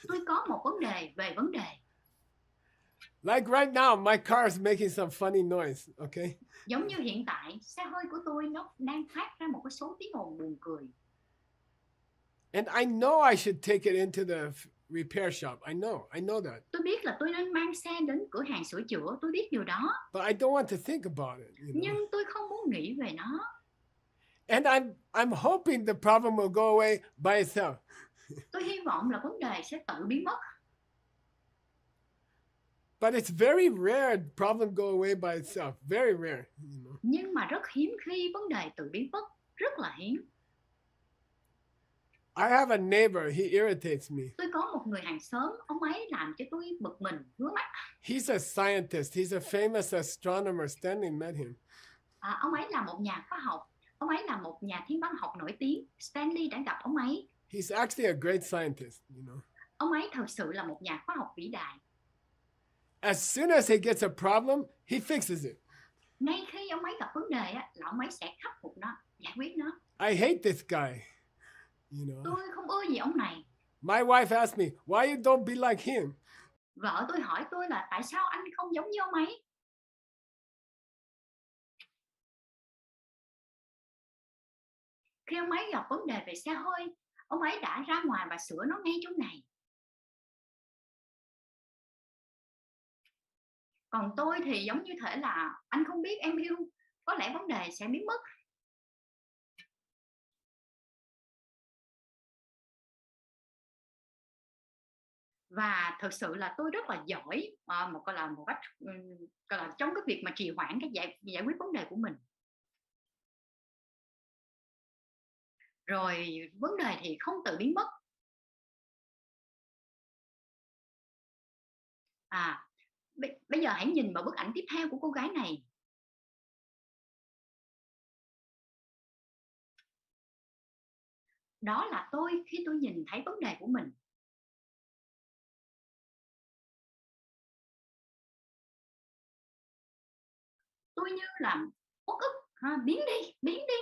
Tôi có một vấn đề về vấn đề. Like right now, my car is making some funny noise, okay? Giống như hiện tại, xe hơi của tôi nó đang phát ra một cái số tiếng ồn buồn cười. And I know I should take it into the repair shop. I know that. Tôi biết là tôi nên mang xe đến cửa hàng sửa chữa, tôi biết điều đó. But I don't want to think about it. You know? Nhưng tôi không muốn nghĩ về nó. And I'm hoping the problem will go away by itself. Tôi hy vọng là vấn đề sẽ tự biến mất. But it's very rare problem go away by itself. Very rare. You know? Nhưng mà rất hiếm khi vấn đề tự biến mất, rất là hiếm. I have a neighbor, he irritates me. Tôi có một người hàng xóm, ông ấy làm cho tôi bực mình, ngứa mắt. He's a scientist. He's a famous astronomer. Stanley met him. Ông ấy là một nhà khoa học. Ông ấy là một nhà thiên văn học nổi tiếng. Stanley đã gặp ông ấy. He's actually a great scientist, you know. Ông ấy thật sự là một nhà khoa học vĩ đại. As soon as he gets a problem, he fixes it. Ngay khi ông ấy gặp vấn đề là ông ấy sẽ khắc phục nó, giải quyết nó. I hate this guy, you know. Tôi không ưa gì ông này. My wife asked me, why you don't be like him? Vợ tôi hỏi tôi là tại sao anh không giống như ông ấy? Khi ông ấy gặp vấn đề về xe hơi, ông ấy đã ra ngoài và sửa nó ngay trong ngày. Còn tôi thì giống như thể là anh không biết em yêu, có lẽ vấn đề sẽ biến mất. Và thực sự là tôi rất là giỏi gọi là trong cái việc mà trì hoãn cái giải quyết vấn đề của mình. Rồi vấn đề thì không tự biến mất. Bây giờ hãy nhìn vào bức ảnh tiếp theo của cô gái này. Đó là tôi khi tôi nhìn thấy vấn đề của mình. Tôi như là uất ức, biến đi.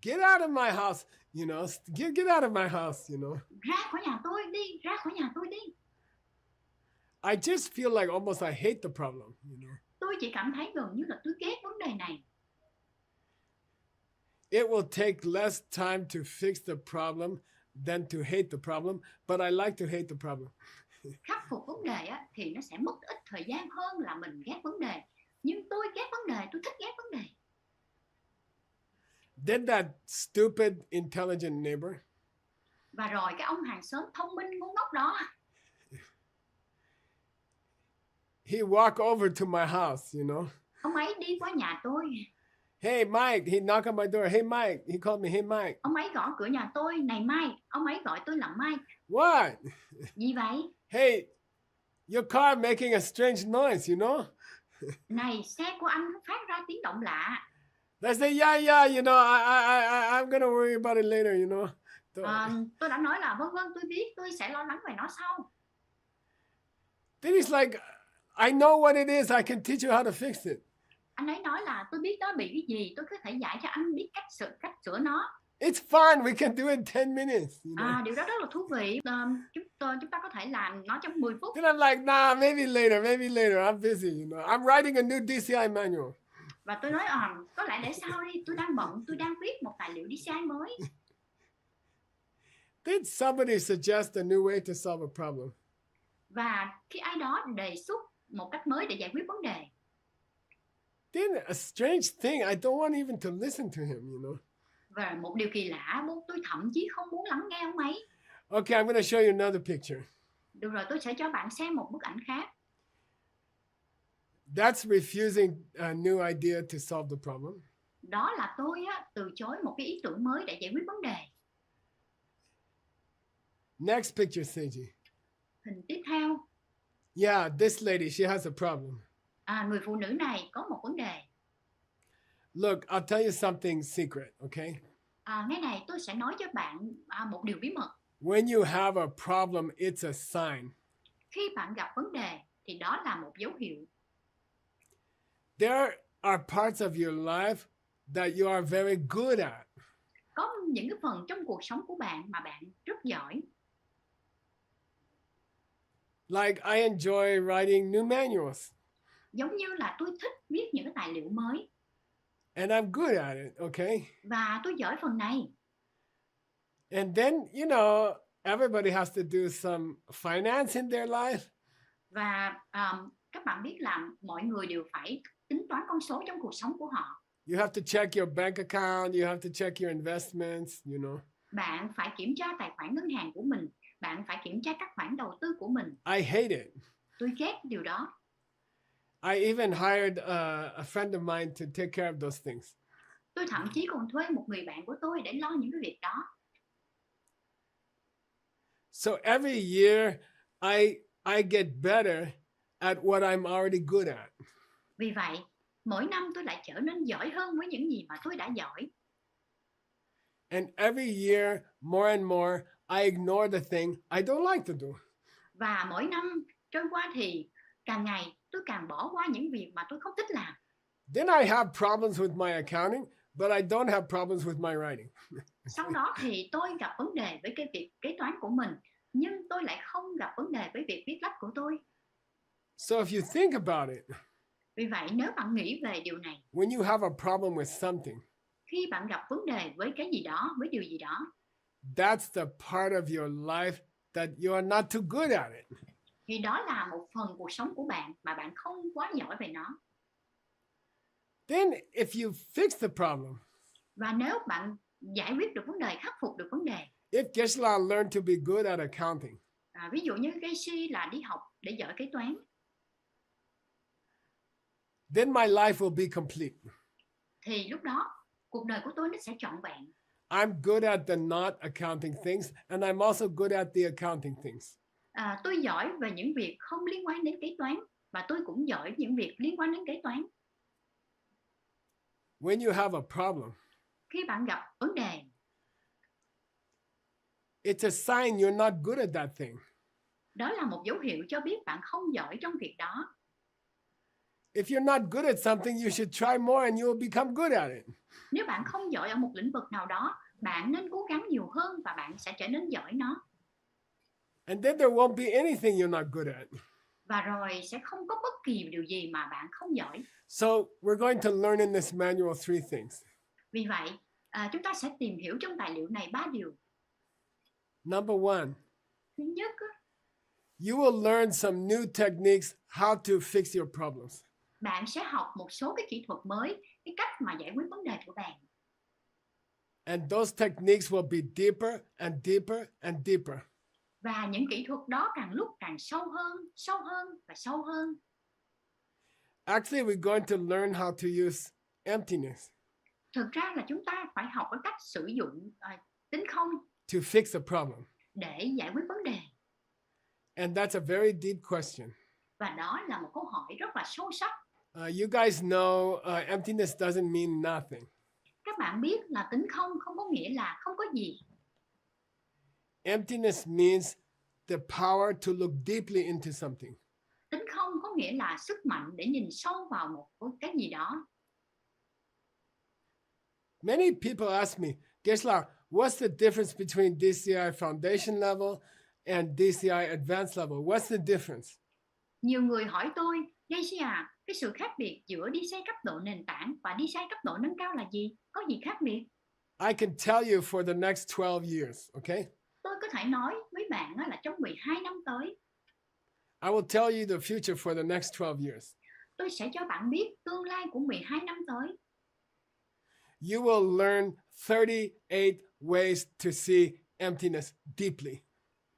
Get out of my house, you know. Get out of my house, you know. Ra khỏi nhà tôi đi. I just feel like almost I hate the problem, you know. Tôi chỉ cảm thấy gần như là tôi ghét vấn đề này. It will take less time to fix the problem than to hate the problem, but I like to hate the problem. Khắc phục vấn đề thì nó sẽ mất ít thời gian hơn là mình ghét vấn đề. Nhưng tôi ghét vấn đề, tôi thích ghét vấn đề. Then that stupid, intelligent neighbor. Và rồi cái ông hàng xóm thông minh ngu ngốc đó. He walk over to my house, you know. Ông ấy đi qua nhà tôi. Hey Mike, he knock on my door. Hey Mike, he called me. Hey Mike. Ông ấy gõ cửa nhà tôi. Này Mike, ông ấy gọi tôi là Mike. What? Gì vậy? Hey, Your car making a strange noise, you know? Này, xe của anh nó phát ra tiếng động lạ. They say, yeah, you know, I'm gonna worry about it later, you know. Tôi đã nói là vâng, tôi biết, tôi sẽ lo lắng về nó sau. Then he's like, I know what it is, I can teach you how to fix it. Anh ấy nói là tôi biết nó bị cái gì, tôi có thể dạy cho anh biết cách sửa nó. It's fun, we can do it in 10 minutes. You know? Điều đó rất là thú vị. Chúng ta có thể làm nó trong 10 phút. Then I'm like, nah, maybe later, I'm busy, you know. I'm writing a new DCI manual. Và tôi nói, có lẽ để sau đi, tôi đang bận, tôi đang viết một tài liệu DCI mới. Then somebody suggests a new way to solve a problem. Và khi ai đó đề xuất một cách mới để giải quyết vấn đề. Then a strange thing, I don't want even to listen to him, you know. Và một điều kỳ lạ, tôi thậm chí không muốn lắng nghe ông ấy. Okay, I'm going to show you another picture. Được rồi, tôi sẽ cho bạn xem một bức ảnh khác. That's refusing a new idea to solve the problem. Đó là tôi từ chối một cái ý tưởng mới để giải quyết vấn đề. Next picture, Seiji. Hình tiếp theo. Yeah, this lady, she has a problem. Người phụ nữ này có một vấn đề. Look, I'll tell you something secret, okay? Nghe này, tôi sẽ nói cho bạn một điều bí mật. When you have a problem, it's a sign. Khi bạn gặp vấn đề, thì đó là một dấu hiệu. There are parts of your life that you are very good at. Có những cái phần trong cuộc sống của bạn mà bạn rất giỏi. Like I enjoy writing new manuals. Giống như là tôi thích viết những cái tài liệu mới. And I'm good at it, okay? Và tôi giỏi phần này. And then, you know, everybody has to do some finance in their life. Và các bạn biết là mọi người đều phải tính toán con số trong cuộc sống của họ. You have to check your bank account, you have to check your investments, you know. Bạn phải kiểm tra tài khoản ngân hàng của mình, bạn phải kiểm tra các khoản đầu tư của mình. I hate it. Tôi ghét điều đó. I even hired a friend of mine to take care of those things. Tôi thậm chí còn thuê một người bạn của tôi để lo những cái việc đó. So every year I get better at what I'm already good at. Vì vậy, mỗi năm tôi lại trở nên giỏi hơn với những gì mà tôi đã giỏi. And every year, more and more, I ignore the thing I don't like to do. Và mỗi năm trôi qua thì càng ngày tôi càng bỏ qua những việc mà tôi không thích làm. Then I have problems with my accounting, but I don't have problems with my writing. Sau đó thì tôi gặp vấn đề với cái việc kế toán của mình, nhưng tôi lại không gặp vấn đề với việc viết lách của tôi. So if you think about it, vì vậy nếu bạn nghĩ về điều này, when you have a problem with something, khi bạn gặp vấn đề với cái gì đó, với điều gì đó, that's the part of your life that you are not too good at it. thì đó là một phần cuộc sống của bạn mà bạn không quá giỏi về nó. Then if you fix the problem, và nếu bạn giải quyết được vấn đề, khắc phục được vấn đề, if Geshe-la learned to be good at accounting, ví dụ như Geshe là đi học để giỏi kế toán, then my life will be complete. thì lúc đó cuộc đời của tôi nó sẽ trọn vẹn. I'm good at the not accounting things, and I'm also good at the accounting things. Tôi giỏi về những việc không liên quan đến kế toán, và tôi cũng giỏi những việc liên quan đến kế toán. When you have a problem, khi bạn gặp vấn đề, it's a sign you're not good at that thing. đó là một dấu hiệu cho biết bạn không giỏi trong việc đó. If you're not good at something, you should try more and you will become good at it. Nếu bạn không giỏi ở một lĩnh vực nào đó, bạn nên cố gắng nhiều hơn và bạn sẽ trở nên giỏi nó. And then there won't be anything you're not good at. Và rồi sẽ không có bất kỳ điều gì mà bạn không giỏi. So we're going to learn in this manual 3 things. Vì vậy, chúng ta sẽ tìm hiểu trong tài liệu này 3 điều. Number 1, Thứ nhất, you will learn some new techniques how to fix your problems. bạn sẽ học một số cái kỹ thuật mới, cái cách mà giải quyết vấn đề của bạn. And those techniques will be deeper and deeper and deeper. Và những kỹ thuật đó càng lúc càng sâu hơn và sâu hơn. Actually, we're going to learn how to use emptiness Thực ra là chúng ta phải học cái cách sử dụng tính không to fix a problem. để giải quyết vấn đề. And that's a very deep question. Và đó là một câu hỏi rất là sâu sắc. You guys know emptiness doesn't mean nothing. Các bạn biết là tính không không có nghĩa là không có gì. Emptiness means the power to look deeply into something. Tính không có nghĩa là sức mạnh để nhìn sâu vào một cái gì đó. Many people ask me, Geslar, what's the difference between DCI foundation level and DCI advanced level? What's the difference? Nhiều người hỏi tôi, Daisy à, cái sự khác biệt giữa đi xe cấp độ nền tảng và đi xe cấp độ nâng cao là gì? Có gì khác biệt? I can tell you for the next 12 years, okay? Tôi có thể nói với bạn là trong 12 năm tới. I will tell you the future for the next 12 years. Tôi sẽ cho bạn biết tương lai của 12 năm tới. You will learn 38 ways to see emptiness deeply.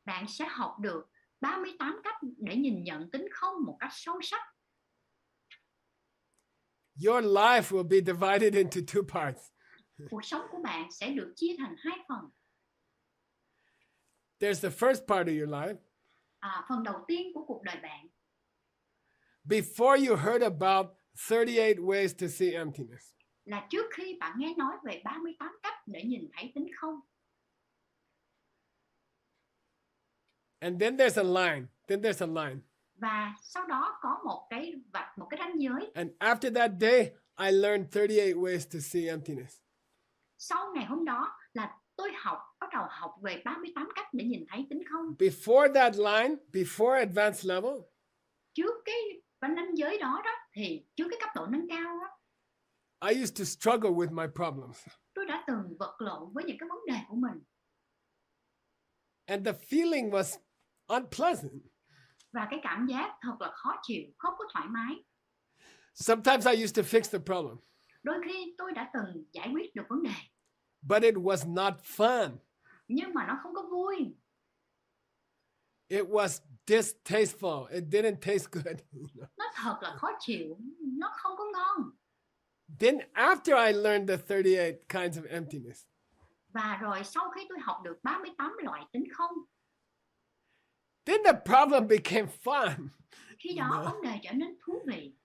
Bạn sẽ học được 38 cách để nhìn nhận tính không một cách sâu sắc. Your life will be divided into two parts. Cuộc sống của bạn sẽ được chia thành hai phần. There's the first part of your life. Phần đầu tiên của cuộc đời bạn. Before you heard about 38 ways to see emptiness. Là trước khi bạn nghe nói về 38 cách để nhìn thấy tính không. And then there's a line. Và sau đó có một cái vạch, một cái ranh giới. And after that day, I learned 38 ways to see emptiness. Sau ngày hôm đó là tôi bắt đầu học về 38 cách để nhìn thấy tính không. Before that line, before advanced level, trước cái ranh giới đó thì trước cái cấp độ nâng cao đó, I used to struggle with my problems. Tôi đã từng vật lộn với những cái vấn đề của mình. And the feeling was unpleasant. Và cái cảm giác thật là khó chịu, không có thoải mái. Sometimes I used to fix the problem. Đôi khi tôi đã từng giải quyết được vấn đề. But it was not fun. Nhưng mà nó không có vui. It was distasteful. It didn't taste good. Nó thật là khó chịu, nó không có ngon. Then after I learned the 38 kinds of emptiness, và rồi sau khi tôi học được 38 loại tính không, then the problem became fun. khi đó vấn đề trở nên thú vị.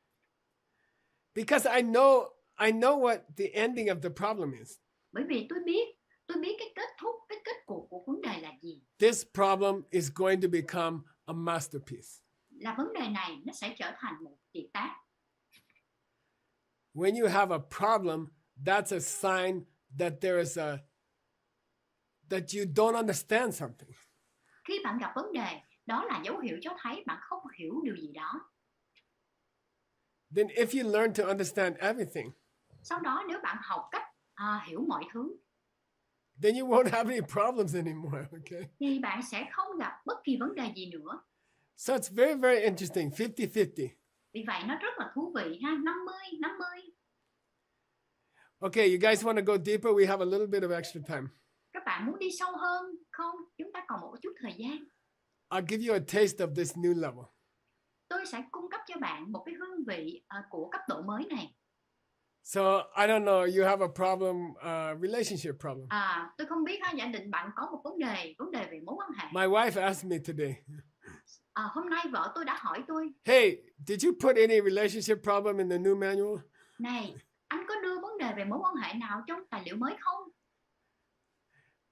Because I know what the ending of the problem is. Bởi vì tôi biết cái kết thúc, cái kết cục của vấn đề là gì. This problem is going to become a masterpiece. Là vấn đề này nó sẽ trở thành một kiệt tác. When you have a problem, that's a sign that that you don't understand something. Khi bạn gặp vấn đề, đó là dấu hiệu cho thấy bạn không hiểu điều gì đó. Then if you learn to understand everything, sau đó nếu bạn học cách hiểu mọi thứ, then you won't have any problems anymore, okay? thì bạn sẽ không gặp bất kỳ vấn đề gì nữa. So it's very, very interesting, 50-50. Vì vậy nó rất là thú vị ha, 50-50. Okay, you guys want to go deeper? We have a little bit of extra time. Các bạn muốn đi sâu hơn không? Chúng ta còn một chút thời gian. I'll give you a taste of this new level. Tôi sẽ cung cấp cho bạn một cái hương vị của cấp độ mới này. So, I don't know, you have a problem, relationship problem. Tôi không biết giả định bạn có một vấn đề về mối quan hệ. My wife asked me today. Hôm nay vợ tôi đã hỏi tôi. Hey, did you put any relationship problem in the new manual? Này, anh có đưa vấn đề về mối quan hệ nào trong tài liệu mới không?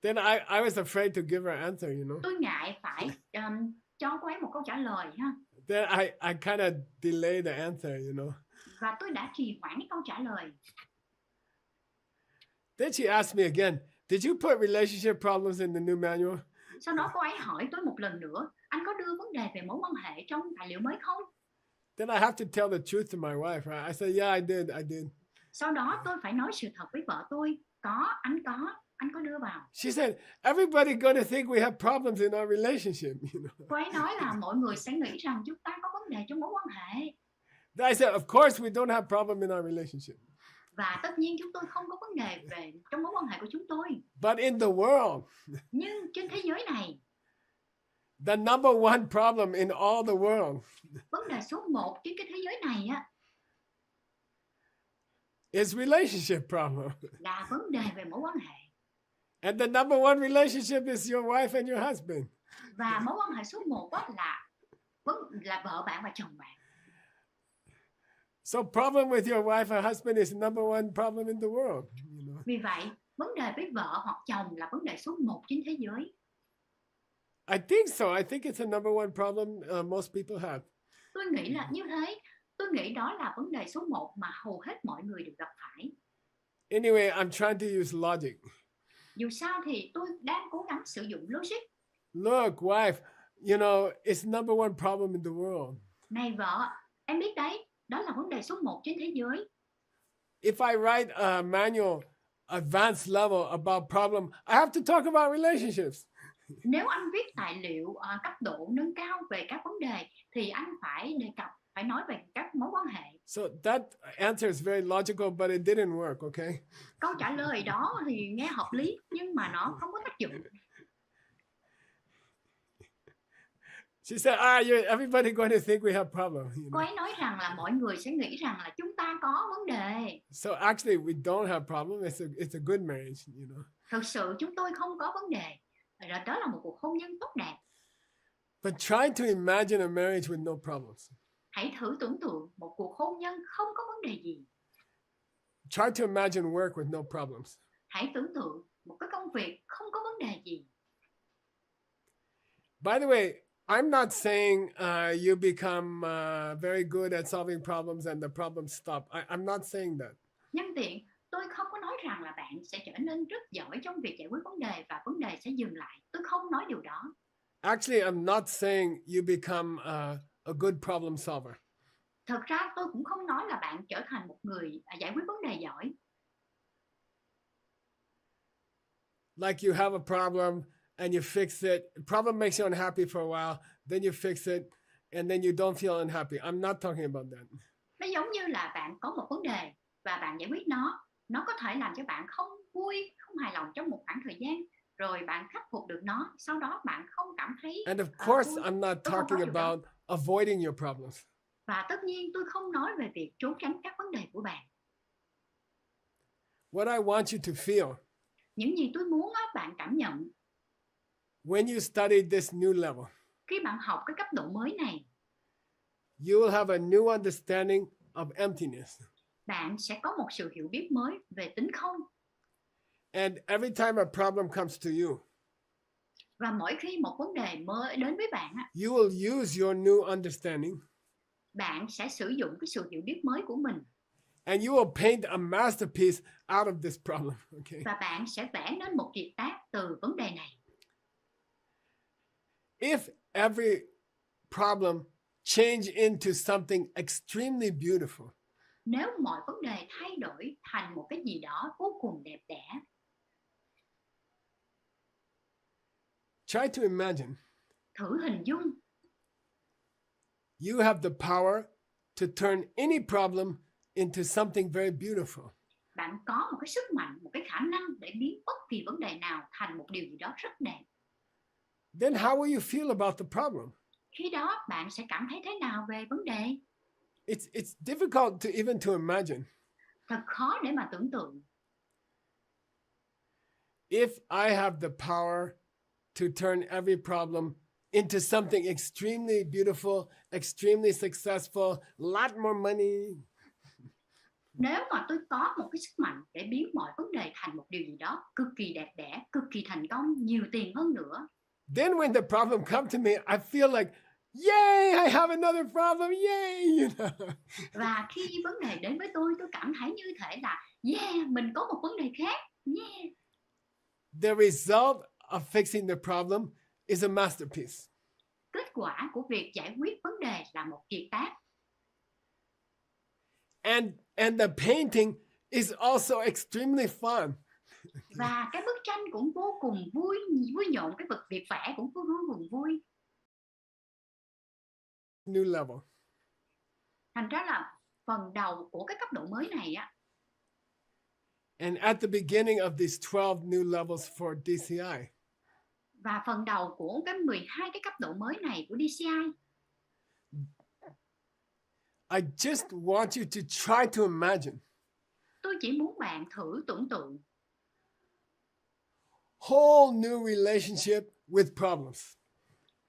Then I was afraid to give her an answer, you know. Tôi ngại phải cho cô ấy một câu trả lời ha. Then I kind of delayed the answer, you know. Và tôi đã trì hoãn cái câu trả lời. Then she asked me again, did you put relationship problems in the new manual? Sau đó cô ấy hỏi tôi một lần nữa, anh có đưa vấn đề về mối quan hệ trong tài liệu mới không? Then I have to tell the truth to my wife, right? I said, yeah, I did. Sau đó tôi phải nói sự thật với vợ tôi, anh có đưa vào. She said, everybody gonna think we have problems in our relationship, you know. Cô ấy nói là mọi người sẽ nghĩ rằng chúng ta có vấn đề trong mối quan hệ. I said, of course we don't have problem in our relationship. Và tất nhiên chúng tôi không có vấn đề về trong mối quan hệ của chúng tôi. But in the world, nhưng trên thế giới này, the number one problem in all the world vấn đề số 1 trên cái thế giới này is relationship problem. là vấn đề về mối quan hệ. And the number one relationship is your wife and your husband. Và mối quan hệ số 1 là là vợ bạn và chồng bạn. So problem with your wife or husband is number one problem in the world. You know? Vì vậy, vấn đề với vợ hoặc chồng là vấn đề số 1 trên thế giới. I think so. I think it's a number one problem most people have. Tôi nghĩ là như thế. Tôi nghĩ đó là vấn đề số 1 mà hầu hết mọi người đều gặp phải. Anyway, I'm trying to use logic. Dù sao thì tôi đang cố gắng sử dụng logic. Look, wife, you know, it's number one problem in the world. Này vợ, em biết đấy, đó là vấn đề số 1 trên thế giới. If I write a manual, advanced level about problem, I have to talk about relationships. Nếu anh viết tài liệu cấp độ nâng cao về các vấn đề thì anh phải đề cập, phải nói về các mối quan hệ. So that answer is very logical, but it didn't work, okay? Câu trả lời đó thì nghe hợp lý nhưng mà nó không có tác dụng. She said, everybody going to think we have problem. You Cô know? ấy nói rằng là mọi người sẽ nghĩ rằng là chúng ta có vấn đề. So actually, we don't have problem. It's a good marriage, you know. Thực sự chúng tôi không có vấn đề. Đó là một cuộc hôn nhân tốt đẹp. But try to imagine a marriage with no problems. Hãy thử tưởng tượng một cuộc hôn nhân không có vấn đề gì. Try to imagine work with no problems. Hãy tưởng tượng một cái công việc không có vấn đề gì. By the way, I'm not saying you become very good at solving problems and the problems stop. I'm not saying that. Nhân tiện, tôi không có nói rằng là bạn sẽ trở nên rất giỏi trong việc giải quyết vấn đề và vấn đề sẽ dừng lại. Tôi không nói điều đó. Actually, I'm not saying you become a good problem solver. Thật ra tôi cũng không nói là bạn trở thành một người giải quyết vấn đề giỏi. Like you have a problem and you fix it. The problem makes you unhappy for a while, then you fix it, and then you don't feel unhappy. I'm not talking about that. Nó giống như là bạn có một vấn đề và bạn giải quyết nó. Nó có thể làm cho bạn không vui, không hài lòng trong một khoảng thời gian. Rồi bạn khắc phục được nó, sau đó bạn không cảm thấy And of course, vui. I'm not talking about avoiding your problems. Và tất nhiên tôi không nói về việc trốn tránh các vấn đề của bạn. What I want you to feel Những gì tôi muốn bạn cảm nhận when you study this new level, khi bạn học cái cấp độ mới này, you will have a new understanding of emptiness. bạn sẽ có một sự hiểu biết mới về tính không. And every time a problem comes to you, Và mỗi khi một vấn đề mới đến với bạn, you will use your new understanding bạn sẽ sử dụng cái sự hiểu biết mới của mình. and you will paint a masterpiece out of this problem. Okay. Và bạn sẽ vẽ nên một kiệt tác từ vấn đề này. If every problem change into something extremely beautiful, Nếu mọi vấn đề thay đổi thành một cái gì đó vô cùng đẹp đẽ, try to imagine thử hình dung you have the power to turn any problem into something very beautiful. bạn có một cái sức mạnh, một cái khả năng để biến bất kỳ vấn đề nào thành một điều gì đó rất đẹp. Then how will you feel about the problem? Khi đó bạn sẽ cảm thấy thế nào về vấn đề? It's difficult to even to imagine. Thật khó để mà tưởng tượng. If I have the power to turn every problem into something extremely beautiful, extremely successful, lot more money. Nếu mà tôi có một cái sức mạnh để biến mọi vấn đề thành một điều gì đó cực kỳ đẹp đẽ, cực kỳ thành công, nhiều tiền hơn nữa, Then when the problem comes to me, I feel like, yay, I have another problem, yay, you know. và khi vấn đề đến với tôi cảm thấy như thể là yeah, mình có một vấn đề khác, yeah. The result of fixing the problem is a masterpiece. Kết quả của việc giải quyết vấn đề là một kiệt tác. And the painting is also extremely fun. Và cái bức tranh cũng vô cùng vui nhộn, cái việc vẽ cũng vô cùng vui. New level. Thành ra là phần đầu của cái cấp độ mới này á. And at the beginning of these 12 new levels for DCI, và phần đầu của cái 12 cái cấp độ mới này của DCI, I just want you to try to imagine tôi chỉ muốn bạn thử tưởng tượng whole new relationship with problems.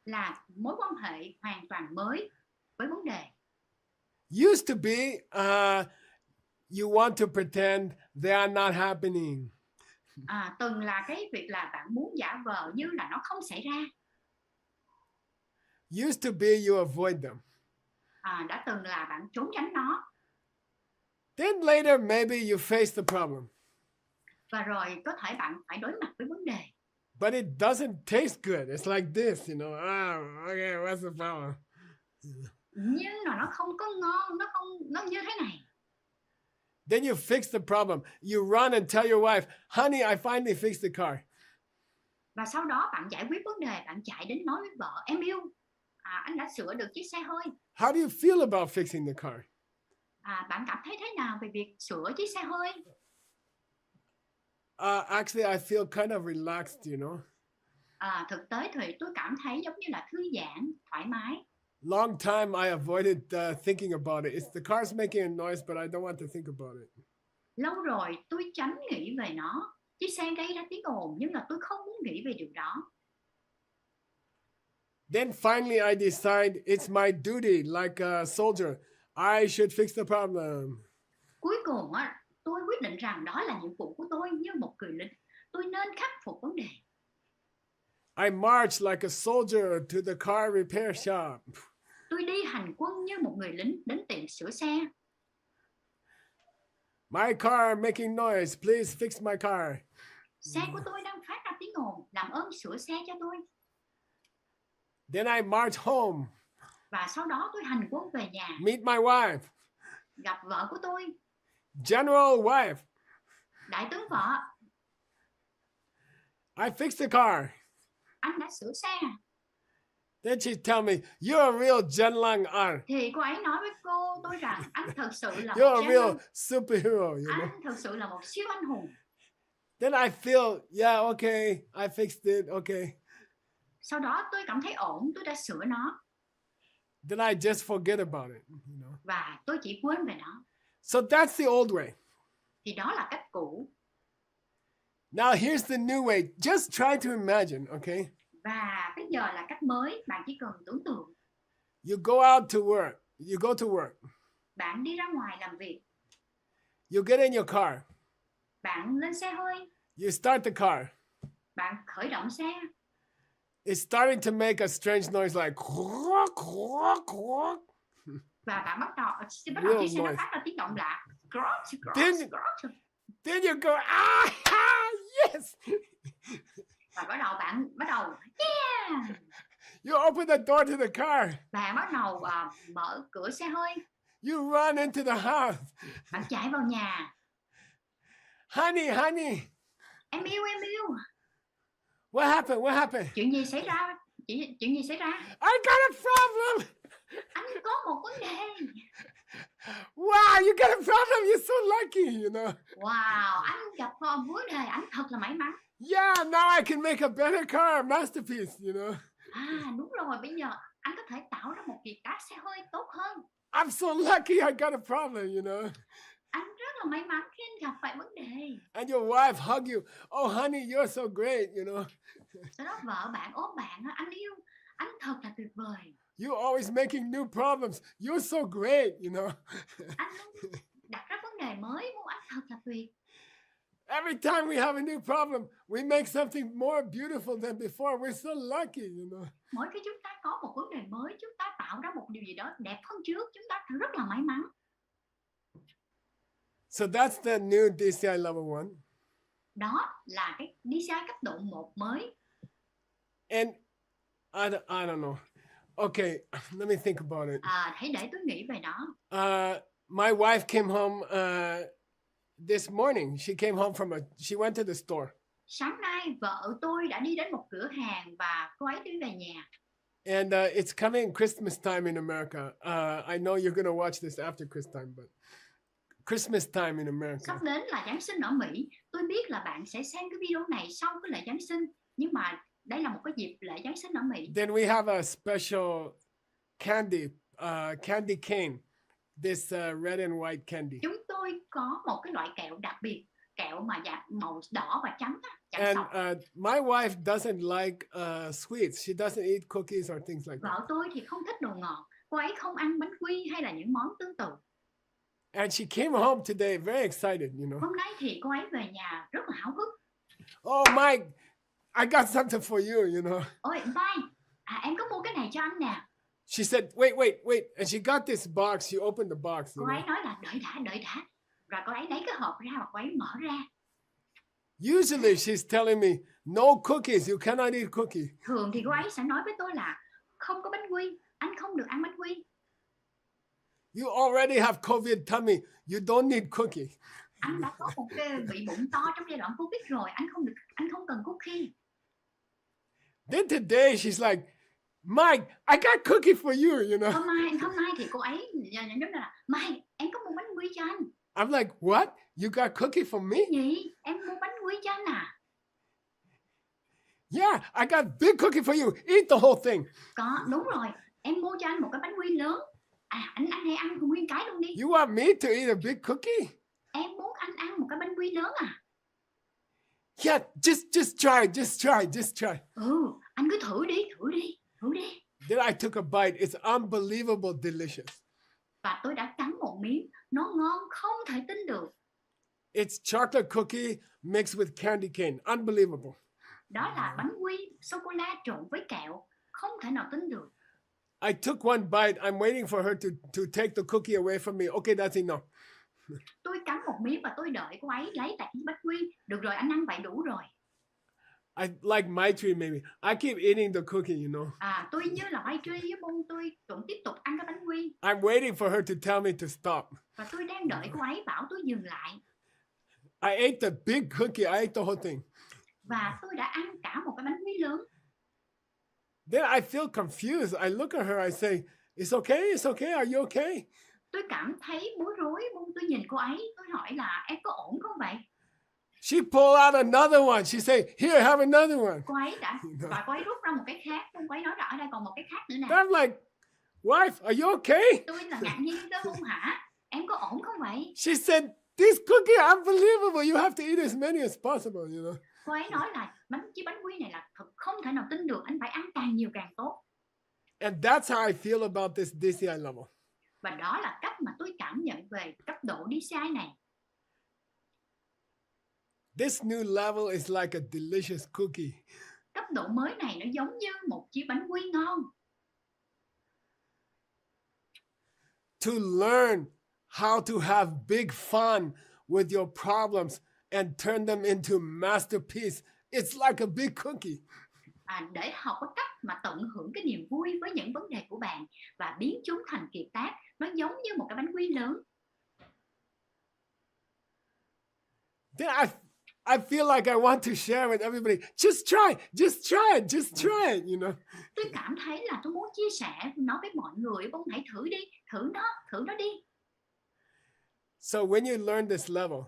là mối quan hệ hoàn toàn mới với vấn đề. Used to be, you want to pretend they are not happening. Từng là cái việc là bạn muốn giả vờ như là nó không xảy ra. Used to be, you avoid them. Đã từng là bạn trốn tránh nó. Then later, maybe you face the problem. Và rồi có thể bạn phải đối mặt với vấn đề. But it doesn't taste good. It's like this, you know. Okay, what's the problem? Nhưng mà nó không có ngon, nó như thế này. Then you fix the problem. You run and tell your wife, honey, I finally fixed the car. Và sau đó bạn giải quyết vấn đề, bạn chạy đến nói với vợ, em yêu, anh đã sửa được chiếc xe hơi. How do you feel about fixing the car? Bạn cảm thấy thế nào về việc sửa chiếc xe hơi? Actually, I feel kind of relaxed, you know. Thực tế thì tôi cảm thấy giống như là thư giãn, thoải mái. Long time I avoided thinking about it. It's the car's making a noise, but I don't want to think about it. Lâu rồi tôi tránh nghĩ về nó. Chiếc xe gây ra tiếng ồn, nhưng là tôi không muốn nghĩ về điều đó. Then finally I decide it's my duty, like a soldier. I should fix the problem. Cuối cùng tôi quyết định rằng đó là nhiệm vụ của tôi như một người lính. Tôi nên khắc phục vấn đề. I march like a soldier to the car repair shop. Tôi đi hành quân như một người lính đến tiệm sửa xe. My car making noise. Please fix my car. Xe của tôi đang phát ra tiếng ồn. Làm ơn sửa xe cho tôi. Then I march home. Và sau đó tôi hành quân về nhà. Meet my wife. Gặp vợ của tôi. General wife. Đại tướng vợ. I fixed the car. Anh đã sửa xe. Then she tell me, you're a real Genlang. Thì cô ấy nói với tôi rằng anh thật sự là You're một a real superhero, you know. anh thật sự là một siêu anh hùng. Then I feel, yeah, okay, I fixed it, okay. Sau đó tôi cảm thấy ổn, tôi đã sửa nó. Then I just forget about it, you know. Và tôi chỉ quên về nó. So that's the old way. Thì đó là cách cũ. Now here's the new way. Just try to imagine, okay? Và bây giờ là cách mới, bạn chỉ cần tưởng tượng. You go out to work. You go to work. Bạn đi ra ngoài làm việc. You get in your car. Bạn lên xe hơi. You start the car. Bạn khởi động xe. It's starting to make a strange noise like Và bạn bắt đầu chiếc xe nó phát ra tiếng động lạ. Then you go, yes. Và bạn bắt đầu yeah. You open the door to the car. Bạn bắt đầu mở cửa xe hơi. You run into the house. Bạn chạy vào nhà. Honey. Em yêu. What happened? Chuyện gì xảy ra? Chuyện gì xảy ra? I got a problem. Anh có một vấn đề. Wow, you got a problem. You're so lucky, you know. Wow, anh gặp một vấn đề, anh thật là may mắn. Yeah, now I can make a better car, a masterpiece, you know. Đúng rồi, bây giờ anh có thể tạo ra một kiệt tác xe hơi tốt hơn. I'm so lucky I got a problem, you know. Anh rất là may mắn khi anh gặp phải vấn đề. And your wife hug you. Oh, honey, you're so great, you know. Sau đó vợ bạn ôm bạn, anh yêu, anh thật là tuyệt vời. You're always making new problems. You're so great, you know. Anh đặt ra vấn đề mới, muốn anh thật là tuyệt. Every time we have a new problem, we make something more beautiful than before. We're so lucky, you know. Mỗi khi chúng ta có một vấn đề mới, chúng ta tạo ra một điều gì đó đẹp hơn trước, chúng ta rất là may mắn. So that's the new DCI level 1. Đó là cái DCI cấp độ 1 mới. And I don't know. Okay, let me think about it. Hãy để tôi nghĩ về nó. My wife came home this morning. She went to the store. Sáng nay vợ tôi đã đi đến một cửa hàng và cô ấy đi về nhà. And it's coming Christmas time in America. I know you're going to watch this after Christmas time, but Christmas time in America. Sắp đến là Giáng sinh ở Mỹ. Tôi biết là bạn sẽ xem cái video này sau cái lễ Giáng sinh, nhưng mà đây là một cái dịp lễ Giáng sinh ở Mỹ. Then we have a special candy cane. This red and white candy. Chúng tôi có một cái loại kẹo đặc biệt. kẹo mà màu đỏ và trắng á, chạm And sọc. my wife doesn't like sweets. She doesn't eat cookies or things like that. Vợ tôi thì không thích đồ ngọt. Cô ấy không ăn bánh quy hay là những món tương tự. And she came home today very excited, you know. Hôm nay thì cô ấy về nhà rất là háo hức. Oh, Mike, I got something for you, you know. Ôi Mike, em có mua cái này cho anh nè. She said, wait. And she got this box. She opened the box. Cô ấy nói là đợi đã. Rồi cô ấy lấy cái hộp ra và cô ấy mở ra. Usually she's telling me, no cookies, you cannot eat cookie. Thường thì cô ấy sẽ nói với tôi là không có bánh quy, anh không được ăn bánh quy. You already have COVID tummy. You don't need cookie. Anh đã có một cái bị bụng to trong giai đoạn Covid rồi, anh không cần cookie. Then today she's like, Mike, I got cookie for you, you know. Hôm nay thì cô ấy nói là Mike, em có mua bánh quy cho anh. I'm like, what? You got cookie for me? Gì? Em mua bánh quy cho anh à? Yeah, I got big cookie for you. Eat the whole thing. Có, đúng rồi. Em mua cho anh một cái bánh quy lớn. Anh hay ăn nguyên cái luôn đi. You want me to eat a big cookie? Em muốn anh ăn một cái bánh quy lớn à? Yeah, just try. Anh cứ thử đi. Then I took a bite. It's unbelievable delicious. Và tôi đã cắn một miếng. Nó ngon không thể tin được. It's chocolate cookie mixed with candy cane. Unbelievable. Đó là bánh quy sô-cô-la trộn với kẹo. Không thể nào tin được. I took one bite. I'm waiting for her to take the cookie away from me. Okay, that's enough. Tôi cắn một miếng và tôi đợi cô ấy lấy tại bánh quy. Được rồi, anh ăn vậy đủ rồi. I like my tree maybe. I keep eating the cookie, you know. Tôi như là Mai Tri với Bông, tôi vẫn tiếp tục ăn cái bánh quy. I'm waiting for her to tell me to stop. Và tôi đang đợi cô ấy bảo tôi dừng lại. I ate the big cookie. I ate the whole thing. Và tôi đã ăn cả một cái bánh quy lớn. Then I feel confused. I look at her. I say, it's okay. Are you okay? Tôi cảm thấy bối rối. Tôi nhìn cô ấy. Tôi hỏi là em có ổn không vậy? She pulled out another one. She said, here, have another one. Cô ấy và cô ấy rút ra một cái khác. Cô ấy nói là ở đây còn một cái khác nữa nè. I'm like, wife, are you okay? Tôi là ngạc nhiên đó không hả? Em có ổn không vậy? She said, this cookie, unbelievable. You have to eat as many as possible, you know. Cô ấy nói là chiếc bánh quy này là thật không thể nào tin được. Anh phải ăn càng nhiều càng tốt. And that's how I feel about this DCI level. Và đó là cách mà tôi cảm nhận về cấp độ DCI này. This new level is like a delicious cookie. Cấp độ mới này nó giống như một chiếc bánh quy ngon. To learn how to have big fun with your problems and turn them into masterpiece. It's like a big cookie. Để học cái cách mà tận hưởng cái niềm vui với những vấn đề của bạn và biến chúng thành kiệt tác. Nó giống như một cái bánh quy lớn. Then I feel like I want to share with everybody. Just try it, you know. Tôi cảm thấy là tôi muốn chia sẻ nó với mọi người. Bông hãy thử đi, thử nó đi. So when you learn this level,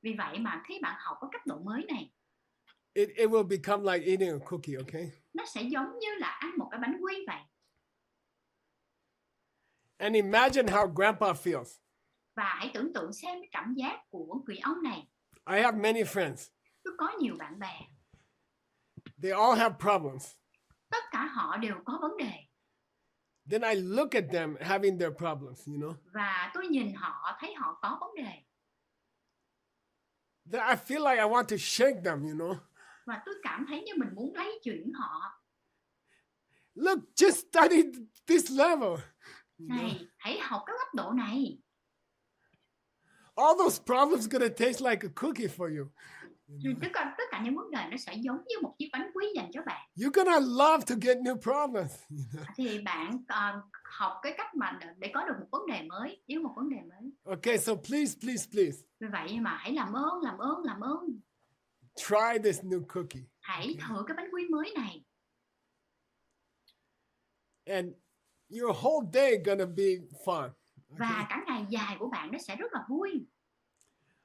vì vậy mà khi bạn học ở cấp độ mới này, it will become like eating a cookie, okay? nó sẽ giống như là ăn một cái bánh quy vậy. And imagine how grandpa feels. Và hãy tưởng tượng xem cái cảm giác của người ông này. I have many friends. Tôi có nhiều bạn bè. They all have problems. Tất cả họ đều có vấn đề. Then I look at them having their problems, you know. Và tôi nhìn họ, thấy họ có vấn đề. Then I feel like I want to shake them, you know. Và tôi cảm thấy như mình muốn lấy chuyển họ. Look, just study this level. Này, hãy học cái cấp độ này. All those problems gonna taste like a cookie for you. Tất cả những vấn đề nó sẽ giống như một chiếc bánh quy dành cho bạn. You're gonna love to get new problems. Thì bạn học cái cách mà để có được một vấn đề mới, yêu một vấn đề mới. Okay, so please. Vì vậy mà hãy làm ơn. Try this new cookie. Hãy thử cái bánh quy mới này. And your whole day gonna be fun. Và cả ngày dài của bạn nó sẽ rất là vui.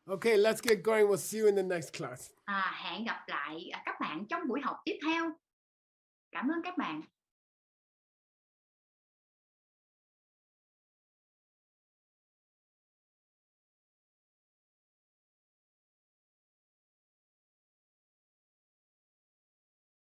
Okay, let's get going. We'll see you in the next class. Hẹn gặp lại các bạn trong buổi học tiếp theo. Cảm ơn các bạn.